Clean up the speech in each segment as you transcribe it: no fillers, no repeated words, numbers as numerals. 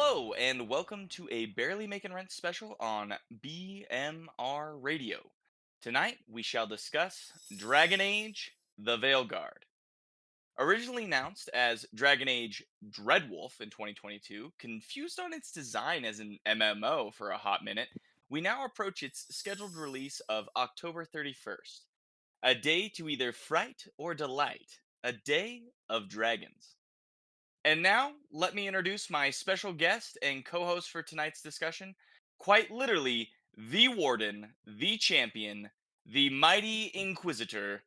Hello, and welcome to a Barely Making Rent special on BMR Radio. Tonight, we shall discuss Dragon Age the Veilguard. Originally announced as Dragon Age Dreadwolf in 2022, confused on its design as an MMO for a hot minute, we now approach its scheduled release of October 31st. A day to either fright or delight, a day of dragons. And now, let me introduce my special guest and co host for tonight's discussion. Quite literally, the Warden, the Champion, the Mighty Inquisitor,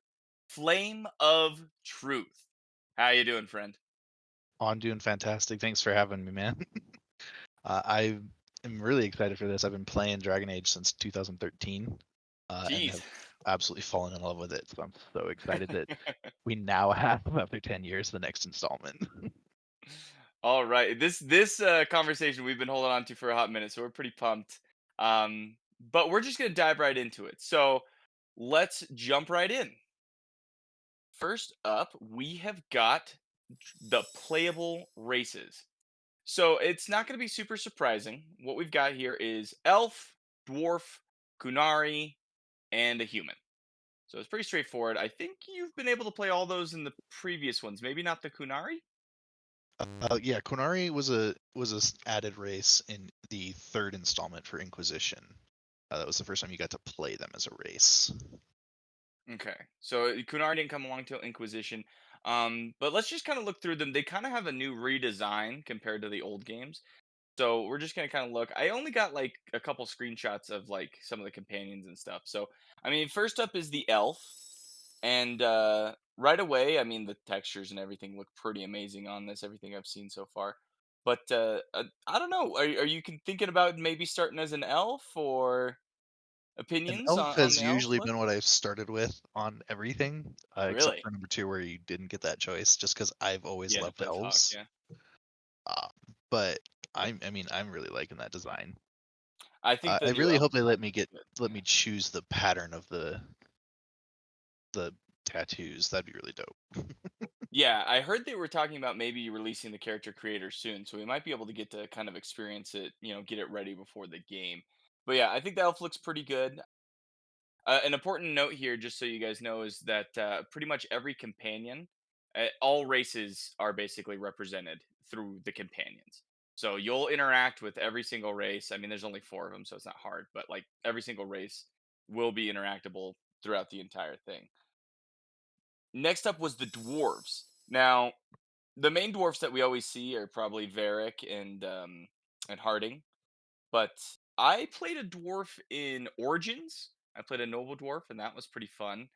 Flame of Truth. How you doing, friend? Oh, I'm doing fantastic. Thanks for having me, man. I am really excited for this. I've been playing Dragon Age since 2013 and Jeez. have absolutely fallen in love with it. So I'm so excited that we now have, after 10 years, the next installment. All right. This conversation we've been holding on to for a hot minute, so we're pretty pumped. But we're just going to dive right into it. So let's jump right in. First up, we have got the Playable Races. So it's not going to be super surprising. What we've got here is elf, dwarf, kunari, and a human. So it's pretty straightforward. I think you've been able to play all those in the previous ones. Maybe not the kunari. Yeah, Konari was a added race in the third installment for Inquisition. That was the first time you got to play them as a race. Okay, so kunari didn't come along till Inquisition. But let's just kind of look through them. They kind of have a new redesign compared to the old games. So we're just gonna kind of look. I only got like a couple screenshots of like some of the companions and stuff. So I mean, first up is the elf, and right away, I mean, the textures and everything look pretty amazing on this. Everything I've seen so far, but I don't know. Are you thinking about maybe starting as an elf or An opinions elf on has the elf usually look? been what I've started with on everything, except Really? for number two, where you didn't get that choice, just because I've always Yeah, the loved Death Hawk. elves. Yeah, Uh, but I mean, I'm really liking that design. I think the I new really elf hope they looks let me pretty get good. let me choose the pattern of the tattoos. That'd be really dope. Yeah, I heard they were talking about maybe releasing the character creator soon, so we might be able to get to kind of experience it, get it ready before the game. But yeah, I think the elf looks pretty good. An important note here, just so you guys know, is that pretty much every companion, all races are basically represented through the companions. So you'll interact with every single race. I mean, there's only four of them, so it's not hard, but like every single race will be interactable throughout the entire thing. Next up was the dwarves. Now, the main dwarfs that we always see are probably Varric and Harding. But I played a dwarf in Origins. I played a noble dwarf, and that was pretty fun.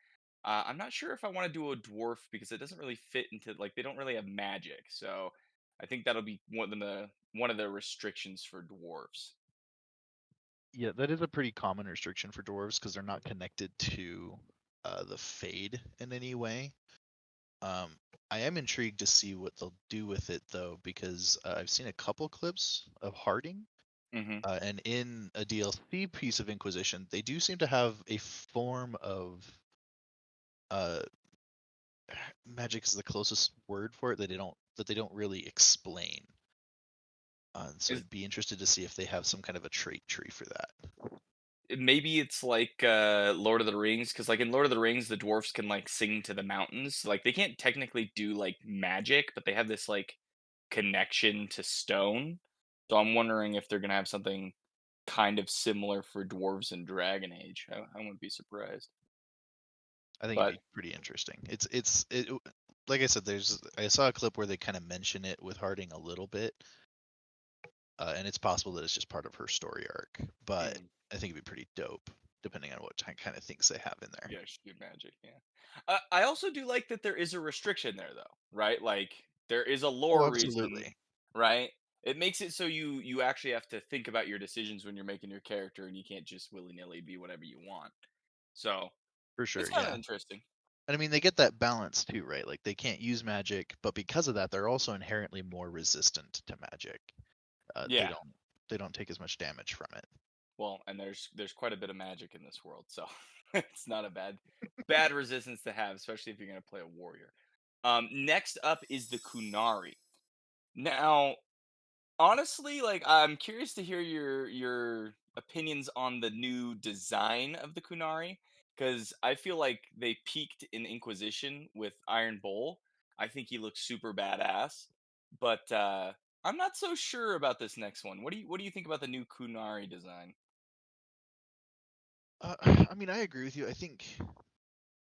I'm not sure if I want to do a dwarf because it doesn't really fit into like they don't really have magic. So I think that'll be one of the restrictions for dwarves. Yeah, that is a pretty common restriction for dwarves because they're not connected to the fade in any way. Um, I am intrigued to see what they'll do with it though, because I've seen a couple clips of Harding, Hmm. and in a DLC piece of Inquisition, they do seem to have a form of uh, magic is the closest word for it that they don't really explain. So Is I'd be interested to see if they have some kind of a trait tree for that. maybe it's like Lord of the Rings because like in Lord of the Rings the dwarfs can like sing to the mountains. Like they can't technically do like magic, but they have this like connection to stone. So I'm wondering if they're gonna have something kind of similar for dwarves in Dragon Age. I wouldn't be surprised. I think it'd But be pretty interesting. Like I said, I saw a clip where they kind of mention it with Harding a little bit, and it's possible that it's just part of her story arc. But mm, I think it'd be pretty dope, depending on what kind of things they have in there. yeah, she do magic. Yeah. I also do like that there is a restriction there, though. Right? Like there is a Oh, lore reason. absolutely. Right? It makes it so you actually have to think about your decisions when you're making your character, and you can't just willy nilly be whatever you want. So For it's sure, kind of yeah. interesting. And I mean, they get that balance too, right? Like they can't use magic, but because of that, they're also inherently more resistant to magic. Uh, they Yeah. don't they don't take as much damage from it. Well, and there's quite a bit of magic in this world, so it's not a bad resistance to have, especially if you're gonna play a warrior. Next up is the Kunari. Now, Honestly, like, I'm curious to hear your opinions on the new design of the Kunari, because I feel like they peaked in Inquisition with Iron Bull. I think he looks super badass, but I'm not so sure about this next one. What do you think about the new Kunari design? I mean, I agree with you. I think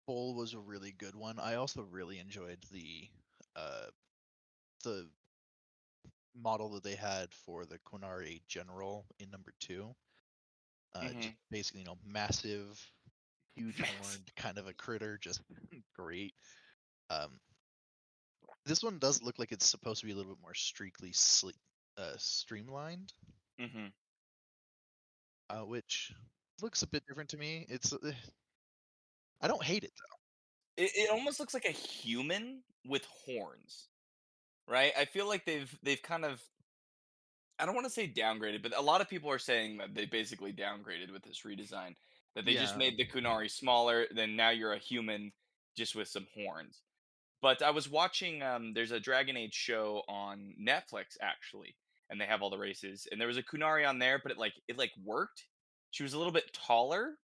Bowl was a really good one. I also really enjoyed uh the model that they had for the Quinari General in number two. Mm-hmm. Just basically, massive, huge horned kind of a critter, just great. Um, this one does look like it's supposed to be a little bit more streamlined, Mm-hmm. which looks a bit different to me. I don't hate it though. It almost looks like a human with horns, right? I feel like they've kind of, I don't want to say downgraded, but a lot of people are saying that they basically downgraded with this redesign. That they just Yeah, made the Kunari smaller, then now you're a human just with some horns. But I was watching there's a Dragon Age show on Netflix actually, and they have all the races. And there was a Kunari on there, but it like worked. She was a little bit taller,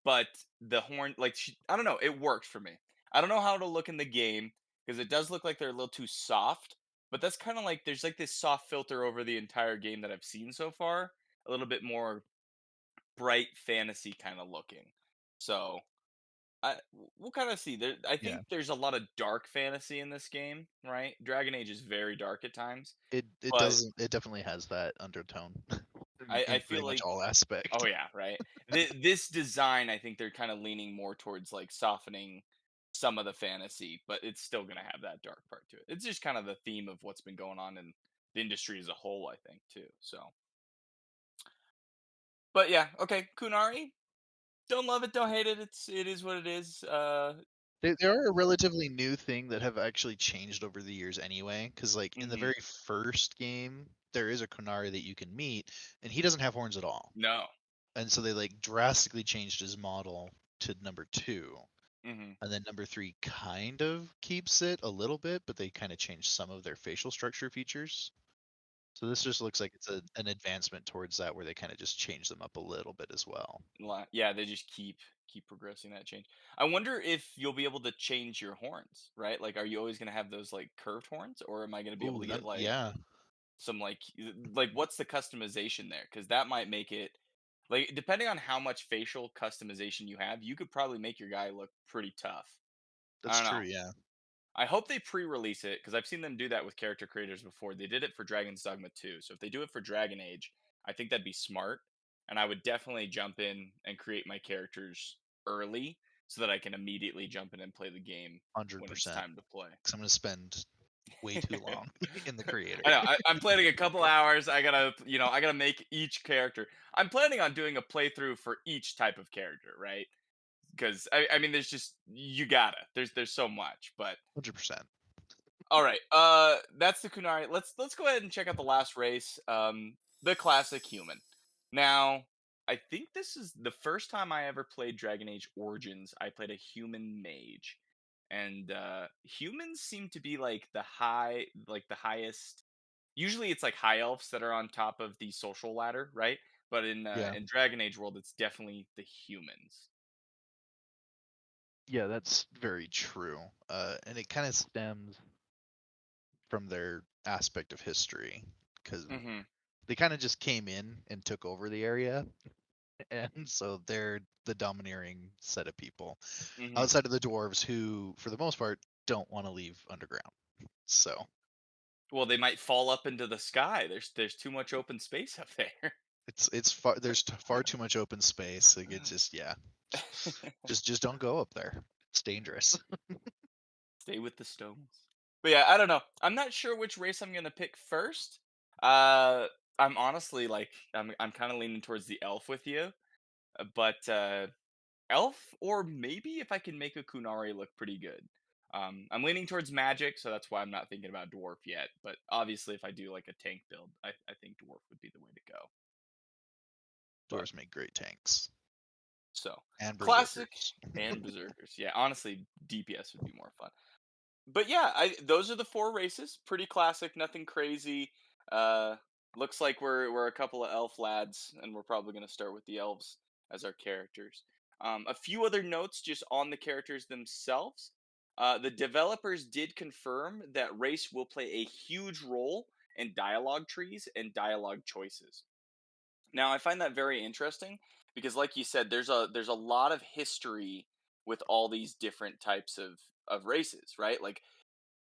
but the horn like I don't know, it worked for me. I don't know how it'll look in the game because it does look like they're a little too soft, but that's kind of like there's like this soft filter over the entire game that I've seen so far, a little bit more bright fantasy kind of looking. So we'll kind of see. I yeah. think there's a lot of dark fantasy in this game, right? Dragon Age is very dark at times, It but doesn't. It definitely has that undertone I in feel pretty much like, all aspect. oh yeah, right. This design, I think they're kind of leaning more towards like softening some of the fantasy, but it's still going to have that dark part to it. It's just kind of the theme of what's been going on in the industry as a whole, I think, too. So, but yeah, okay, Kunari, don't love it, don't hate it. It is what it is. They are a relatively new thing that have actually changed over the years anyway. Because like in the Mhm. very first game, there is a Kunari that you can meet, and he doesn't have horns at all. No. And so they like drastically changed his model to number two, Mhm. and then number three kind of keeps it a little bit, but they kind of changed some of their facial structure features. So this just looks like it's an advancement towards that, where they kind of just change them up a little bit as well. Yeah, they just keep progressing that change. I wonder if you'll be able to change your horns, right? Like, are you always gonna have those like curved horns, or am I gonna be able Ooh, to that get like yeah, some like what's the customization there? Because that might make it like depending on how much facial customization you have, you could probably make your guy look pretty tough. I that's don't know. true. Yeah, I hope they pre-release it because I've seen them do that with character creators before. They did it for Dragon's Dogma 2. So if they do it for Dragon Age, I think that'd be smart. And I would definitely jump in and create my characters early so that I can immediately jump in and play the game hundred when it's percent. time to play. Because I'm gonna spend way too long in the creator. I know. I'm planning a couple hours. I gotta make each character. I'm planning on doing a playthrough for each type of character, right? Because I mean, there's just you gotta. There's so much, but 100%. all right. That's the Kunari. Let's go ahead and check out the last race. The classic human. Now, I think this is the first time I ever played Dragon Age Origins. I played a human mage, and humans seem to be like the highest. Usually, it's like high elves that are on top of the social ladder, right? But Yeah. in Dragon Age world, it's definitely the humans. Yeah, that's very true. And it kind of stems from their aspect of history, because Mm-hmm. they kind of just came in and took over the area, and so they're the domineering set of people Mm-hmm. outside of the dwarves, who, for the most part, don't want to leave underground. So Well, they might fall up into the sky. There's too much open space up there. it's far there's far too much open space. Like it's just yeah, just don't go up there. It's dangerous. Stay with the stones. But yeah, I don't know. I'm not sure which race I'm gonna pick first. I'm honestly like I'm kind of leaning towards the elf with you, but elf or maybe if I can make a Kunari look pretty good. I'm leaning towards magic, so that's why I'm not thinking about dwarf yet. But obviously, if I do like a tank build, I think dwarf would be the way to go. But Dwarves make great tanks so and classic berserkers. and berserkers. Yeah, honestly, DPS would be more fun. But yeah, those are the four races. Pretty classic, nothing crazy. Uh, looks like we're a couple of elf lads, and we're probably gonna start with the elves as our characters. A few other notes just on the characters themselves. The developers did confirm that race will play a huge role in dialogue trees and dialogue choices. Now, I find that very interesting because, like you said, there's a lot of history with all these different types of races, right? Like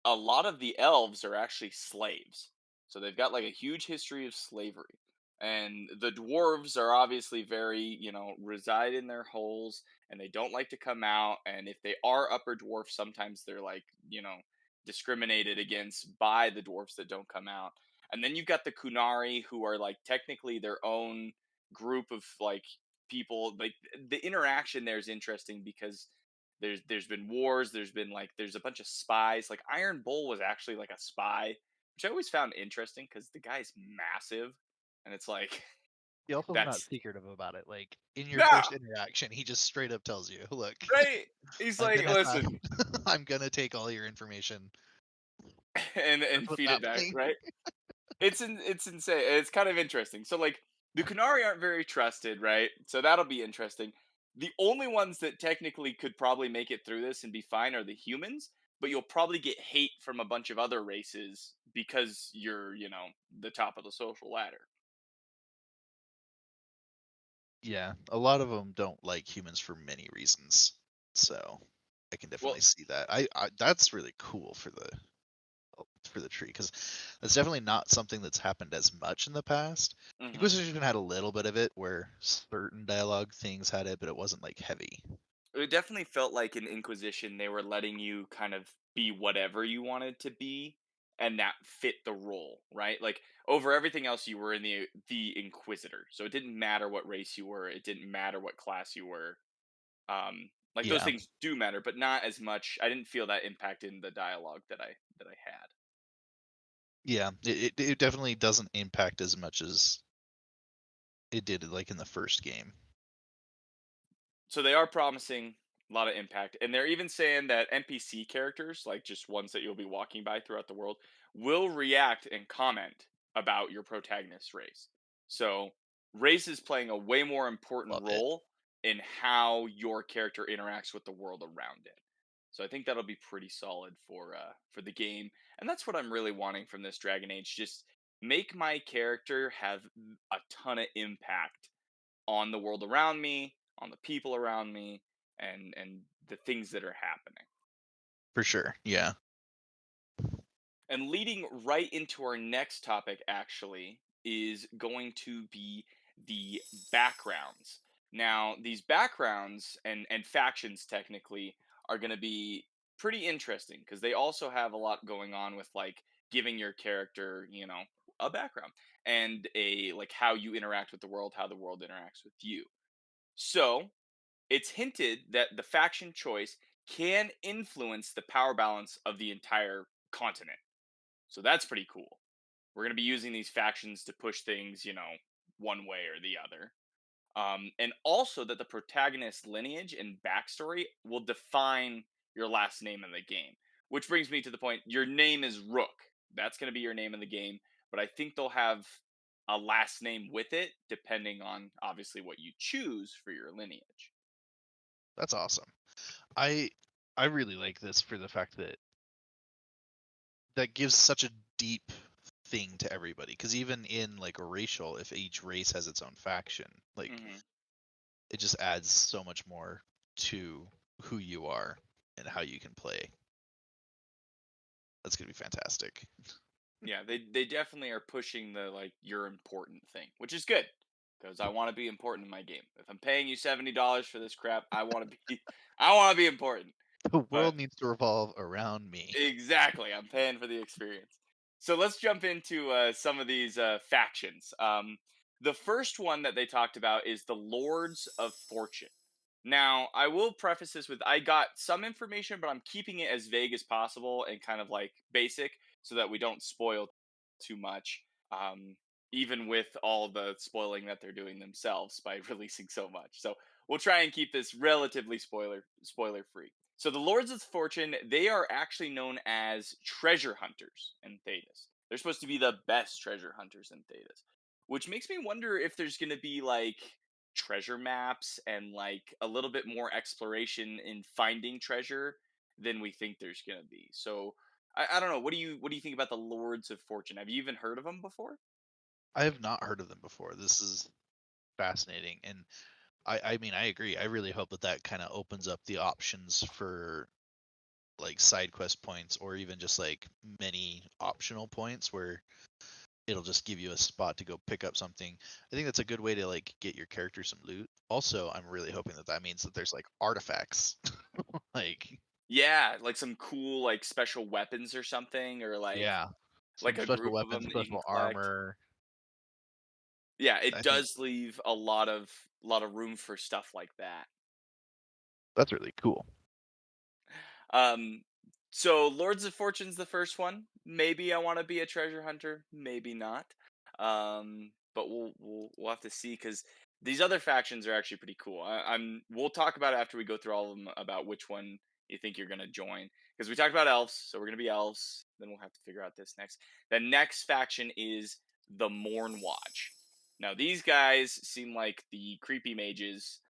a lot of the elves are actually slaves. So they've got like a huge history of slavery. And the dwarves are obviously very, reside in their holes and they don't like to come out. And if they are upper dwarfs, sometimes they're like, discriminated against by the dwarfs that don't come out. And then you've got the Kunari who are like technically their own group of like people. Like the interaction there is interesting because there's been wars, there's a bunch of spies. Like Iron Bull was actually like a spy, which I always found interesting because the guy's massive and it's like He also is not that's secretive about it. Like in your no first interaction, he just straight up tells you, "Look, right. He's I'm like, gonna listen, I'm gonna take all your information." and That's what's feed it back, happening. right? It's insane. It's kind of interesting. So like the Kunari aren't very trusted, right? So that'll be interesting. The only ones that technically could probably make it through this and be fine are the humans, but you'll probably get hate from a bunch of other races because you're, the top of the social ladder. Yeah, a lot of them don't like humans for many reasons. So I can Well, definitely see that. I that's really cool for the tree because that's definitely not something that's happened as much in the past. mhm. Inquisition had a little bit of it where certain dialogue things had it, but it wasn't like heavy. It definitely felt like in Inquisition they were letting you kind of be whatever you wanted to be and that fit the role, right? Like over everything else you were in the Inquisitor. So it didn't matter what race you were, it didn't matter what class you were. Like those Yeah, things do matter, but not as much. I didn't feel that impact in the dialogue that I had. yeah, it definitely doesn't impact as much as it did like in the first game. So they are promising a lot of impact, and they're even saying that NPC characters, like just ones that you'll be walking by throughout the world, will react and comment about your protagonist's race. So race is playing a way more important Love it. role in how your character interacts with the world around it. So I think that'll be pretty solid for the game, and that's what I'm really wanting from this Dragon Age. Just make my character have a ton of impact on the world around me, on the people around me, and the things that are happening. For sure. Yeah. And leading right into our next topic actually is going to be the backgrounds. Now, these backgrounds and factions technically are going to be pretty interesting because they also have a lot going on with like giving your character, a background and a like how you interact with the world, how the world interacts with you. So, it's hinted that the faction choice can influence the power balance of the entire continent. So that's pretty cool. We're going to be using these factions to push things, one way or the other. And also that the protagonist's lineage and backstory will define your last name in the game. Which brings me to the point your name is Rook. That's going to be your name in the game. But I think they'll have a last name with it, depending on obviously what you choose for your lineage. That's awesome. I I really like this for the fact that that gives such a deep thing to everybody because even in like a racial, if each race has its own faction, like Hmm. it just adds so much more to who you are and how you can play. That's gonna be fantastic. Yeah, they definitely are pushing the like you're important thing, which is good because I want to be important in my game. If I'm paying you $70 for this crap, I want to be I want to be important. The But world needs to revolve around me. exactly, I'm paying for the experience. So let's jump into some of these factions. The first one that they talked about is the Lords of Fortune. Now, I will preface this with I got some information, but I'm keeping it as vague as possible and kind of like basic so that we don't spoil too much. Even with all the spoiling that they're doing themselves by releasing so much. So we'll try and keep this relatively spoiler free. So the Lords of Fortune, they are actually known as treasure hunters in Thedas. They're supposed to be the best treasure hunters in Thedas, which makes me wonder if there's going to be like treasure maps and like a little bit more exploration in finding treasure than we think there's going to be. So I don't know. What do you think about the Lords of Fortune? Have you even heard of them before? I have not heard of them before. This is fascinating, and I mean, I agree. I really hope that that kind of opens up the options for like side quest points, or even just like many optional points where it'll just give you a spot to go pick up something. I think that's a good way to like get your character some loot. Also, I'm really hoping that that means that there's like artifacts, like Yeah, like some cool like special weapons or something, or yeah, like some a special group of them weapons, that you can special collect. armor. Yeah, it I think does leave a lot of room for stuff like that. that's really cool. Um, so Lords of Fortune's the first one. Maybe I want to be a treasure hunter, maybe not. But we'll have to see because these other factions are actually pretty cool. We'll talk about it after we go through all of them about which one you think you're gonna join. Because we talked about elves, so we're gonna be elves. Then we'll have to figure out this next. The next faction is the Morn Watch. Now these guys seem like the creepy mages.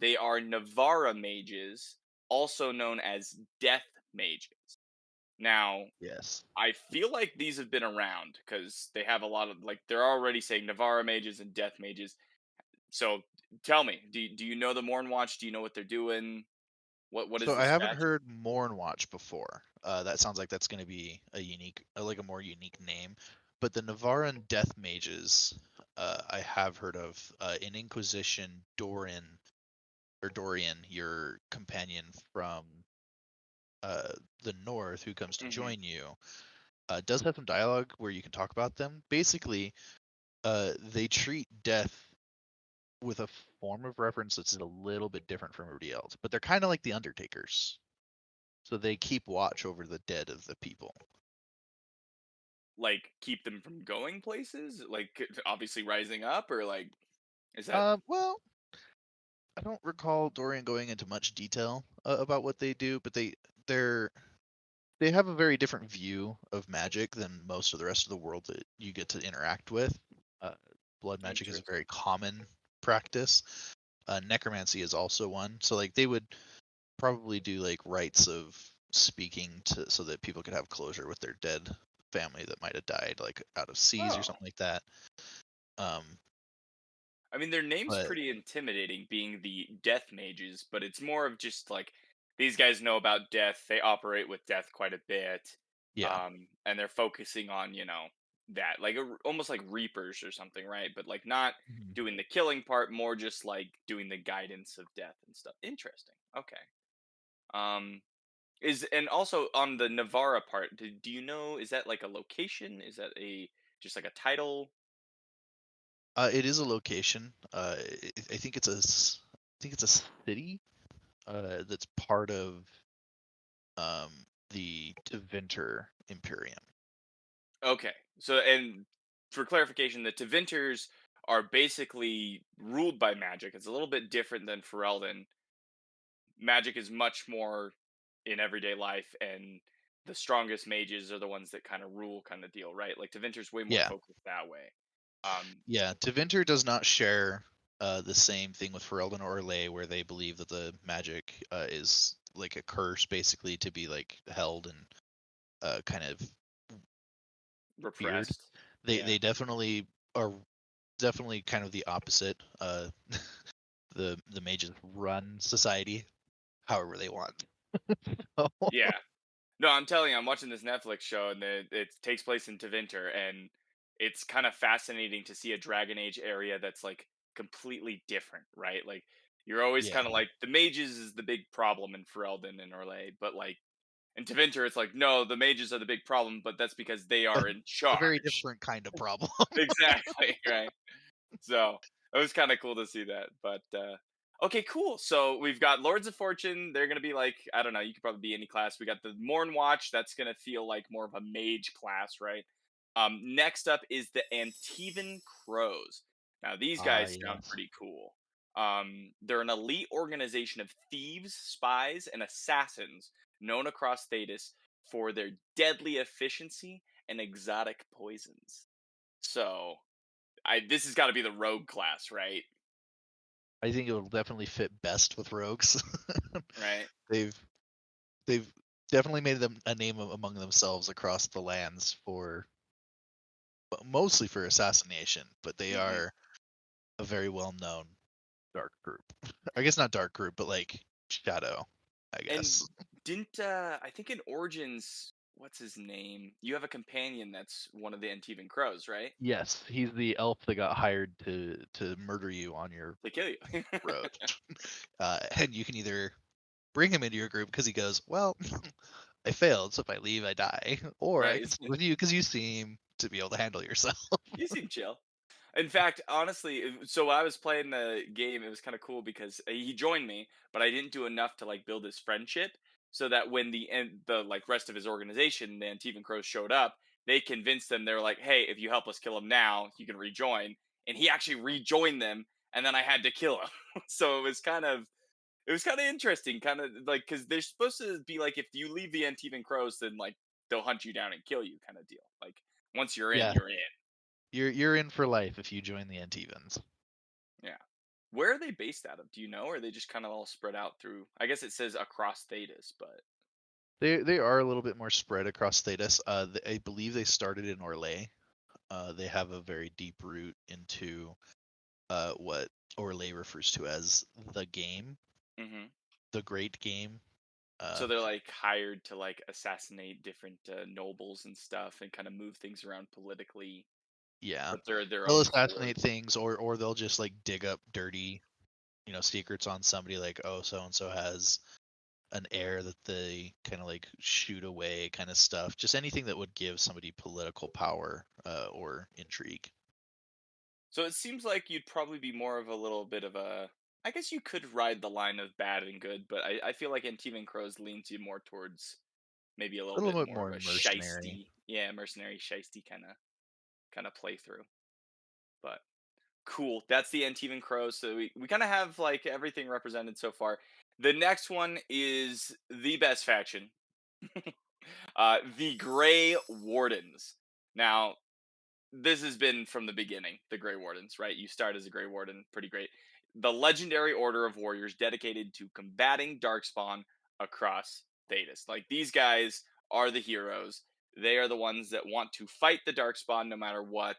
They are Navara mages, also known as death mages. Now, Yes. I feel like these have been around because they have a lot of like they're already saying Navara mages and death mages. So tell me, do you know the Morn Watch? Do you know what they're doing? What is So I this haven't faction? heard Mornwatch before. That sounds like that's going to be a unique, like a more unique name. But the Navaran Death Mages, I have heard of. In Inquisition, Dorian, your companion from uh, the North, who comes to Hmm. join you, does have some dialogue where you can talk about them. Basically, they treat death with a form of reference that's a little bit different from everybody else, but they're kind of like the Undertakers. So they keep watch over the dead of the people. Like keep them from going places, like obviously rising up, or like is that Well, I don't recall Dorian going into much detail about what they do, but they're they have a very different view of magic than most of the rest of the world that you get to interact with. Uh, Blood magic is a interesting? very common practice. Necromancy is also one. So like they would probably do like rites of speaking to so that people could have closure with their dead family that might have died like out of seas or Oh, something like that. Um, I mean, their name's but pretty intimidating, being the death mages, but it's more of just like these guys know about death. They operate with death quite a bit, yeah, and they're focusing on that, like almost like reapers or something, right? But like not mhm. doing the killing part, more just like doing the guidance of death and stuff. Interesting. Okay. Um, is and also on the Navara part, do you know? Is that like a location? Is that a just like a title? It is a location. I think I think it's a city that's part of um, the Deventer Imperium. Okay. So, and for clarification, the Tevinters are basically ruled by magic. It's a little bit different than Ferelden. Magic is much more in everyday life, and the strongest mages are the ones that kind of rule, kind of deal, right? Like Tevinter's way more Yeah, focused that way. Um, yeah. Deventer does not share the same thing with Ferelden or Lay, where they believe that the magic is like a curse, basically, to be like held and kind of weird. repressed. They Yeah. they definitely are definitely kind of the opposite. The mages run society however they want. So, Yeah. No, I'm telling you, I'm watching this Netflix show, and it takes place in Tevinter, and it's kind of fascinating to see a Dragon Age area that's like completely different, right? Like you're always yeah, kind of like the mages is the big problem in Ferelden and Orlais, but like in Tevinter, it's like no, the mages are the big problem, but that's because they a, are in a very charge. different kind of problem. Exactly, right? So it was kind of cool to see that. But okay, cool. So we've got Lords of Fortune. They're gonna be like, I don't know. You could probably be any class. We got the Morn Watch. That's gonna feel like more of a mage class, right? Next up is the Antivan Crows. Now these Ah, guys sound yes. pretty cool. They're an elite organization of thieves, spies, and assassins known across Thedas for their deadly efficiency and exotic poisons. So this has got to be the rogue class, right? I think it will definitely fit best with rogues. Right. they've they've definitely made them a name among themselves across the lands for mostly for assassination, but they Hmm. are a very well known dark group. I guess not dark group, but like shadow, I And guess. didn't I think in Origins, what's his name? You have a companion that's one of the Antivan Crows, right? Yes, he's the elf that got hired to murder you on your They kill you. road. And you can either bring him into your group because he goes, well, I failed, so if I leave, I die, or I Right. can stay with you because you seem to be able to handle yourself. You seem chill. In fact, honestly, so when I was playing the game, it was kind of cool because he joined me, but I didn't do enough to like build his friendship, so that when the like rest of his organization, the Antivan Crows, showed up, they convinced them. They were like, "Hey, if you help us kill him now, you can rejoin." And he actually rejoined them, and then I had to kill him. So it was kind of interesting, kind of like because they're supposed to be like, if you leave the Antivan Crows, then like they'll hunt you down and kill you, kind of deal. Like once you're in, Yeah, you're in. you're in for life if you join the Antevans. Yeah. Where are they based out of? Do you know? Or are they just kind of all spread out through? I guess it says across Thedas, but They are a little bit more spread across Thedas. I believe they started in Orlais. They have a very deep root into what Orlais refers to as the game, hmm. the great game. Uh, So they're like hired to like assassinate different nobles and stuff, and kind of move things around politically. yeah, But they're their they'll own horde. assassinate things, or they'll just like dig up dirty, secrets on somebody. Like, oh, so and so has an heir that they kind of like shoot away, kind of stuff. Just anything that would give somebody political power or intrigue. So it seems like you'd probably be more of a little bit of a. I guess you could ride the line of bad and good, but I feel like Antivan Crows leans you more towards maybe a A little bit little bit more of more a mercenary. shisty, yeah, mercenary shisty kind of playthrough. But cool. That's the Antivan Crows. So we kind of have like everything represented so far. The next one is the best faction, the Grey Wardens. Now, this has been from the beginning, the Grey Wardens, right? You start as a Grey Warden, pretty great. The legendary order of warriors dedicated to combating Darkspawn across Thedas. Like, these guys are the heroes. They are the ones that want to fight the Darkspawn no matter what.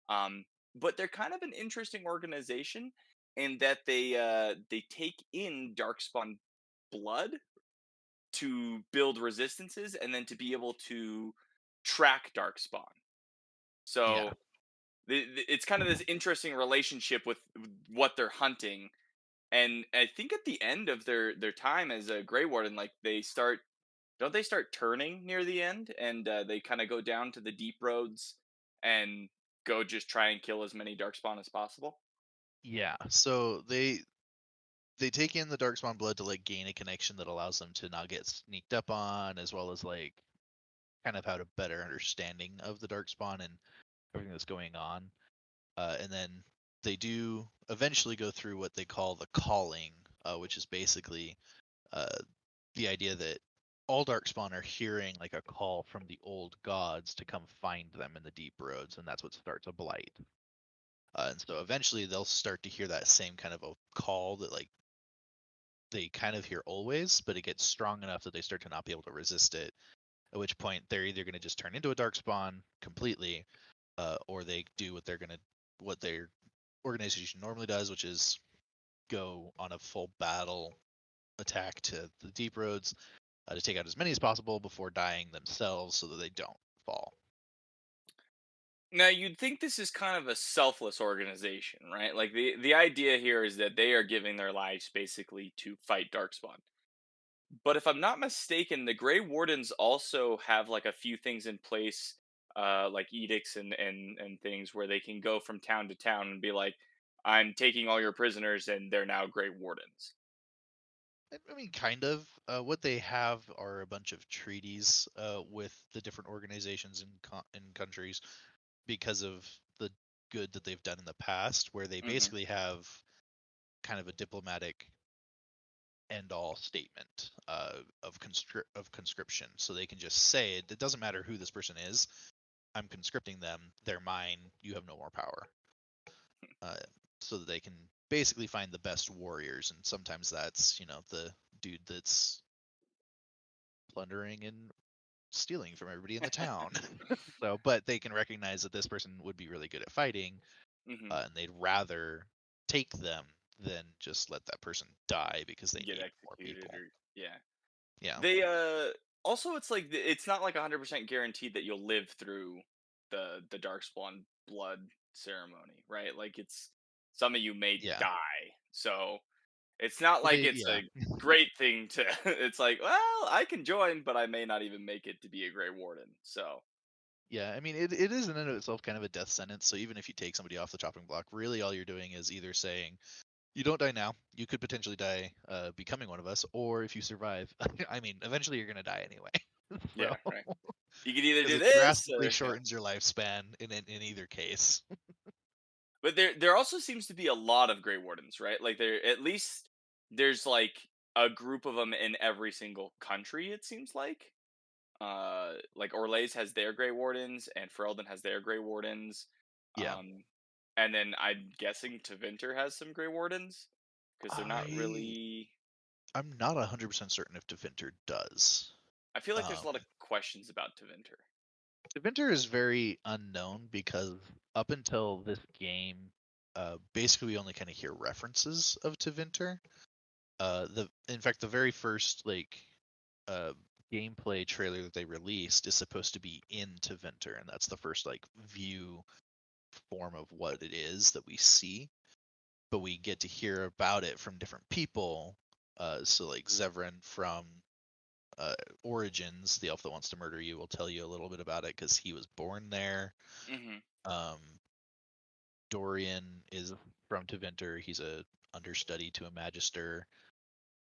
But they're kind of an interesting organization in that they take in Darkspawn blood to build resistances and then to be able to track Darkspawn. Yeah, So it's kind of this interesting relationship with what they're hunting, and I think at the end of their time as a Grey Warden, like don't they start turning near the end, and they kind of go down to the deep roads and go just try and kill as many Darkspawn as possible. yeah. So they take in the Darkspawn blood to like gain a connection that allows them to not get sneaked up on, as well as like kind of have a better understanding of the Darkspawn and everything that's going on. And then they do eventually go through what they call the calling, which is basically uh, the idea that all Darkspawn are hearing like a call from the old gods to come find them in the deep roads, and that's what starts a blight. And so eventually they'll start to hear that same kind of a call that like they kind of hear always, but it gets strong enough that they start to not be able to resist it. At which point they're either going to just turn into a Darkspawn completely, or they do what their organization normally does, which is go on a full battle attack to the deep roads to take out as many as possible before dying themselves, so that they don't fall. Now, you'd think this is kind of a selfless organization, right? Like the idea here is that they are giving their lives basically to fight Darkspawn. But if I'm not mistaken, the Grey Wardens also have like a few things in place, like edicts and things where they can go from town to town and be like, "I'm taking all your prisoners," and they're now Grey Wardens. I mean, kind of. What they have are a bunch of treaties with the different organizations in countries because of the good that they've done in the past, where they Hmm. basically have kind of a diplomatic end all statement of conscription, so they can just say it doesn't matter who this person is, I'm conscripting them, they're mine, you have no more power. So that they can basically find the best warriors, and sometimes that's, the dude that's plundering and stealing from everybody in the town. So, but they can recognize that this person would be really good at fighting, Hmm. and they'd rather take them than just let that person die because they Get need more executed, people. or yeah. Yeah. They also, it's like it's not like 100% guaranteed that you'll live through the Darkspawn blood ceremony, right? Like it's some of you may Yeah. die. So it's not Well, like it's yeah. a great thing to it's like, well, I can join, but I may not even make it to be a Grey Warden. So, Yeah, I mean, it is in and of itself kind of a death sentence. So even if you take somebody off the chopping block, really all you're doing is either saying, you don't die now, you could potentially die becoming one of us, or if you survive, I mean, eventually you're going to die anyway. yeah, So, right. You could either because do it this drastically or yeah. shortens your lifespan in either case. But there also seems to be a lot of Grey Wardens, right? Like there at least there's like a group of them in every single country, it seems like Orlais has their Grey Wardens and Ferelden has their Grey Wardens. Yeah. Um and then I'm guessing Tevinter has some Grey Wardens because they're not I really. I'm not 100% certain if Devinter does. I feel like there's a Um, lot of questions about Tevinter. Devinter is very unknown because up until this game, basically we only kind of hear references of Tevinter. In fact, the very first uh gameplay trailer that they released is supposed to be in Tevinter, and that's the first view form of what it is that we see. But we get to hear about it from different people. So like Zevran from uh, Origins, the elf that wants to murder you, will tell you a little bit about it because he was born there. Hmm. Um, Dorian is from Tevinter. He's a understudy to a magister,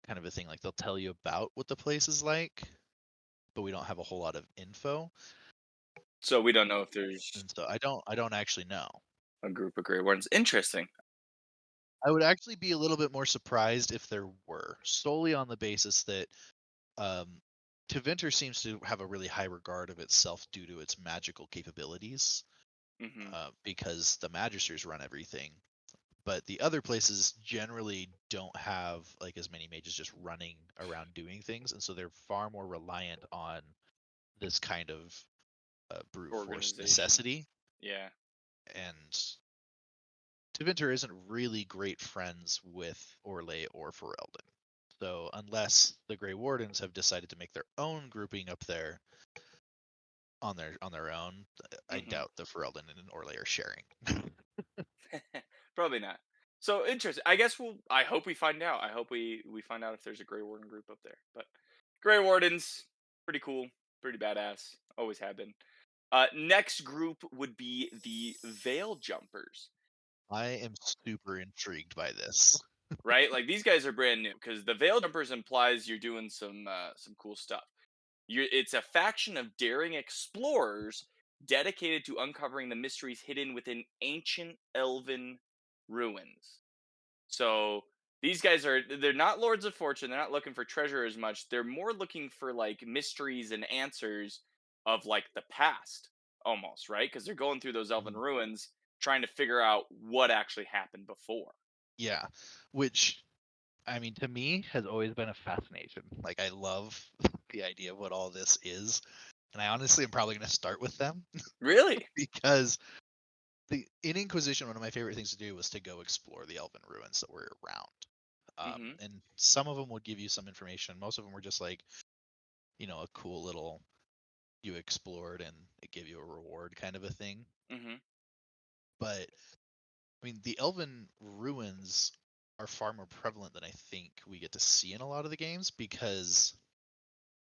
kind of a thing. Like they'll tell you about what the place is like, but we don't have a whole lot of info, So we don't know if there's and so I don't actually know. a group of Grey Wardens. Interesting. I would actually be a little bit more surprised if there were, solely on the basis that um, Tevinter seems to have a really high regard of itself due to its magical capabilities, Hmm. because the Magisters run everything. But the other places generally don't have like as many mages just running around doing things, and so they're far more reliant on this kind of brute force Organization. necessity. Yeah. And Tevinter isn't really great friends with Orlais or Ferelden. So unless the Grey Wardens have decided to make their own grouping up there on their own, I Hmm. doubt the Ferelden and Orlais are sharing. Probably not. So interesting. I guess I hope we find out. I hope we find out if there's a Grey Warden group up there. But Grey Wardens, pretty cool, pretty badass. Always have been. Next group would be the Veil Jumpers, I am super intrigued by this. right? Like these guys are brand new because the Veil Jumpers implies you're doing some cool stuff. It's a faction of daring explorers dedicated to uncovering the mysteries hidden within ancient elven ruins. So these guys they're not lords of fortune. They're not looking for treasure as much. They're more looking for like mysteries and answers of like the past almost, right? Because they're going through those elven Mhm. ruins trying to figure out what actually happened before. Yeah, which I mean to me has always been a fascination. Like I love the idea of what all this is, and I honestly am probably going to start with them Really? because in Inquisition, one of my favorite things to do was to go explore the elven ruins that were around. Mhm. And some of them would give you some information. Most of them were just like, a cool little you explored and it gave you a reward kind of a thing. Mhm. But I mean, the elven ruins are far more prevalent than I think we get to see in a lot of the games because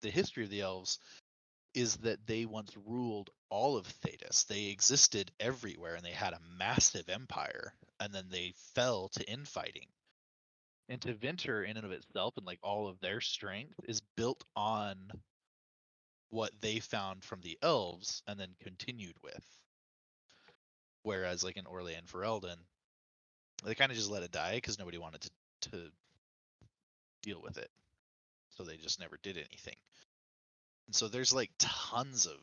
the history of the elves is that they once ruled all of Thedas. They existed everywhere and they had a massive empire, and then they fell to infighting. And Tevinter, in and of itself, and like all of their strength, is built on what they found from the elves and then continued with. Whereas, like in Orlais and Ferelden, they kind of just let it die because nobody wanted to deal with it. So they just never did anything. And so there's like tons of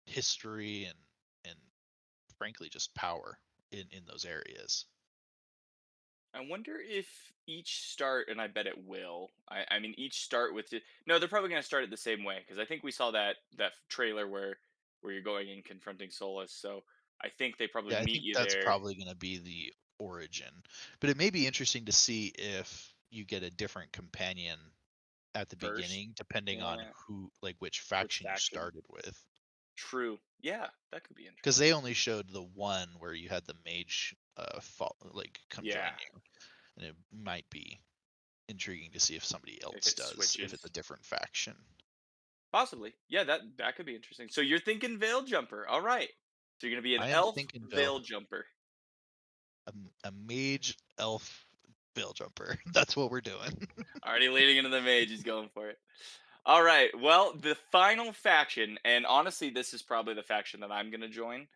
history and frankly just power in those areas. I wonder if each start, and I bet it will. I mean, each start with it. No, they're probably going to start it the same way because I think we saw that trailer where you're going and confronting Solus. So I think they probably Yeah, I meet think you that's there probably going to be the origin. But it may be interesting to see if you get a different companion at the first. beginning, depending on Yeah, who, like which which faction you faction? started with. True. Yeah, that could be Because interesting. they only showed the one where you had the mage come join Yeah, you, and it might be intriguing to see if somebody if else it does, if it's a switches, different faction. possibly. Yeah, that could be interesting. So you're thinking Veil Jumper. All right. So you're gonna be an I am elf thinking Veil Jumper. a mage elf veil jumper. That's what we're doing. Already leading into the mage. He's going for it. All right. Well, the final faction, and honestly, this is probably the faction that I'm going to join,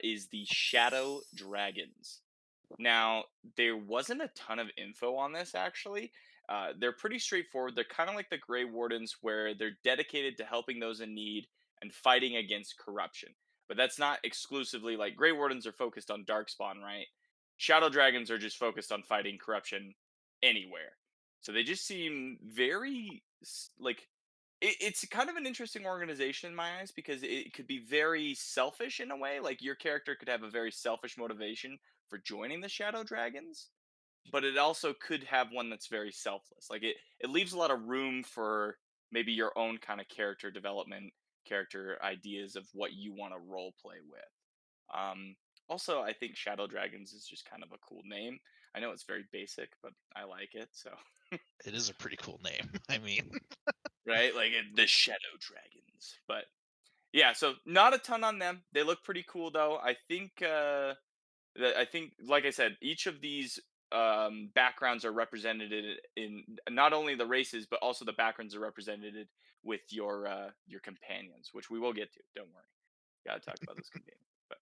is the Shadow Dragons. Now, there wasn't a ton of info on this actually. They're pretty straightforward. They're kind of like the Grey Wardens, where they're dedicated to helping those in need and fighting against corruption. But that's not exclusively like Grey Wardens are focused on Darkspawn, right? Shadow Dragons are just focused on fighting corruption anywhere. So they just seem very like it's kind of an interesting organization in my eyes because it could be very selfish in a way. Like your character could have a very selfish motivation for joining the Shadow Dragons, but it also could have one that's very selfless. Like it leaves a lot of room for maybe your own kind of character development, character ideas of what you want to role play with. Um, Also, I think Shadow Dragons is just kind of a cool name. I know it's very basic, but I like it. So, It is a pretty cool name. I mean, right, like the Shadow Dragons. But yeah, so not a ton on them. They look pretty cool though. I think, like I said, each of these backgrounds are represented in not only the races, but also the backgrounds are represented with your companions, which we will get to. Don't worry, gotta talk about those companions. But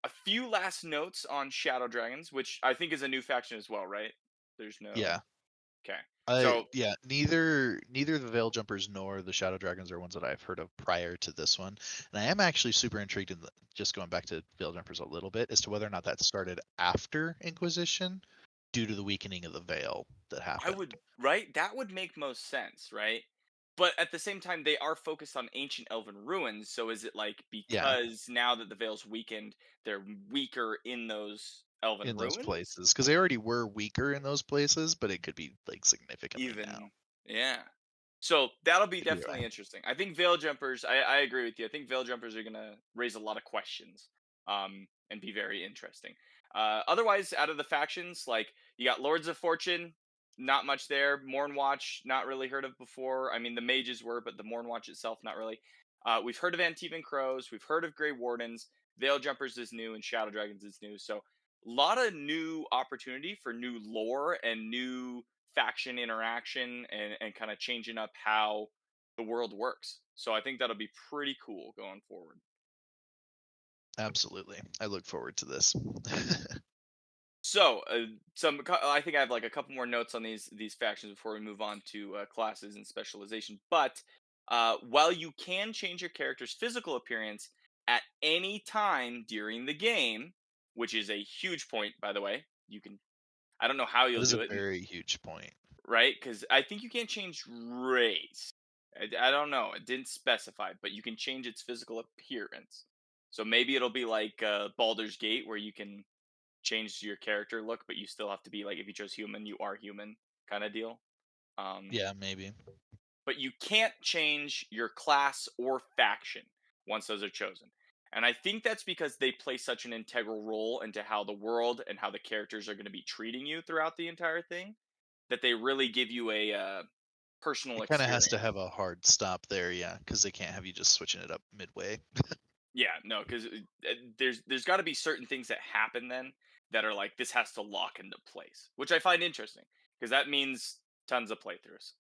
a few last notes on Shadow Dragons, which I think is a new faction as well, right? There's no yeah. okay. So Neither the Veil Jumpers nor the Shadow Dragons are ones that I've heard of prior to this one, and I am actually super intrigued in just going back to Veil Jumpers a little bit as to whether or not that started after Inquisition, due to the weakening of the Veil that I happened. would right that would make most sense, right? But at the same time, they are focused on ancient elven ruins. So is it like Yeah, because now that the veil's weakened, they're weaker in those elven in those ruins? places because they already were weaker in those places, but it could be like significantly now. Even yeah. So that'll be Either way, definitely interesting. I think veil jumpers. I agree with you. I think veil jumpers are gonna raise a lot of questions, and be very interesting. Otherwise, out of the factions, like you got Lords of Fortune, not much there. Mornwatch, not really heard of before. I mean, the mages were, but the Mornwatch itself, not really. We've heard of Antivan Crows. We've heard of Grey Wardens. Veil Jumpers is new, and Shadow Dragons is new. So a lot of new opportunity for new lore and new faction interaction and kind of changing up how the world works. So I think that'll be pretty cool going forward. absolutely. I look forward to this. So I think I have like a couple more notes on these factions before we move on to classes and specialization. But while you can change your character's physical appearance at any time during the game, which is a huge point, by the way, you can. I don't know how That you'll is a do it. very huge point. Right? Because I think you can't change race. I don't know. It didn't specify, but you can change its physical appearance. So maybe it'll be like Baldur's Gate, where you can change your character look, but you still have to be like if you chose human, you are human kind of deal. Um, Yeah, maybe. but you can't change your class or faction once those are chosen. And I think that's because they play such an integral role into how the world and how the characters are going to be treating you throughout the entire thing that they really give you a personal It kind of has to experience. have a hard stop there, yeah, because they can't have you just switching it up midway. Yeah, no, because there's got to be certain things that happen then that are like this has to lock into place, which I find interesting because that means tons of playthroughs,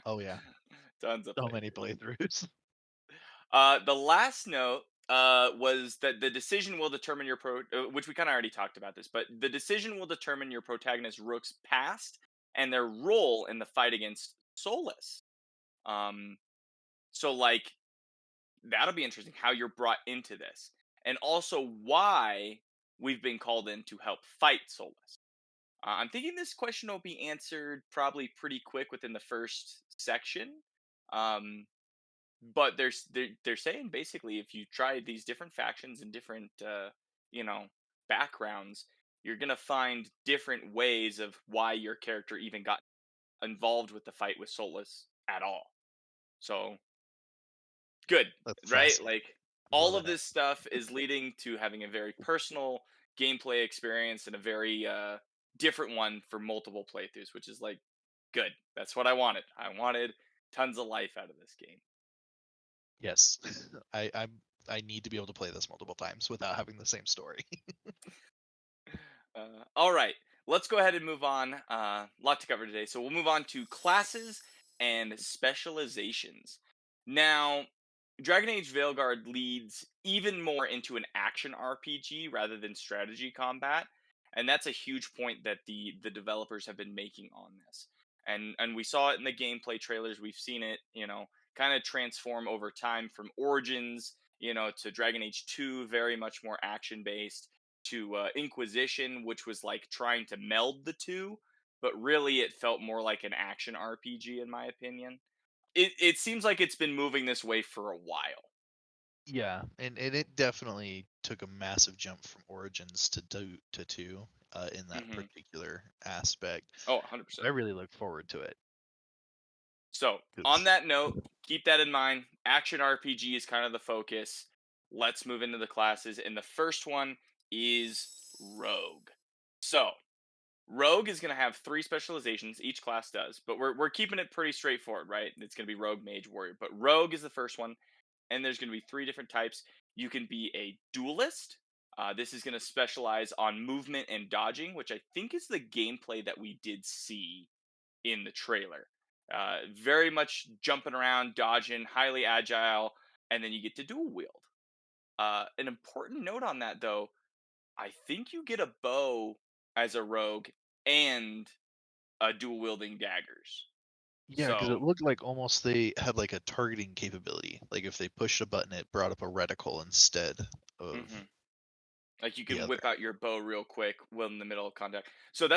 Oh yeah, tons of so many playthroughs. playthroughs. The last note was that the decision will determine which we kind of already talked about this, but the decision will determine your protagonist Rook's past and their role in the fight against Solus. Um, so like that'll be interesting how you're brought into this. and also why we've been called in to help fight Solas. I'm thinking this question will be answered probably pretty quick within the first section. Um, but they're saying basically if you try these different factions and different you know backgrounds, you're gonna find different ways of why your character even got involved with the fight with Solus at all. So good, That's right? fascinating. Like all Love of it. this stuff is leading to having a very personal gameplay experience and a very different one for multiple playthroughs, which is like good. That's what I wanted. I wanted tons of life out of this game. Yes, I need to be able to play this multiple times without having the same story. All right, let's go ahead and move on. Lot to cover today, so we'll move on to classes and specializations. Now, Dragon Age Veilguard leads even more into an action RPG rather than strategy combat, and that's a huge point that the developers have been making on this. And we saw it in the gameplay trailers. We've seen it, kind of transform over time from Origins, to Dragon Age 2, very much more action based, to Inquisition, which was like trying to meld the two, but really it felt more like an action RPG in my opinion. It seems like it's been moving this way for a while. Yeah, and it definitely took a massive jump from Origins to two in that Hmm. particular aspect. Oh, 100%. I really look forward to it. So, on 'Cause- that note, keep that in mind. Action RPG is kind of the focus. Let's move into the classes. And the first one is Rogue. So, Rogue is going to have 3 specializations, each class does, but we're keeping it pretty straightforward, right? It's going to be Rogue, Mage, Warrior. But Rogue is the first one, and there's going to be 3 different types. You can be a duelist. This is going to specialize on movement and dodging, which I think is the gameplay that we did see in the trailer. Very much jumping around, dodging, highly agile, and then you get to dual wield. An important note on that, though, I think you get a bow as a rogue and dual wielding daggers. Yeah, because it So, looked like almost they had like a targeting capability. Like if they pushed a button, it brought up a reticle instead of mhm. Like you the can other. whip out your bow real quick while in the middle of contact. So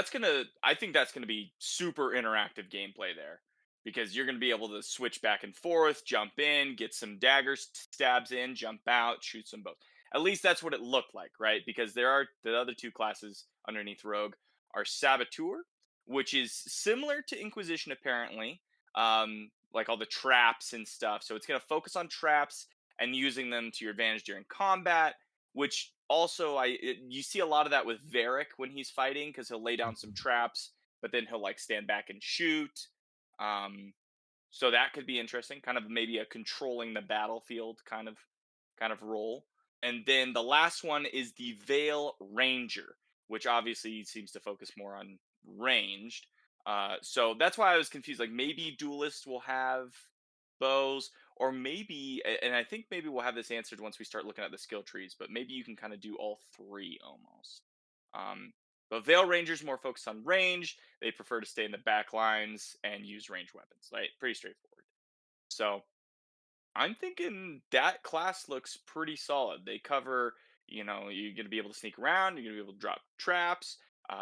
I think that's gonna be super interactive gameplay there, because you're gonna be able to switch back and forth, jump in, get some daggers, stabs in, jump out, shoot some bows. At least that's what it looked like, right? Because there are the other 2 classes underneath Rogue are Saboteur, which is similar to Inquisition apparently, like all the traps and stuff. So it's gonna focus on traps and using them to your advantage during combat, which also you see a lot of that with Varric when he's fighting, because he'll lay down some Mhm. traps, but then he'll like stand back and shoot. Um, so that could be interesting, kind of maybe a controlling the battlefield kind of role. And then the last one is the Veil Ranger, which obviously seems to focus more on ranged. So that's why I was confused. Like maybe duelists will have bows, or maybe, and I think maybe we'll have this answered once we start looking at the skill trees. But maybe you can kind of do all 3 almost. Um, but Veil Rangers more focused on range. They prefer to stay in the back lines and use range weapons. Right, pretty straightforward. So I'm thinking that class looks pretty solid. They cover, you're going to be able to sneak around, you're going to be able to drop traps,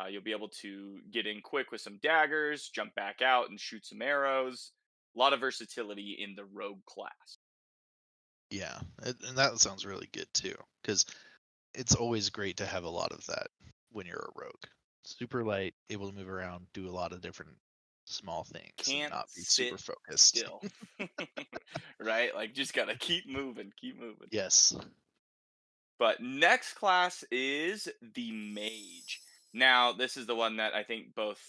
you'll be able to get in quick with some daggers, jump back out and shoot some arrows. A lot of versatility in the rogue class. Yeah, and that sounds really good too. Because it's always great to have a lot of that when you're a rogue. Super light, able to move around, do a lot of different small things, and Can't not be sit super focused. still. Right? Like just got to keep moving, keep moving. Yes. But next class is the mage. Now, this is the one that I think both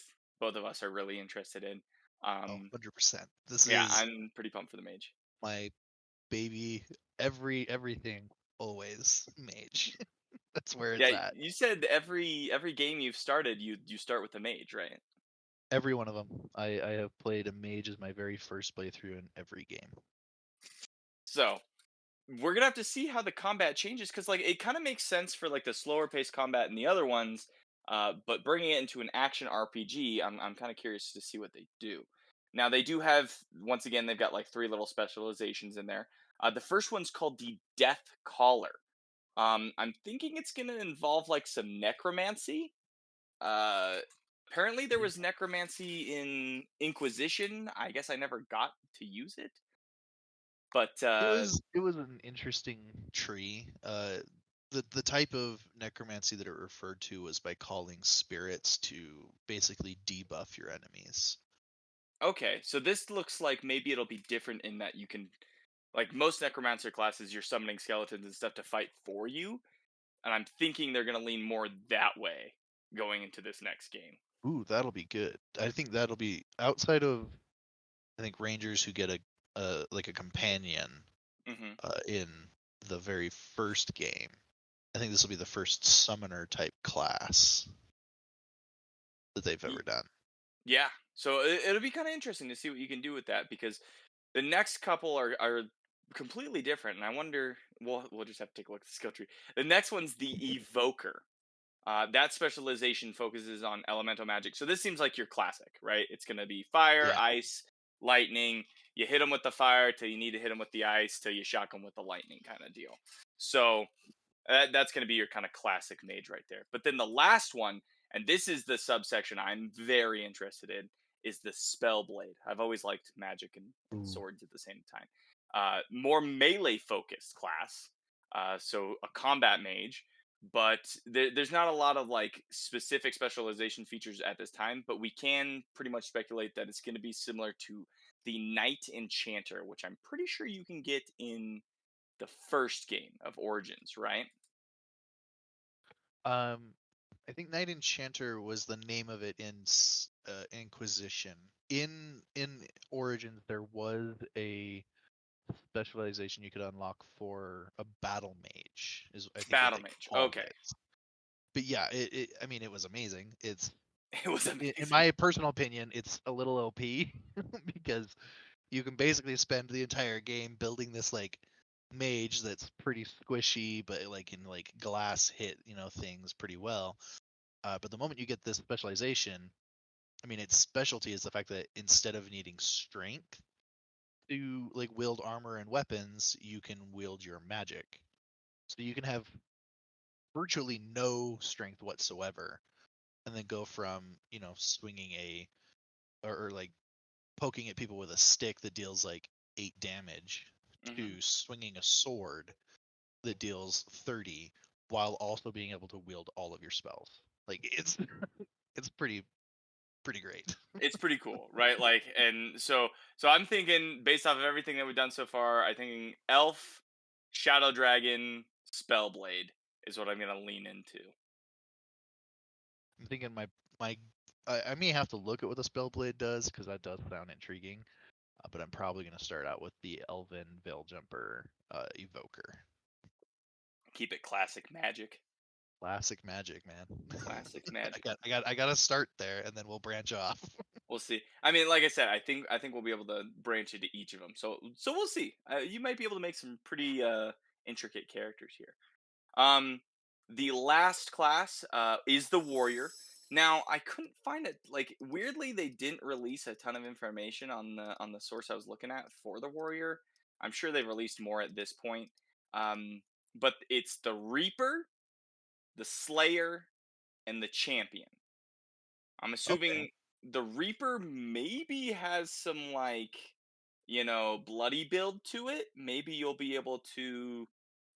of us are really interested in. Oh, Um, 100%. This yeah, is I'm pretty pumped for the mage. my baby. Everything always mage. That's where Yeah, it's at. you said every game you've started, you start with the mage, right? Every one of them. I have played a mage as my very first playthrough in every game. So we're gonna have to see how the combat changes, because like it kind of makes sense for like the slower paced combat in the other ones, but bringing it into an action RPG, I'm kind of curious to see what they do. Now they do have, once again, they've got like 3 little specializations in there. The first one's called the Death Caller. I'm thinking it's gonna involve like some necromancy. Uh, Apparently there was necromancy in Inquisition. I guess I never got to use it, but It was an interesting tree. The type of necromancy that it referred to was by calling spirits to basically debuff your enemies. okay. So this looks like maybe it'll be different in that you can, like most necromancer classes, you're summoning skeletons and stuff to fight for you, and I'm thinking they're gonna lean more that way going into this next game. Ooh, that'll be good. I think that'll be outside of I think rangers who get a like a companion Hmm. in the very first game. I think this will be the first summoner type class that they've ever done. Yeah. So it'll be kind of interesting to see what you can do with that because the next couple are completely different, and I wonder. We'll just have to take a look at the skill tree. The next one's the Evoker. That specialization focuses on elemental magic. So this seems like your classic, right? It's going to be fire, Yeah. ice, lightning. You hit them with the fire till you need to hit them with the ice till you shock them with the lightning kind of deal. So that's going to be your kind of classic mage right there. But then the last one, and this is the subsection I'm very interested in, is the Spellblade. I've always liked magic and Ooh. swords at the same time. More melee focused class, so a combat mage, but there's not a lot of like specific specialization features at this time. But we can pretty much speculate that it's going to be similar to the Knight Enchanter, which I'm pretty sure you can get in the first game of Origins, right? Um, I think Knight Enchanter was the name of it in Inquisition. In Origins, there was a specialization you could unlock for a battle mage, is I think what Battle they Mage. called Okay. it. But yeah, I mean, it was amazing. It's It was in amazing. my personal opinion, it's a little OP because you can basically spend the entire game building this like mage that's pretty squishy, but like in like glass hit things pretty well. But the moment you get this specialization, I mean, its specialty is the fact that instead of needing strength to like wield armor and weapons, you can wield your magic. So you can have virtually no strength whatsoever, and then go from swinging or like poking at people with a stick that deals like 8 damage Hmm. to swinging a sword that deals 30 while also being able to wield all of your spells. Like it's pretty great. It's pretty cool, right? Like, and so I'm thinking based off of everything that we've done so far, I think Elf, Shadow Dragon, Spellblade is what I'm gonna lean into. I'm thinking my I may have to look at what the Spellblade does because that does sound intriguing. But I'm probably gonna start out with the Elven Veil Jumper Evoker. Keep it classic magic. Classic magic, man. Classic magic. I got to start there, and then we'll branch off. We'll see. I mean, like I said, I think we'll be able to branch into each of them. So we'll see. You might be able to make some pretty intricate characters here. Um, the last class is the warrior. Now I couldn't find it. Like weirdly, they didn't release a ton of information on the source I was looking at for the warrior. I'm sure they've released more at this point. Um, but it's the Reaper, the Slayer, and the Champion. I'm Okay. assuming the Reaper maybe has some like bloody build to it. Maybe you'll be able to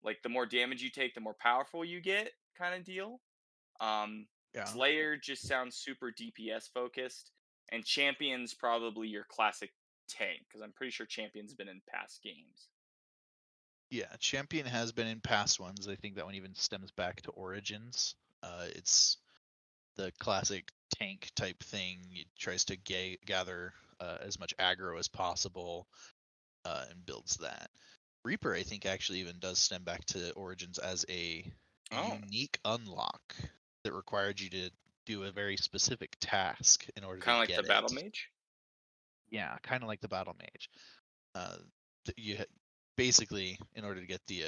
like the more damage you take, the more powerful you get, kind of deal. Um, Yeah. Slayer just sounds super DPS focused, and Champion's probably your classic tank because I'm pretty sure Champion's been in past games. Yeah. Champion has been in past ones. I think that one even stems back to Origins. It's the classic tank type thing. It tries to gather as much aggro as possible and builds that. Reaper, I think, actually even does stem back to Origins as a Oh, unique unlock that required you to do a very specific task in order to kind of like the get Battle it. Mage. Yeah, kind of like the Battle Mage. Uh, basically, in order to get the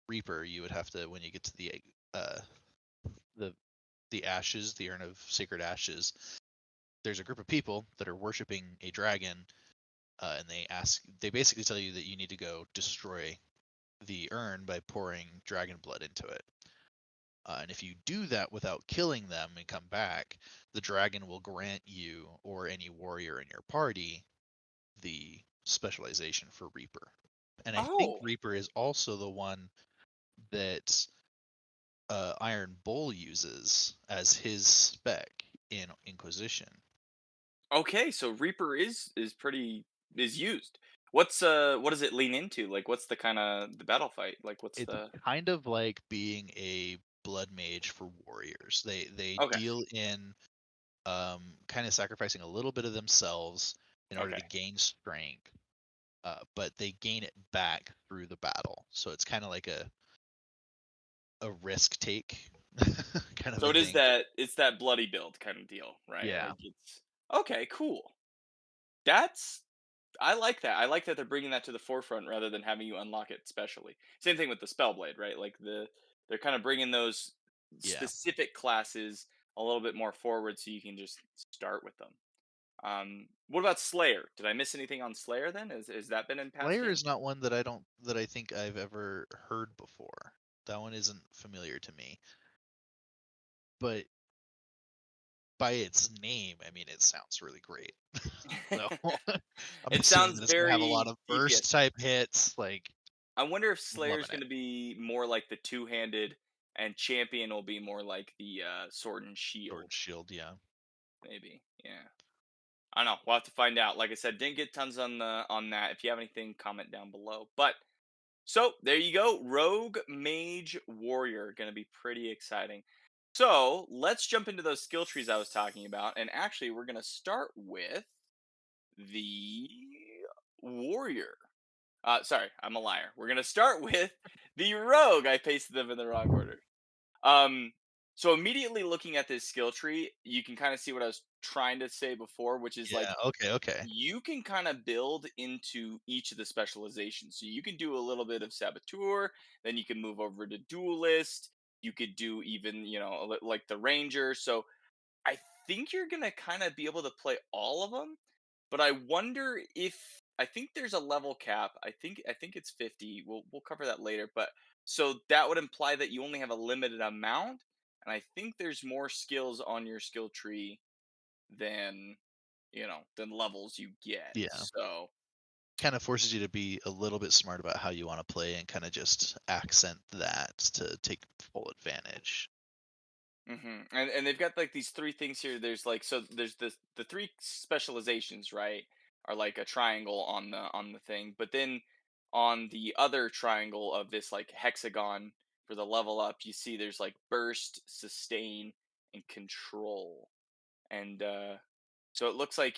Reaper, you would have to, when you get to uh, the ashes, the urn of sacred ashes, there's a group of people that are worshiping a dragon, and they basically tell you that you need to go destroy the urn by pouring dragon blood into it. And if you do that without killing them and come back, the dragon will grant you or any warrior in your party the specialization for Reaper. And I think Oh, Reaper is also the one that Iron Bull uses as his spec in Inquisition. okay. So Reaper is pretty is used. What does it lean into? Like, what's the kind of the battle fight? Like, what's It's the kind of like being a Blood Mage for warriors. They okay, deal in kind of sacrificing a little bit of themselves in order okay. to gain strength, but they gain it back through the battle. So it's kind of like a risk take kind of So a it is thing. that it's that bloody build kind of deal, right? Yeah, Like it's okay, cool. That's I like that. I like that they're bringing that to the forefront rather than having you unlock it specially. Same thing with the Spellblade, right? Like they're kind of bringing those yeah. specific classes a little bit more forward so you can just start with them. What about Slayer? Did I miss anything on Slayer then? Has that been in past Slayer games? is not one that I think I've ever heard before. That one isn't familiar to me. But by its name, I mean it sounds really great. So I'm It assuming sounds that it's gonna have a lot very of burst DPS. type hits. Like I wonder if I'm Slayer's loving going it. to be more like the two-handed, and Champion will be more like the sword and Sword shield, and shield, yeah. maybe. Yeah, I don't know. We'll have to find out. Like I said, didn't get tons on that. If you have anything, comment down below. But so there you go, Rogue Mage Warrior, going to be pretty exciting. So let's jump into those skill trees I was talking about, and actually, we're going to start with the Warrior. Sorry, I'm a liar. We're gonna start with the rogue. I pasted them in the wrong order. Um, so immediately looking at this skill tree, you can kind of see what I was trying to say before, which is Yeah, like okay, okay. you can kind of build into each of the specializations. So you can do a little bit of saboteur, then you can move over to duelist. You could do even, like the ranger. So I think you're gonna kind of be able to play all of them, but I wonder if I think there's a level cap. I think it's 50. We'll cover that later, but so that would imply that you only have a limited amount, and I think there's more skills on your skill tree than than levels you get. Yeah. So Kind of forces you to be a little bit smart about how you want to play and kind of just accent that to take full advantage. And they've got like these three things here. There's like so there's the three specializations, right? Are like a triangle on the thing, but then on the other triangle of this like hexagon for the level up, you see there's like burst, sustain, and control. And so it looks like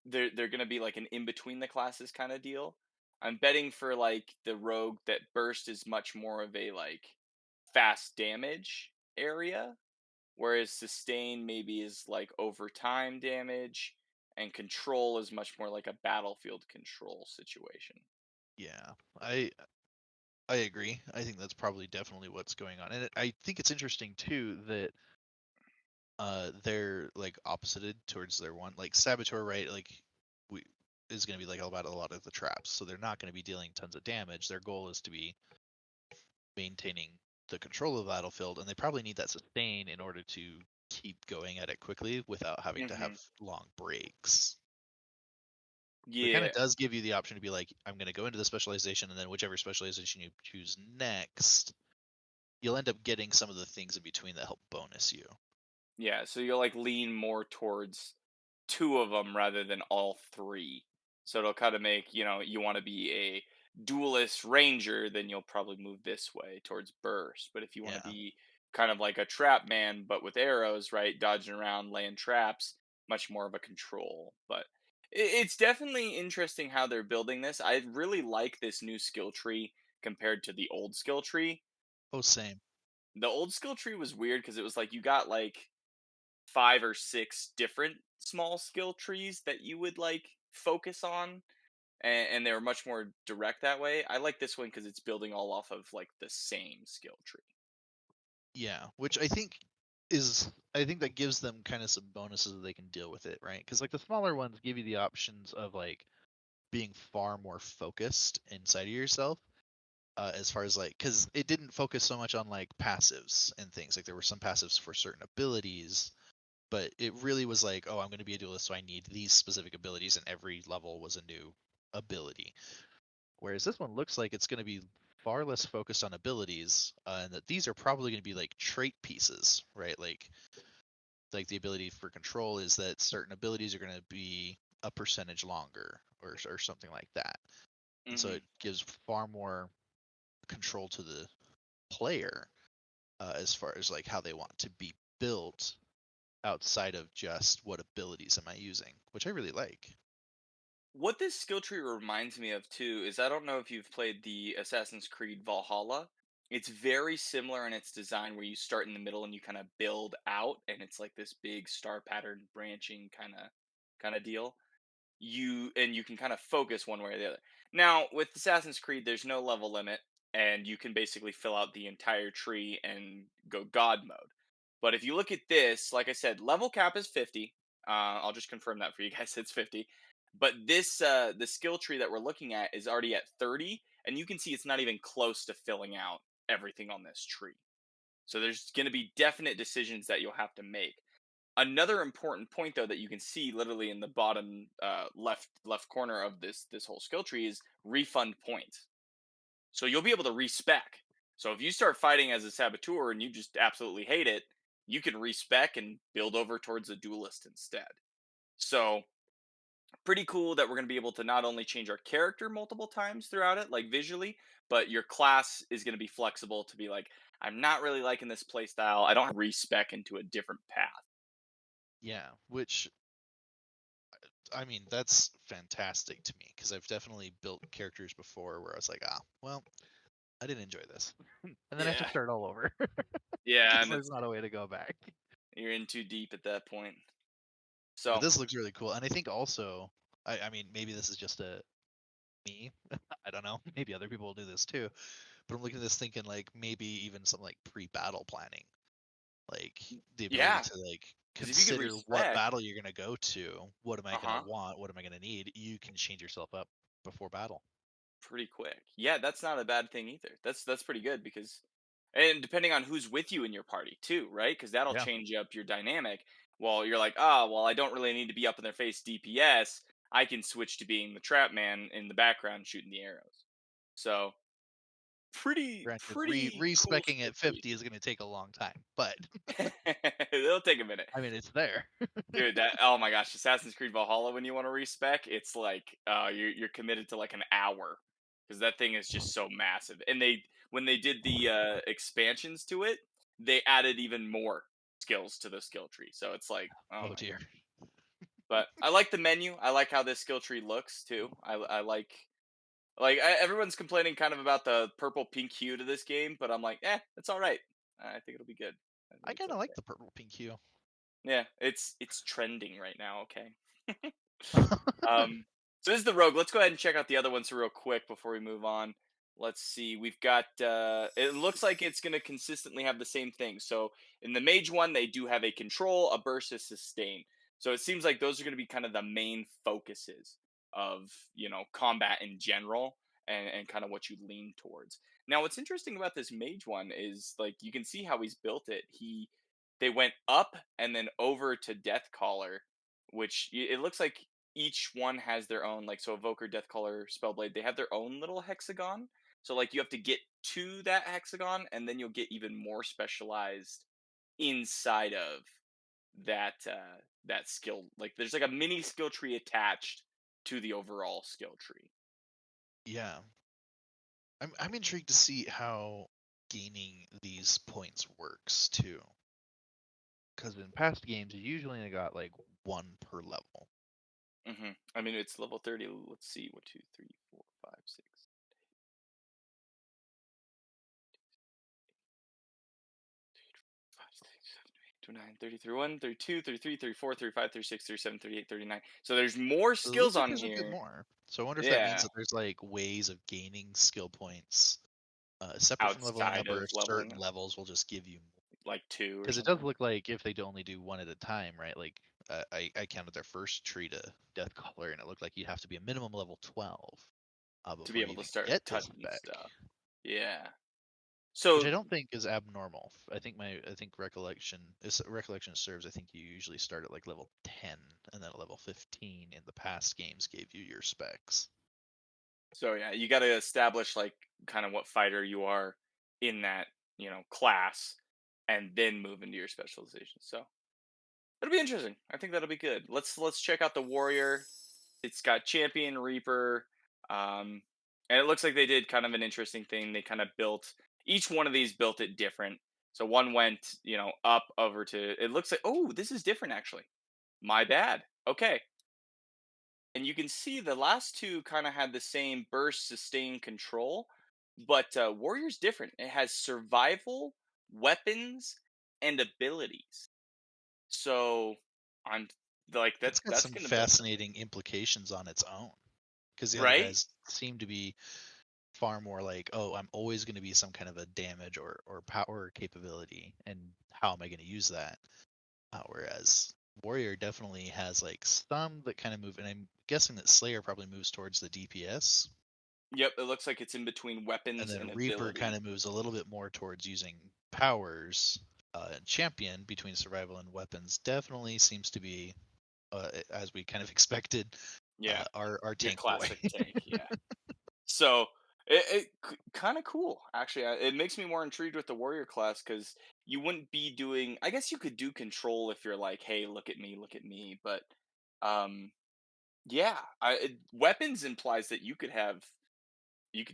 they're gonna be like an in between the classes kind of deal. I'm betting for like the rogue that burst is much more of a like fast damage area, whereas sustain maybe is like over time damage, and control is much more like a battlefield control situation. Yeah. I agree. I think that's probably definitely what's going on. And I think it's interesting too that they're like opposited towards their one like saboteur, right? Like we is going to be like all about a lot of the traps. So they're not going to be dealing tons of damage. Their goal is to be maintaining the control of the battlefield, and they probably need that sustain in order to keep going at it quickly without having to have hmm long breaks. So it kind of Yeah, does give you the option to be like, I'm going to go into the specialization, and then whichever specialization you choose next, you'll end up getting some of the things in between that help bonus you. yeah. So you'll like lean more towards two of them rather than all three. So it'll kind of make you want to be a duelist ranger, then you'll probably move this way towards burst. But if you want to Yeah, be kind of like a trap man, but with arrows, right, dodging around, laying traps, much more of a control. But it's definitely interesting how they're building this. I really like this new skill tree compared to the old skill tree. oh same. The old skill tree was weird because it was like you got like five or six different small skill trees that you would like focus on, and they were much more direct that way. I like this one because it's building all off of like the same skill tree. Yeah, which I think that gives them kind of some bonuses that they can deal with it, right? Because like the smaller ones give you the options of like being far more focused inside of yourself. as far as like, because it didn't focus so much on like passives and things. Like there were some passives for certain abilities, but it really was like, oh, I'm going to be a duelist, so I need these specific abilities, and every level was a new ability. Whereas this one looks like it's going to be far less focused on abilities, and that these are probably going to be like trait pieces, right? Like the ability for control is that certain abilities are going to be a percentage longer, or something like that. And so Hmm. it gives far more control to the player, as far as like how they want to be built outside of just what abilities am I using, which I really like. What this skill tree reminds me of too is I don't know if you've played the Assassin's Creed Valhalla. It's very similar in its design where you start in the middle and you kind of build out and it's like this big star pattern branching kind of deal. You can kind of focus one way or the other. Now, with Assassin's Creed there's no level limit and you can basically fill out the entire tree and go god mode. But if you look at this, like I said, level cap is 50. I'll just confirm that for you guys. It's 50. But this the skill tree that we're looking at is already at 30 and you can see it's not even close to filling out everything on this tree. So there's going to be definite decisions that you'll have to make. Another important point, though, that you can see literally in the bottom left corner of this whole skill tree is refund points. So you'll be able to respec. So if you start fighting as a saboteur and you just absolutely hate it, you can respec and build over towards a duelist instead. So pretty cool that we're going to be able to not only change our character multiple times throughout it, like visually, but your class is going to be flexible to be like, I'm not really liking this playstyle. I don't have respec into a different path. Yeah, which I mean, that's fantastic to me because I've definitely built characters before where I was like, ah, well, I didn't enjoy this, and then I have to Yeah. start all over Yeah, because and there's it's not a way to go back. you're in too deep at that point. But So this looks really cool, and I think also, I mean, maybe this is just a me. I don't know. Maybe other people will do this too. But I'm looking at this thinking like maybe even some like pre-battle planning, like the ability yeah, to like because if you could consider what respec, battle you're gonna go to, what am I uh gonna huh, want, what am I gonna need. You can change yourself up before battle. pretty quick. Yeah, that's not a bad thing either. That's pretty good because, and depending on who's with you in your party too, right? Because that'll Yeah. change up your dynamic. Well, you're like, ah, well, I don't really need to be up in their face DPS. I can switch to being the trap man in the background shooting the arrows. So pretty Granted, pretty cool respecing skill at tree. 50 is gonna take a long time, but It'll take a minute. I mean it's there. Dude, that oh my gosh, Assassin's Creed Valhalla when you want to respec, it's like you're committed to like an hour because that thing is just so massive. And they when they did the expansions to it, they added even more skills to the skill tree. So it's like, oh Oh my dear. god. But I like the menu. I like how this skill tree looks too. I everyone's complaining kind of about the purple pink hue to this game, but I'm like, it's all right. I think it'll be good. I I think it's kind of like okay. the purple pink hue. Yeah, it's trending right now. Okay. Um, so this is the rogue. Let's go ahead and check out the other ones real quick before we move on. Let's see. We've got. It looks like it's going to consistently have the same thing. So in the mage one, they do have a control, a burst, a sustain. So it seems like those are going to be kind of the main focuses of combat in general, and kind of what you lean towards. Now, what's interesting about this mage one is like you can see how he's built it. They went up and then over to Deathcaller, which it looks like each one has their own, like, so Evoker, Deathcaller, Spellblade, they have their own little hexagon. So like you have to get to that hexagon and then you'll get even more specialized inside of that skill. Like there's like a mini skill tree attached to the overall skill tree. Yeah. I'm intrigued to see how gaining these points works too. Because in past games, you usually only got like one per level. I mean, it's level 30. Let's see. 1, 2, 3, 4, 5, 6. 29, 30, 31, 32, 33, 34, 35, 36, 37, 38, 39. So there's more It skills looks like on there's a bit here. more. So I wonder if that means Yeah, that there's like ways of gaining skill points separate from leveling outside up, or of leveling certain up, levels will just give you more. like 2 or Because it does something. look like if they'd only do one at a time, right? Like I counted their first tree to Deathcaller, and it looked like you'd have to be a minimum level 12 To be before you able to even start get to touching spec. stuff. Yeah. which I So don't think is abnormal. I think recollection serves. I think you usually start at like level 10, and then at level 15 in the past games gave you your specs. So yeah, you got to establish like kind of what fighter you are in that, class, and then move into your specialization. So it'll be interesting. I think that'll be good. Let's check out the warrior. It's got champion, reaper, and it looks like they did kind of an interesting thing. They kind of built each one of these built it different. So one went, up over to. It looks like, oh, this is different actually. My bad. Okay, and you can see the last two kind of had the same burst, sustain, control, but warrior's different. It has survival, weapons, and abilities. So I'm like That's got that's some gonna be fascinating implications on its own, because the other right. guys seem to be far more like, oh, I'm always going to be some kind of a damage or power capability, and how am I going to use that? Whereas Warrior definitely has like some that kind of move, and I'm guessing that Slayer probably moves towards the DPS, Yep, it looks like it's in between and weapons then and Reaper kind ability. of moves a little bit more towards using powers. And Champion between survival and weapons definitely seems to be, as we kind of expected, Yeah, our your tank boy. classic tank. Yeah. So it kind of cool actually. It makes me more intrigued with the warrior class because you wouldn't be doing. I guess you could do control if you're like, hey, look at me. But um, yeah, weapons implies that you could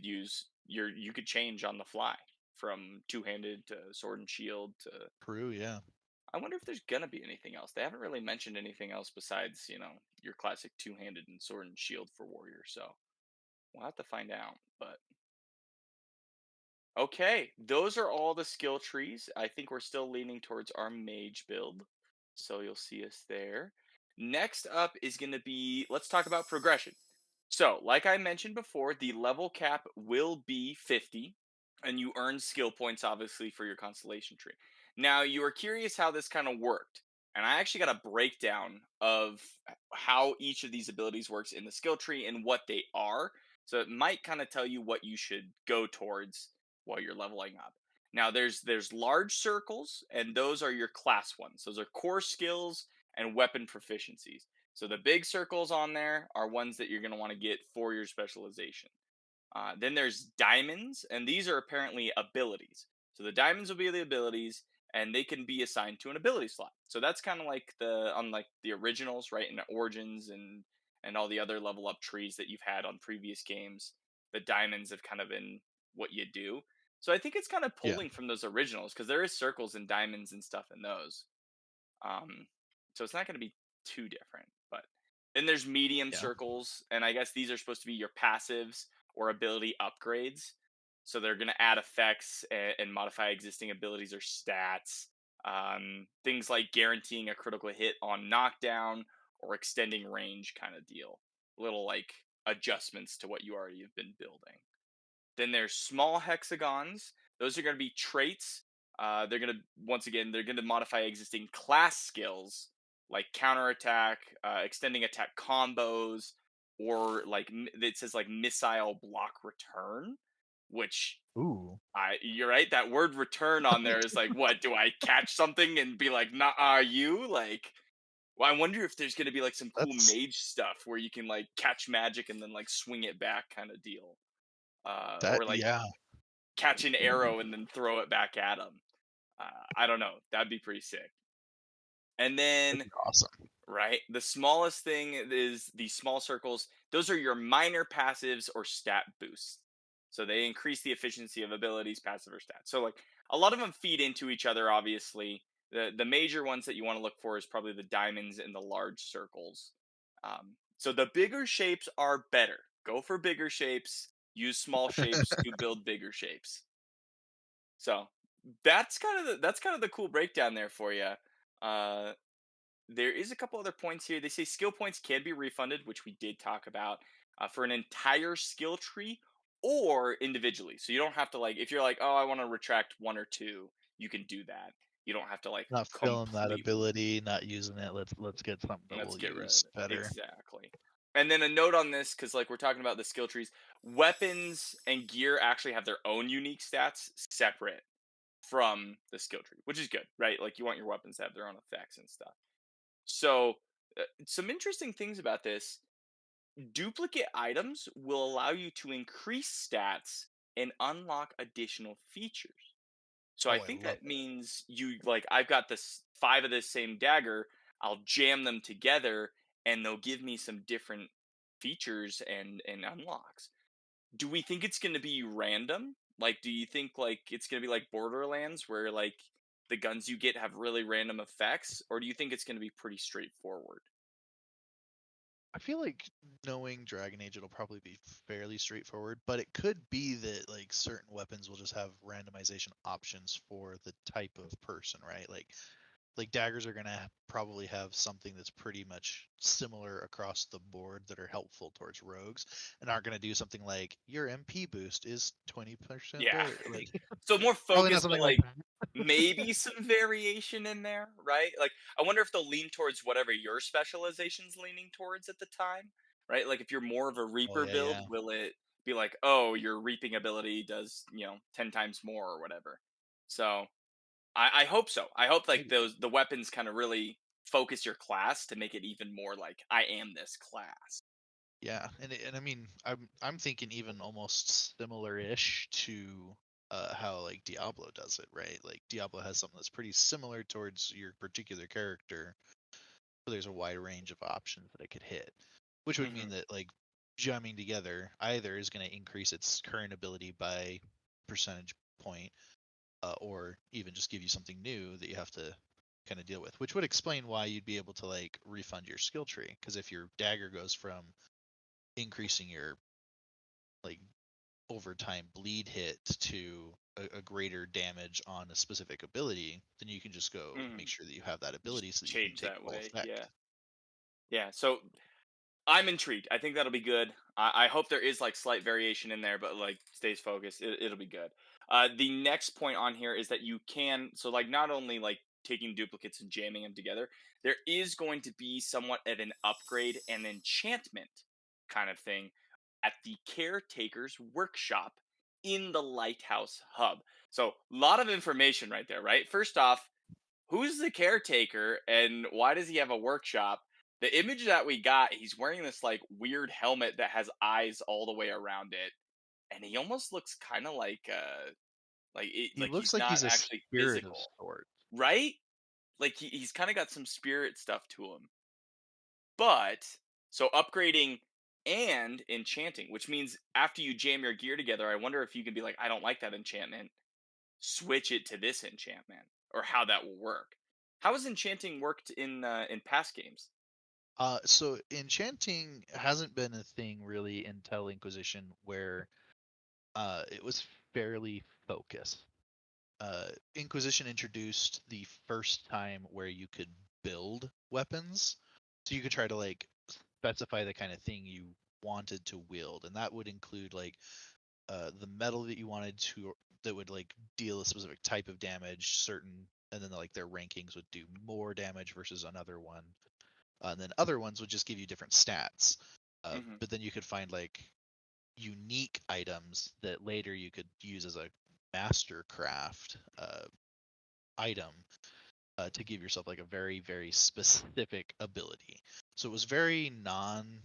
use you could change on the fly from two handed to sword and shield to. True, yeah. I wonder if there's gonna be anything else. They haven't really mentioned anything else besides your classic two handed and sword and shield for warrior. So we'll have to find out. But okay, those are all the skill trees. I think we're still leaning towards our mage build. So you'll see us there. Next up is going to be let's talk about progression. So, like I mentioned before, the level cap will be 50, and you earn skill points obviously for your constellation tree. Now, you are curious how this kind of worked, and I actually got a breakdown of how each of these abilities works in the skill tree and what they are. So it might kind of tell you what you should go towards while you're leveling up. Now, there's large circles, and those are your class ones. Those are core skills and weapon proficiencies. So the big circles on there are ones that you're going to want to get for your specialization. Then there's diamonds, and these are apparently abilities. So the diamonds will be the abilities, and they can be assigned to an ability slot. So that's kind of like unlike the originals, right? And origins and all the other level up trees that you've had on previous games. The diamonds have kind of been what you do. So I think it's kind of Yeah, pulling from those originals because there is circles and diamonds and stuff in those. Um, so it's not going to be too different. But then there's medium yeah. circles, and I guess these are supposed to be your passives or ability upgrades. So they're going to add effects and modify existing abilities or stats. Things like guaranteeing a critical hit on knockdown or extending range kind of deal. Little like adjustments to what you already have been building. Then there's small hexagons. Those are going to be traits. They're going to once again they're going to modify existing class skills like counterattack, extending attack combos, or like it says like missile block return, which Ooh, you're right. That word return on there is like, what do I catch something and be like, nah, are you like? Well, I wonder if there's going to be like some cool that's mage stuff where you can like catch magic and then like swing it back kind of deal, that. or like Yeah, catch an arrow and then throw it back at him. I don't know. That'd be pretty sick. And that'd then, be awesome. right, the smallest thing is the small circles. Those are your minor passives or stat boosts. So they increase the efficiency of abilities, passive or stats. So like a lot of them feed into each other. Obviously, the major ones that you want to look for is probably the diamonds and the large circles. So the bigger shapes are better. Go for bigger shapes. Use small shapes to build bigger shapes. So that's kind of the cool breakdown there for you. Uh, there is a couple other points here. They say skill points can be refunded, which we did talk about, for an entire skill tree or individually. So you don't have to like if you're like, oh, I want to retract one or two, you can do that. You don't have to like Not feeling that completely. ability, not using it. Let's get something that Let's we'll get rid use of it. better. Exactly. And then a note on this, because like we're talking about the skill trees, weapons and gear actually have their own unique stats separate from the skill tree, which is good, right? Like you want your weapons to have their own effects and stuff. So, some interesting things about this: duplicate items will allow you to increase stats and unlock additional features. So I Oh, I think love that that. means you like I've got this 5 of this same dagger, I'll jam them together and they'll give me some different features and unlocks. Do we think it's going to be random? Like do you think like it's going to be like Borderlands where like the guns you get have really random effects, or do you think it's going to be pretty straightforward? I feel like knowing Dragon Age, it'll probably be fairly straightforward, but it could be that like certain weapons will just have randomization options for the type of person, right? Like daggers are gonna probably have something that's pretty much similar across the board that are helpful towards rogues, and aren't gonna do something like your MP boost is 20% Yeah. better. Like So more probably not focused, but something like like that. maybe some variation in there, right? Like I wonder if they'll lean towards whatever your specialization's leaning towards at the time, right? Like if you're more of a Oh reaper yeah, build, yeah, will it be like, oh, your reaping ability does, 10 times more or whatever. So I hope so. I hope like maybe. the weapons kind of really focus your class to make it even more like I am this class. Yeah, and I mean, I'm thinking even almost similar-ish to how like Diablo does it, right? Like Diablo has something that's pretty similar towards your particular character. So there's a wide range of options that it could hit, which would mean Hmm. that like jamming together either is going to increase its current ability by percentage point, or even just give you something new that you have to kind of deal with, which would explain why you'd be able to like refund your skill tree. Because if your dagger goes from increasing your like overtime bleed hit to a greater damage on a specific ability, then you can just go make Hmm. sure that you have that Just ability so that you can change take that full way. effect. Yeah. Yeah. So I'm intrigued. I think that'll be good. I hope there is like slight variation in there, but like stays focused. It'll be good. The next point on here is that you can so like not only like taking duplicates and jamming them together, there is going to be somewhat of an upgrade and enchantment kind of thing at the caretaker's workshop in the lighthouse hub. So a lot of information right there, right? First off, who's the caretaker and why does he have a workshop? The image that we got, he's wearing this like weird helmet that has eyes all the way around it, and he almost looks kind of He like looks he's like not he's a actually spirit of physical, sorts. right? Like he's kind of got some spirit stuff to him. But so upgrading and enchanting, which means after you jam your gear together, I wonder if you can be like, I don't like that enchantment, switch it to this enchantment, or how that will work. How has enchanting worked in past games? So enchanting hasn't been a thing really until Inquisition, where it was fairly focused. Inquisition introduced the first time where you could build weapons, so you could try to like specify the kind of thing you wanted to wield, and that would include like the metal that you wanted to that would like deal a specific type of damage, certain, and then like their rankings would do more damage versus another one, and then other ones would just give you different stats. Hmm. But then you could find like unique items that later you could use as a mastercraft item, to give yourself like a very very specific ability. So it was very non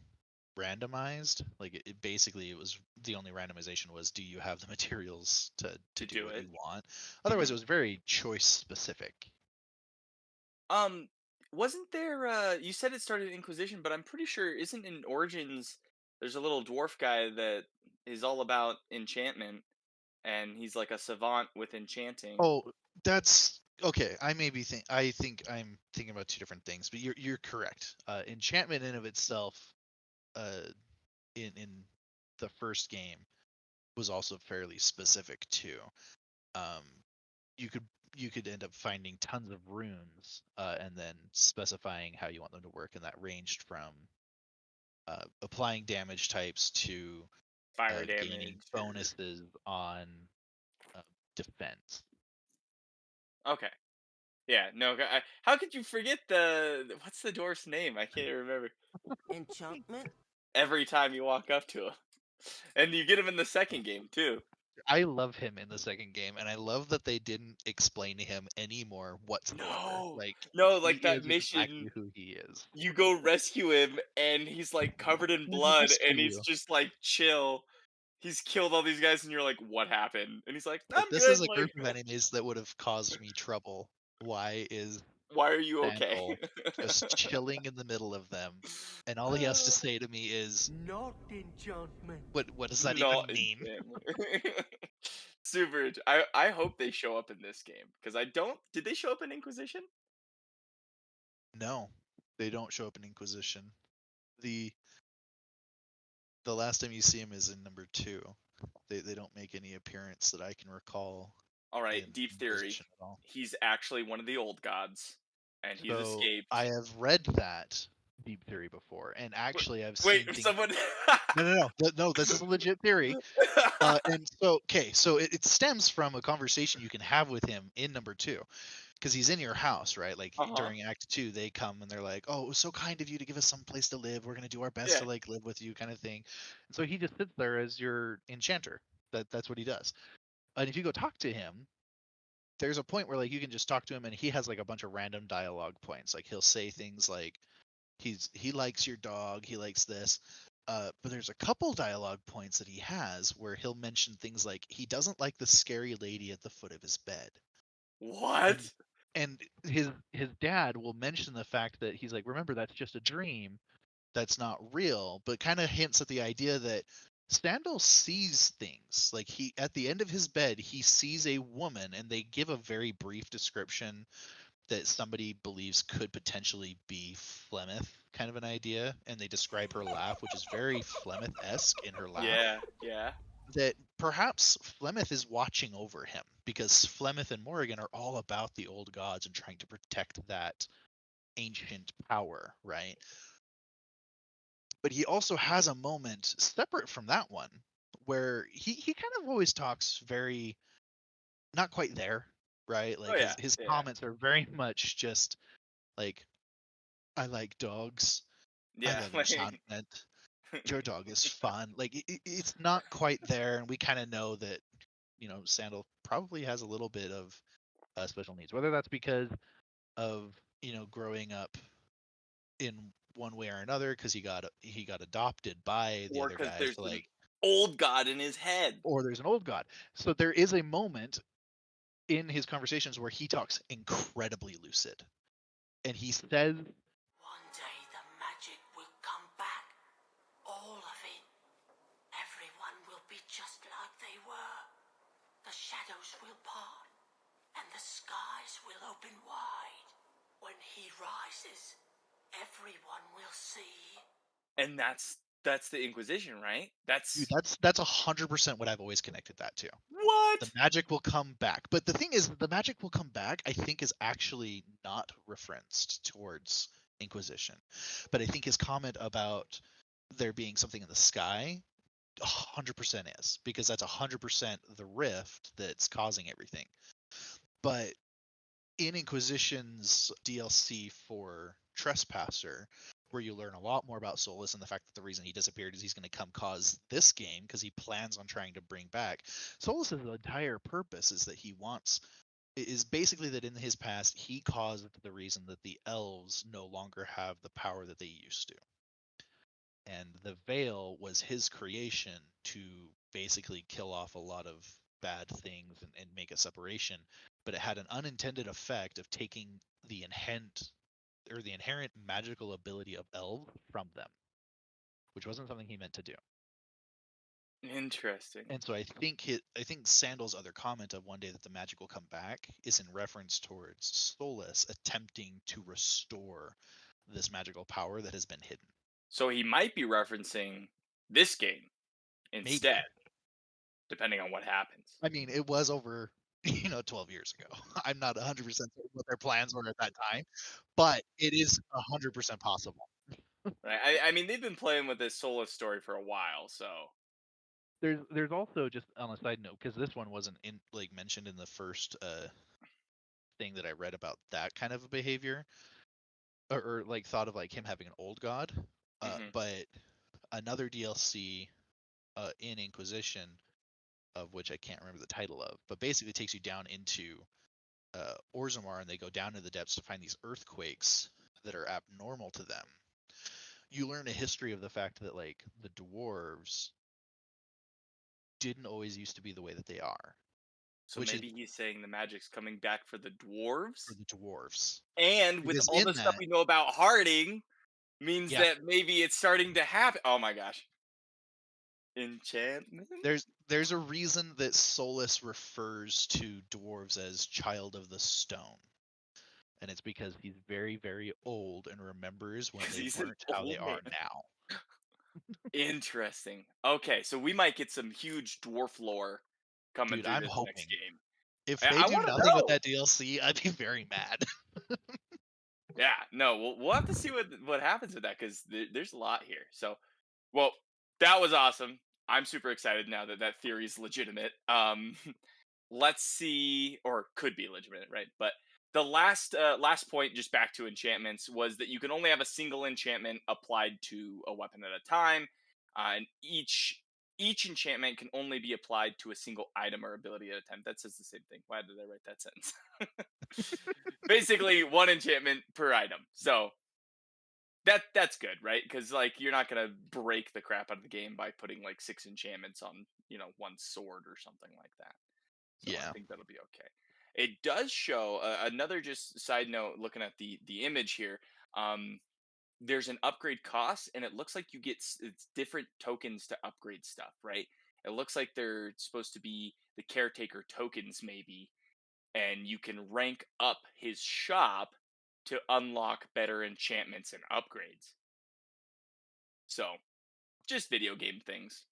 randomized. Like it basically it was the only randomization was do you have the materials to To do do what it. you want. Hmm. Otherwise it was very choice specific. Um, wasn't there? You said it started in Inquisition, but I'm pretty sure isn't in Origins. There's a little dwarf guy that is all about enchantment, and he's like a savant with enchanting. Oh, that's okay. I think I'm thinking about two different things, but you're correct. Enchantment in of itself, uh, in the first game was also fairly specific too. Um, you could you could end up finding tons of runes, and then specifying how you want them to work, and that ranged from applying damage types to Fire gaining damage, or bonuses on uh, defense. okay, yeah, no. How could you forget the what's the dwarf's name? I can't even remember. Enchantment? every time you walk up to him. And you get him in the second game too. I love him in the second game, and I love that they didn't explain him anymore whatsoever. No. Like No, he like that is mission, exactly who he is. you go rescue him and he's like covered in Let me blood rescue and he's you. just like chill. He's killed all these guys and you're like, what happened? And he's like, If I'm this good. is a Like, group of enemies that would have caused me trouble, why is why are you okay? Sandal just chilling in the middle of them? And all he has to say to me is, Not enchantment. what does that Not even mean? super. I hope they show up in this game because I don't. Did they show up in Inquisition? No, they don't show up in Inquisition. The last time you see him is in number 2. They don't make any appearance that I can recall All right, in deep theory. Inquisition at all. He's actually one of the old gods, and he's So escaped. I have read that deep theory before, and actually I've Wait, seen things. someone. No, this is a legit theory. And so, okay, so it stems from a conversation you can have with him in number 2, because he's in your house, right? Like during Act 2, they come and they're like, "Oh, it was so kind of you to give us some place to live. We're gonna do our best Yeah. to like live with you," kind of thing. And so he just sits there as your enchanter. That's what he does. And if you go talk to him, there's a point where like you can just talk to him, and he has like a bunch of random dialogue points. Like he'll say things like, he likes your dog, he likes this. But there's a couple dialogue points that he has where he'll mention things like he doesn't like the scary lady at the foot of his bed. What? And his dad will mention the fact that he's like, remember, that's just a dream, that's not real, but kind of hints at the idea that Sandal sees things. Like he, at the end of his bed, he sees a woman, and they give a very brief description that somebody believes could potentially be Flemeth, kind of an idea, and they describe her laugh, which is very Flemeth-esque in her laugh. Yeah. That perhaps Flemeth is watching over him, because Flemeth and Morrigan are all about the old gods and trying to protect that ancient power, right? But he also has a moment separate from that one where he kind of always talks very not quite there, right? Like his comments are very much just like, I like dogs. I Yeah. love enchantment. Your dog is fun. Like it's not quite there, and we kind of know that Sandal probably has a little bit of special needs, whether that's because of growing up in one way or another, because he got adopted by the Or other because guy, there's so an like, old god in his head. or there's an old god. So there is a moment in his conversations where he talks incredibly lucid, and he says, One day the magic will come back. All of it. Everyone will be just like they were. The shadows will part, and the skies will open wide. When he rises, everyone will see. And that's the Inquisition, right? dude, that's 100% what I've always connected that to. What? The magic will come back. But the thing is, the magic will come back, I think, is actually not referenced towards Inquisition. But I think his comment about there being something in the sky 100% is, because that's 100% the rift that's causing everything. But in Inquisition's DLC for Trespasser, where you learn a lot more about Solas and the fact that the reason he disappeared is he's going to come cause this game because he plans on trying to bring back Solas's entire purpose is basically that in his past he caused the reason that the elves no longer have the power that they used to. And the veil was his creation to basically kill off a lot of bad things and make a separation, but it had an unintended effect of taking the inherent magical ability of elves from them, which wasn't something he meant to do. Interesting. And so I think Sandal's other comment of one day that the magic will come back is in reference towards Solas attempting to restore this magical power that has been hidden. So he might be referencing this game instead, Maybe. depending on what happens. I mean, it was over 12 years ago. I'm not 100% certain what their plans were at that time, but it is 100% possible. Right? I mean, they've been playing with this Solas story for a while, so There's also, just on a side note, because this one wasn't mentioned in the first thing that I read about that kind of a behavior, or like thought of like him having an old god, but another DLC in Inquisition, of which I can't remember the title of, but basically takes you down into Orzammar, and they go down to the depths to find these earthquakes that are abnormal to them. You learn a history of the fact that like the dwarves didn't always used to be the way that they are. So Which maybe he's saying the magic's coming back for the dwarves? for the dwarves. And with Because all in the stuff that, we know about Harding, means yeah, that maybe it's starting to happen. Oh my gosh. Enchantment? there's a reason that Solas refers to dwarves as child of the stone. And it's because he's very, very old and remembers when 'Cause they he's an weren't how they old are man. now. Interesting. Okay, so we might get some huge dwarf lore coming Dude, through I'm this next hoping. game. If I, they I do want to nothing with know. that DLC, I'd be very mad. Yeah, no, we'll have to see what happens with that because there's a lot here. So, well, that was awesome. I'm super excited now that that theory is legitimate. Let's see, or could be legitimate, right? But the last point, just back to enchantments, was that you can only have a single enchantment applied to a weapon at a time, and each enchantment can only be applied to a single item or ability at a time. That says the same thing. Why did I write that sentence? Basically, one enchantment per item. So that's good, right? Because like you're not gonna break the crap out of the game by putting like 6 enchantments on one sword or something like that. So I Yeah. think that'll be okay. It does show another just side note. Looking at the image here, there's an upgrade cost, and it looks like you get it's different tokens to upgrade stuff, right? It looks like they're supposed to be the caretaker tokens, maybe, and you can rank up his shop to unlock better enchantments and upgrades. So, just video game things.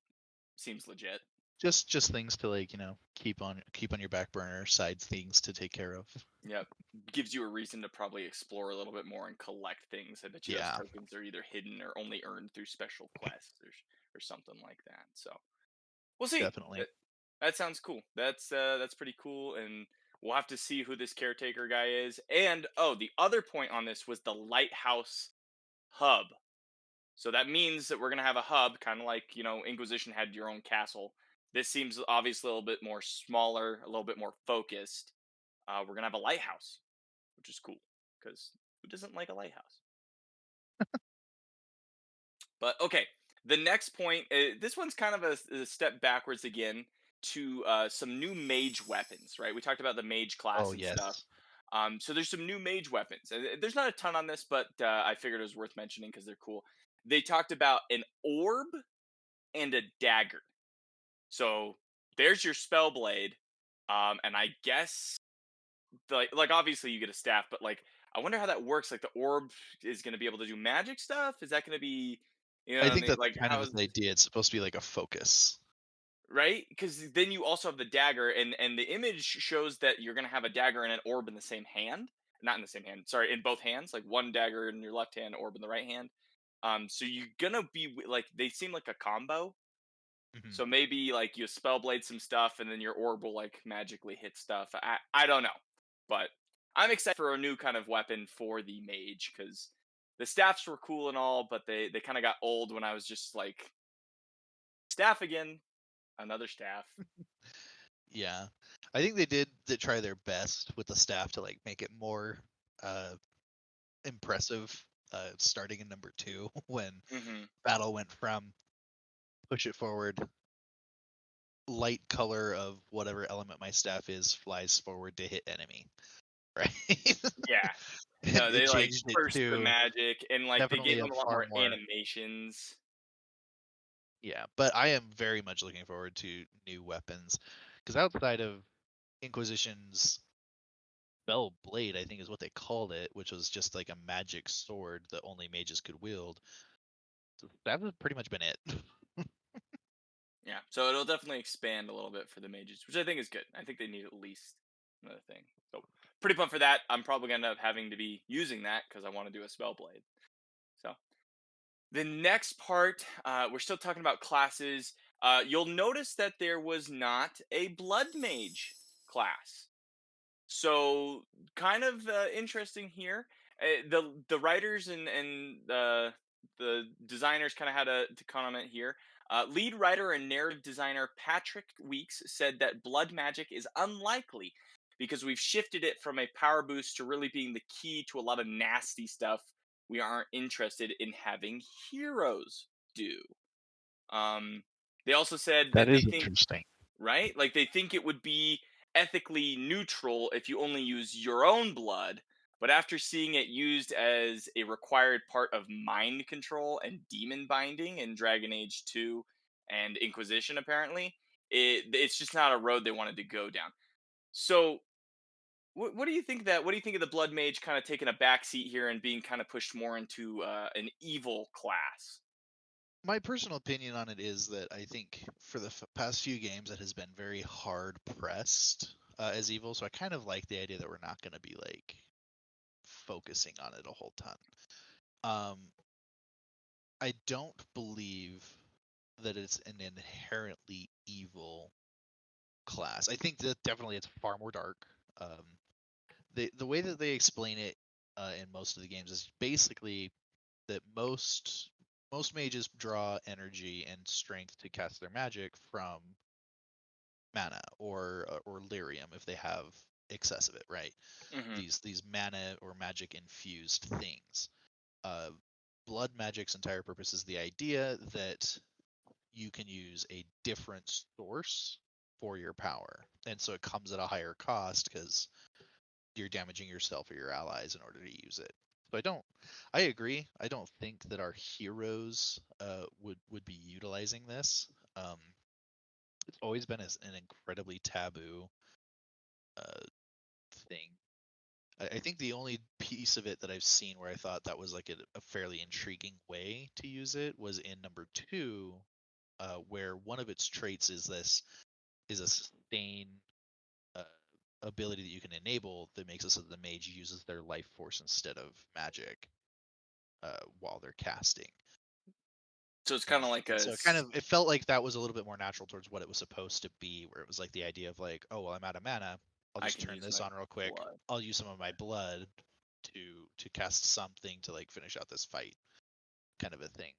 Seems legit. Just things to like, keep on your back burner, side things to take care of. Yep. Gives you a reason to probably explore a little bit more and collect things. I bet you those Yeah. tokens are either hidden or only earned through special quests or something like that. So we'll see. Definitely. That sounds cool. That's pretty cool, and we'll have to see who this caretaker guy is. And the other point on this was the lighthouse hub. So that means that we're gonna have a hub, kind of like Inquisition had your own castle. This seems obviously a little bit more smaller, a little bit more focused. We're gonna have a lighthouse, which is cool because who doesn't like a lighthouse? But okay, the next point. This one's kind of a step backwards again to some new mage weapons. Right, we talked about the mage class Oh, and stuff. yes. So there's some new mage weapons. There's not a ton on this, but I figured it was worth mentioning because they're cool. They talked about an orb and a dagger. So there's your spell blade, and I guess like obviously you get a staff, but like I wonder how that works. Like the orb is going to be able to do magic stuff. Is that going to be I think that's like kind of how's the idea. It's supposed to be like a focus. right? Because then you also have the dagger, and the image shows that you're going to have a dagger and an orb in the same hand. Not in the same hand. Sorry, in both hands. Like one dagger in your left hand, orb in the right hand. So you're gonna be like they seem like a combo. Mhm. So maybe like you spellblade some stuff, and then your orb will like magically hit stuff. I don't know, but I'm excited for a new kind of weapon for the mage because the staffs were cool and all, but they kind of got old when I was just like staff again, another staff. Yeah. I think they did try their best with the staff to like make it more impressive starting in number 2 when Mm-hmm. battle went from push it forward, light color of whatever element my staff is flies forward to hit enemy, right? Yeah. And No, it they like changed it burst the to magic, and like they definitely gave a them a lot far more more. animations. Yeah, but I am very much looking forward to new weapons because outside of Inquisition's Spell Blade, I think is what they called it, which was just like a magic sword that only mages could wield. So that has pretty much been it. Yeah, so it'll definitely expand a little bit for the mages, which I think is good. I think they need at least another thing. So pretty pumped for that. I'm probably gonna end up having to be using that because I want to do a spell blade. So the next part, we're still talking about classes. You'll notice that there was not a Blood Mage class. So kind of interesting here. The writers and the designers kind of had to comment here. Lead writer and narrative designer Patrick Weeks said that blood magic is unlikely because we've shifted it from a power boost to really being the key to a lot of nasty stuff we aren't interested in having heroes do. Um, they also said That that they is think, interesting. right? Like they think it would be ethically neutral if you only use your own blood, but after seeing it used as a required part of mind control and demon binding in Dragon Age 2 and Inquisition, apparently, it's just not a road they wanted to go down. So, what do you think that? What do you think of the Blood Mage kind of taking a backseat here and being kind of pushed more into an evil class? My personal opinion on it is that I think for the past few games it has been very hard pressed as evil, so I kind of like the idea that we're not going to be like focusing on it a whole ton. I don't believe that it's an inherently evil class. I think that definitely it's far more dark. The way that they explain it in most of the games is basically that most mages draw energy and strength to cast their magic from mana or lyrium if they have excess of it, right? Mm-hmm. These mana or magic infused things. Blood magic's entire purpose is the idea that you can use a different source for your power, and so it comes at a higher cost because you're damaging yourself or your allies in order to use it. So I agree. I don't think that our heroes would be utilizing this. It's always been an incredibly taboo thing. I think the only piece of it that I've seen where I thought that was like a fairly intriguing way to use it was in number 2, where one of its traits is a sustain uh, ability that you can enable that makes it so that the mage uses their life force instead of magic while they're casting. So it's kind of like And so it felt like that was a little bit more natural towards what it was supposed to be, where it was like the idea of like, oh well, I'm out of mana, I'll I just can turn use this my on real quick. blood. I'll use some of my blood to cast something to like finish out this fight, kind of a thing.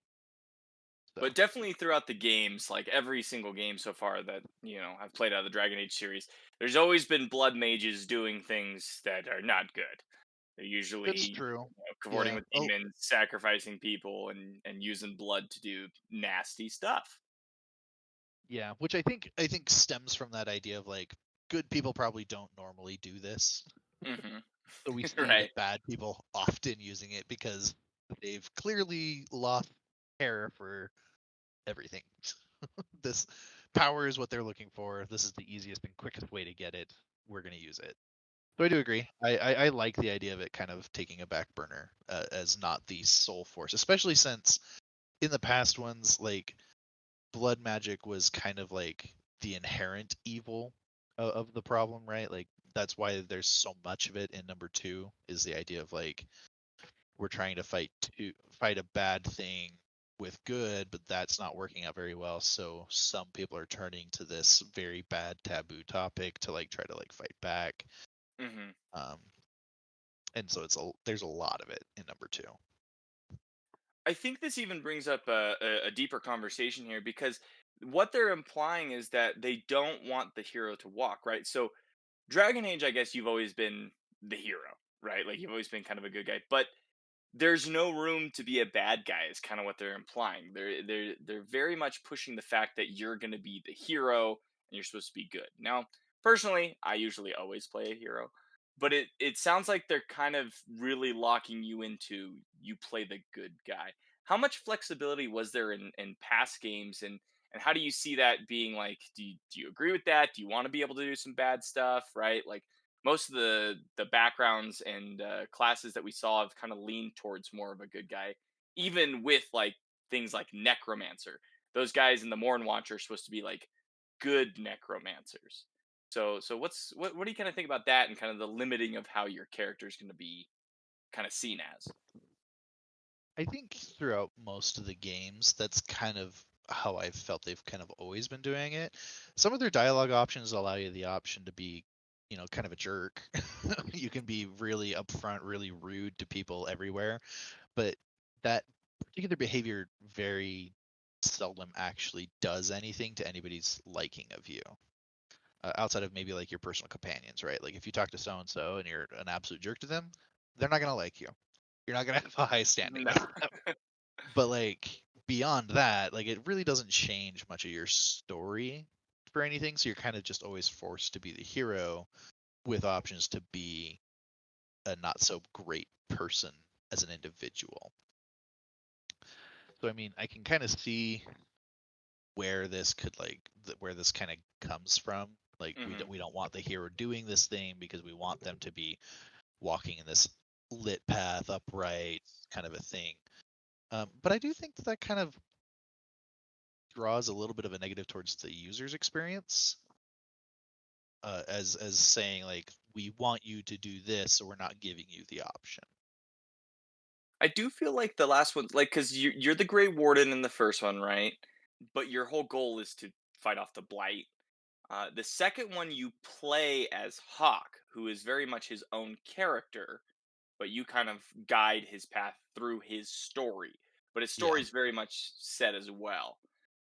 So. But definitely throughout the games, like every single game so far that I've played out of the Dragon Age series, there's always been blood mages doing things that are not good. They're That's usually true. cavorting Yeah. with demons, sacrificing people, and using blood to do nasty stuff. Yeah, which I think stems from that idea of like good people probably don't normally do this. Mm-hmm. So we see the Right. bad people often using it because they've clearly lost care for everything. This power is what they're looking for. This is the easiest and quickest way to get it. We're going to use it. So I do agree. I like the idea of it kind of taking a back burner as not the sole force, especially since in the past ones, like blood magic was kind of like the inherent evil of the problem, right? Like that's why there's so much of it in number 2 is the idea of like we're trying to fight a bad thing with good, but that's not working out very well. So some people are turning to this very bad taboo topic to like try to like fight back. Mm-hmm. And so there's a lot of it in number 2. I think this even brings up a deeper conversation here because what they're implying is that they don't want the hero to walk, right? So Dragon Age, I guess you've always been the hero, right? Like you've always been kind of a good guy, but there's no room to be a bad guy is kind of what they're implying. They're very much pushing the fact that you're going to be the hero and you're supposed to be good. Now, personally, I usually always play a hero, but it sounds like they're kind of really locking you into you play the good guy. How much flexibility was there in past games, and how do you see that being like? Do you agree with that? Do you want to be able to do some bad stuff, right? Like most of the backgrounds and classes that we saw have kind of leaned towards more of a good guy, even with like things like necromancer. Those guys in the Morn Watcher are supposed to be like good necromancers. So what do you kind of think about that and kind of the limiting of how your character is going to be kind of seen as? I think throughout most of the games, that's kind of how I've felt they've kind of always been doing it. Some of their dialogue options allow you the option to be, kind of a jerk. You can be really upfront, really rude to people everywhere, but that think their behavior very seldom actually does anything to anybody's liking of you. Outside of maybe like your personal companions, right? Like if you talk to so and so and you're an absolute jerk to them, they're not gonna like you. You're not gonna have a high standing No. with them. But like beyond that, like it really doesn't change much of your story for anything. So you're kind of just always forced to be the hero with options to be a not so great person as an individual. So I mean, I can kind of see where this could where this kind of comes from. Like we don't want the hero doing this thing because we want them to be walking in this lit path, upright kind of a thing. But I do think that kind of draws a little bit of a negative towards the user's experience, as saying like we want you to do this, so we're not giving you the option. I do feel like the last one, like, because you're the Grey Warden in the first one, right? But your whole goal is to fight off the Blight. The second one, you play as Hawk, who is very much his own character, but you kind of guide his path through his story. But his story Yeah. is very much set as well.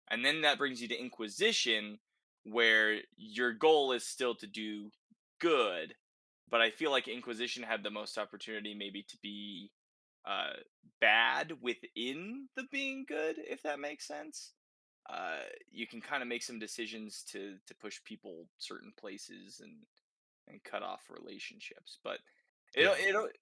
And then that brings you to Inquisition, where your goal is still to do good, but I feel like Inquisition had the most opportunity maybe to be uh, bad within the being good, if that makes sense. You can kind of make some decisions to push people certain places and cut off relationships, but Yeah.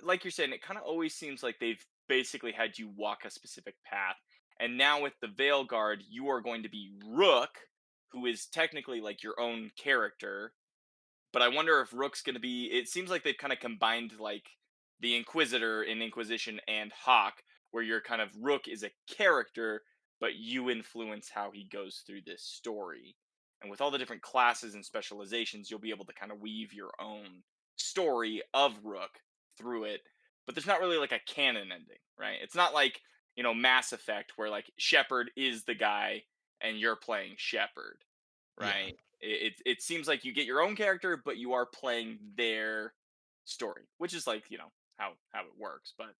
like you're saying, it kind of always seems like they've basically had you walk a specific path. And now with the Veilguard, you are going to be Rook, who is technically like your own character. But I wonder if Rook's going to be. It seems like they've kind of combined like the Inquisitor in Inquisition and Hawk, where you're kind of Rook is a character, but you influence how he goes through this story. And with all the different classes and specializations, you'll be able to kind of weave your own story of Rook through it. But there's not really like a canon ending, right? It's not like, Mass Effect, where like Shepard is the guy and you're playing Shepard, Yeah. right? It seems like you get your own character, but you are playing their story, which is like how it works. But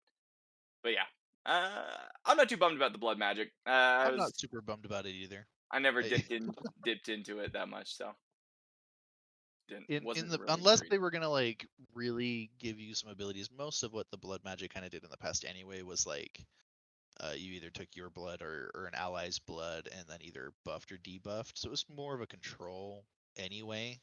yeah, I'm not too bummed about the blood magic. I'm not super bummed about it either. I never I- dipped into it that much, so in wasn't the really unless worried. they were gonna like really give you some abilities, most of what the blood magic kind of did in the past anyway was like you either took your blood or an ally's blood and then either buffed or debuffed. So it was more of a control anyway.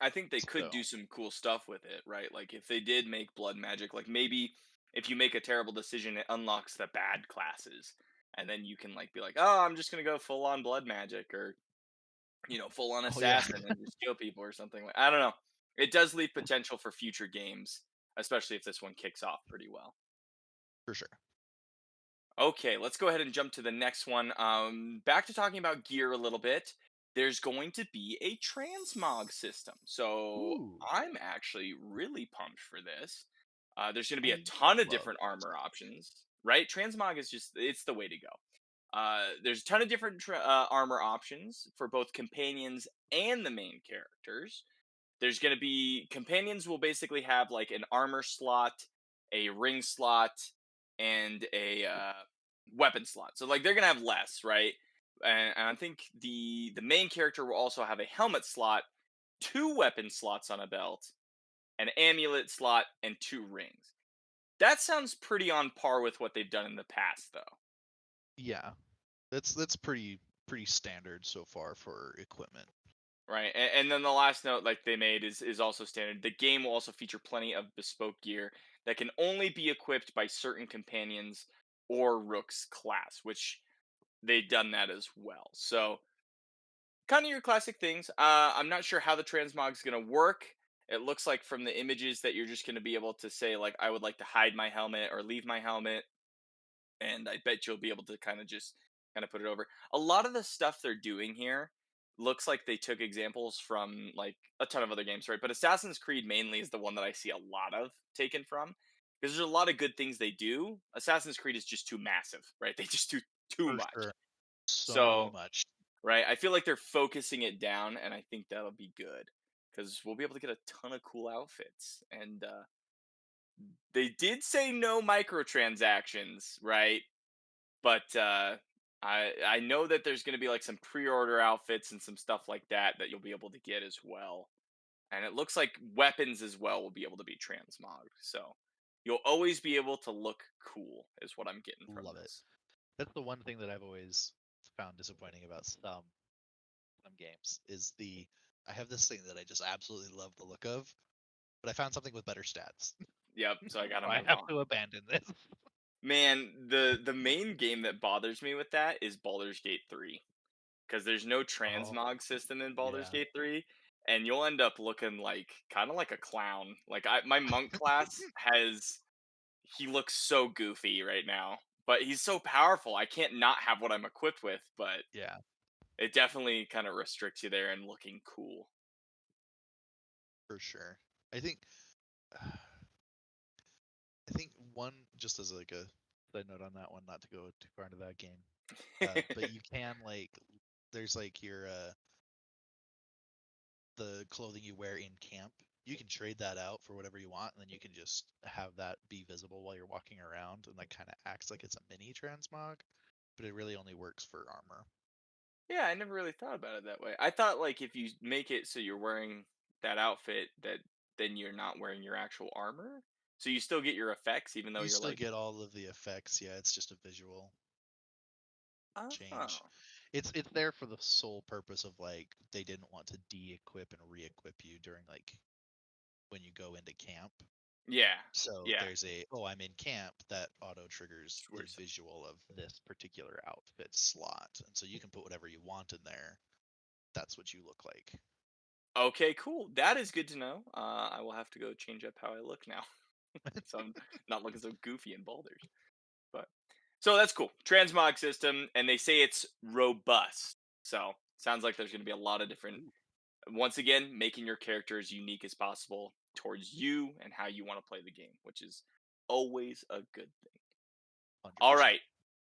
I think they could So do some cool stuff with it, right? Like if they did make blood magic, like maybe if you make a terrible decision, it unlocks the bad classes, and then you can like be like, oh, I'm just gonna go full on blood magic, or full on oh yeah, assassin and just kill people or something. Like I don't know. It does leave potential for future games, especially if this one kicks off pretty well. for sure. Okay, let's go ahead and jump to the next one. Back to talking about gear a little bit. There's going to be a transmog system, so Ooh, I'm actually really pumped for this. There's going to be a I ton of love different armor options, right? Transmog is it's the way to go. There's a ton of different armor options for both companions and the main characters. There's going to be companions will basically have like an armor slot, a ring slot, and a weapon slot. So like they're going to have less, right? And I think the main character will also have a helmet slot, two weapon slots on a belt, an amulet slot, and two rings. That sounds pretty on par with what they've done in the past, though. yeah. That's pretty standard so far for equipment. Right, and then the last note like they made is also standard. The game will also feature plenty of bespoke gear that can only be equipped by certain companions or Rook's class, which they've done that as well. So kind of your classic things. I'm not sure how the transmog's gonna work. It looks like from the images that you're just gonna be able to say like I would like to hide my helmet or leave my helmet, and I bet you'll be able to kind of put it over. A lot of the stuff they're doing here looks like they took examples from like a ton of other games, right? But Assassin's Creed mainly is the one that I see a lot of taken from because there's a lot of good things they do. Assassin's Creed is just too massive, right? They just do too For much. sure. So So, much. right, I feel like they're focusing it down, and I think that'll be good because we'll be able to get a ton of cool outfits and They did say no microtransactions, right? But I know that there's going to be like some pre-order outfits and some stuff like that you'll be able to get as well. And it looks like weapons as well will be able to be transmogged. So you'll always be able to look cool, is what I'm getting from Love it. this. That's the one thing that I've always found disappointing about some games is I have this thing that I just absolutely love the look of, but I found something with better stats. Yep. So I got to I move have on. to abandon this. Man, the main game that bothers me with that is Baldur's Gate 3. Because there's no transmog system in Baldur's Yeah. Gate 3, and you'll end up looking like kind of like a clown. Like my monk class he looks so goofy right now, but he's so powerful. I can't not have what I'm equipped with, but Yeah, it definitely kind of restricts you there and looking cool. for sure. I think I think one, just as like a side note on that one, not to go too far into that game, but you can there's like your the clothing you wear in camp. You can trade that out for whatever you want, and then you can just have that be visible while you're walking around, and that kind of acts like it's a mini transmog, but it really only works for armor. Yeah, I never really thought about it that way. I thought like if you make it so you're wearing that outfit, that then you're not wearing your actual armor. So you still get your effects even though You you're still like, get all of the effects. Yeah, it's just a visual change. oh. It's there for the sole purpose of like they didn't want to de-equip and re-equip you during like when you go into camp. Yeah. So Yeah. there's I'm in camp that auto triggers the Swears. visual of this particular outfit slot. And so you can put whatever you want in there. That's what you look like. Okay, cool. That is good to know. I will have to go change up how I look now. So I'm not looking so goofy in Baldur's. But so that's cool. Transmog system, and they say it's robust. So sounds like there's going to be a lot of different. Once again, making your character as unique as possible towards you and how you want to play the game, which is always a good thing. 100%. All right,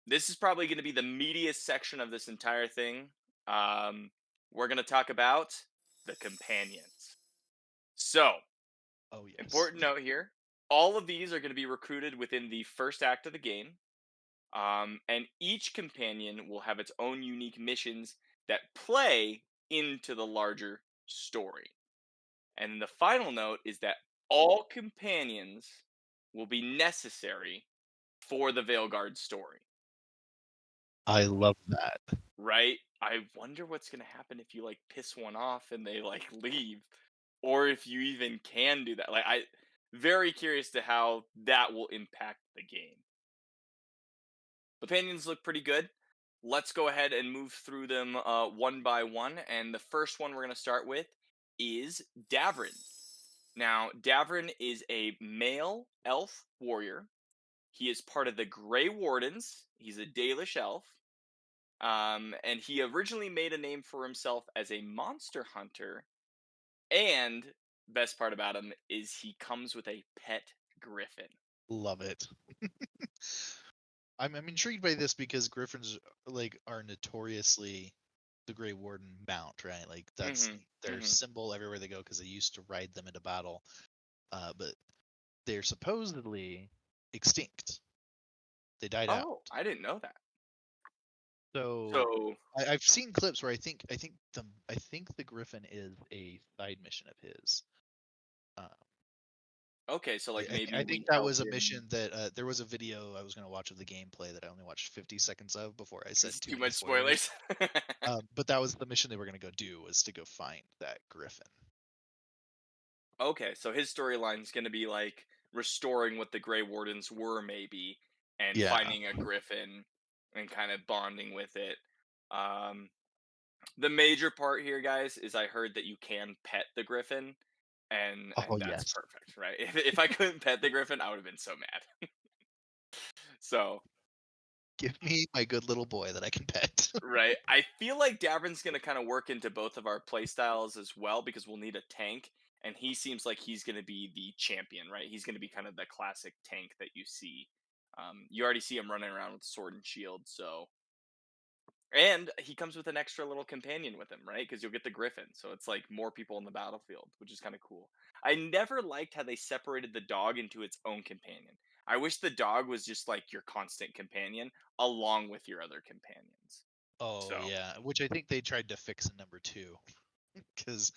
this is probably going to be the meatiest section of this entire thing. We're going to talk about the companions. So, Oh yes. important note here: all of these are going to be recruited within the first act of the game. And each companion will have its own unique missions that play into the larger story. And then the final note is that all companions will be necessary for the Veilguard story, I love that. right? I wonder what's going to happen if you like piss one off and they like leave, or if you even can do that. Like, very curious to how that will impact the game. Companions look pretty good. Let's go ahead and move through them one by one. And the first one we're going to start with is Davrin. Now, Davrin is a male elf warrior. He is part of the Grey Wardens. He's a Dalish elf. And he originally made a name for himself as a monster hunter. And best part about him is he comes with a pet griffin. Love it. I'm intrigued by this because griffins are notoriously the Grey Warden mount, right? Like that's their symbol everywhere they go because they used to ride them into battle. But they're supposedly extinct. They died out. Oh, I didn't know that. So I've seen clips where I think the griffin is a side mission of his. Okay, so like maybe I think that was a mission that there was a video I was going to watch of the gameplay that I only watched 50 seconds of before I said too much spoilers. spoilers. But that was the mission they were going to go do, was to go find that griffin. Okay, so his storyline is going to be like restoring what the Grey Wardens were, maybe, and finding a griffin and kind of bonding with it. The major part here, guys, is I heard that you can pet the griffin, and that's Yes. perfect, right? If I couldn't pet the griffin, I would have been so mad. So, give me my good little boy that I can pet. right, I feel like Davrin's going to kind of work into both of our playstyles as well, because we'll need a tank, and he seems like he's going to be the champion, right? He's going to be kind of the classic tank that you see. You already see him running around with sword and shield, so And he comes with an extra little companion with him, right? Because you'll get the Griffin, so it's like more people in the battlefield, which is kind of cool. I never liked how they separated the dog into its own companion. I wish the dog was just like your constant companion along with your other companions. Oh So, yeah, which I think they tried to fix in number 2, because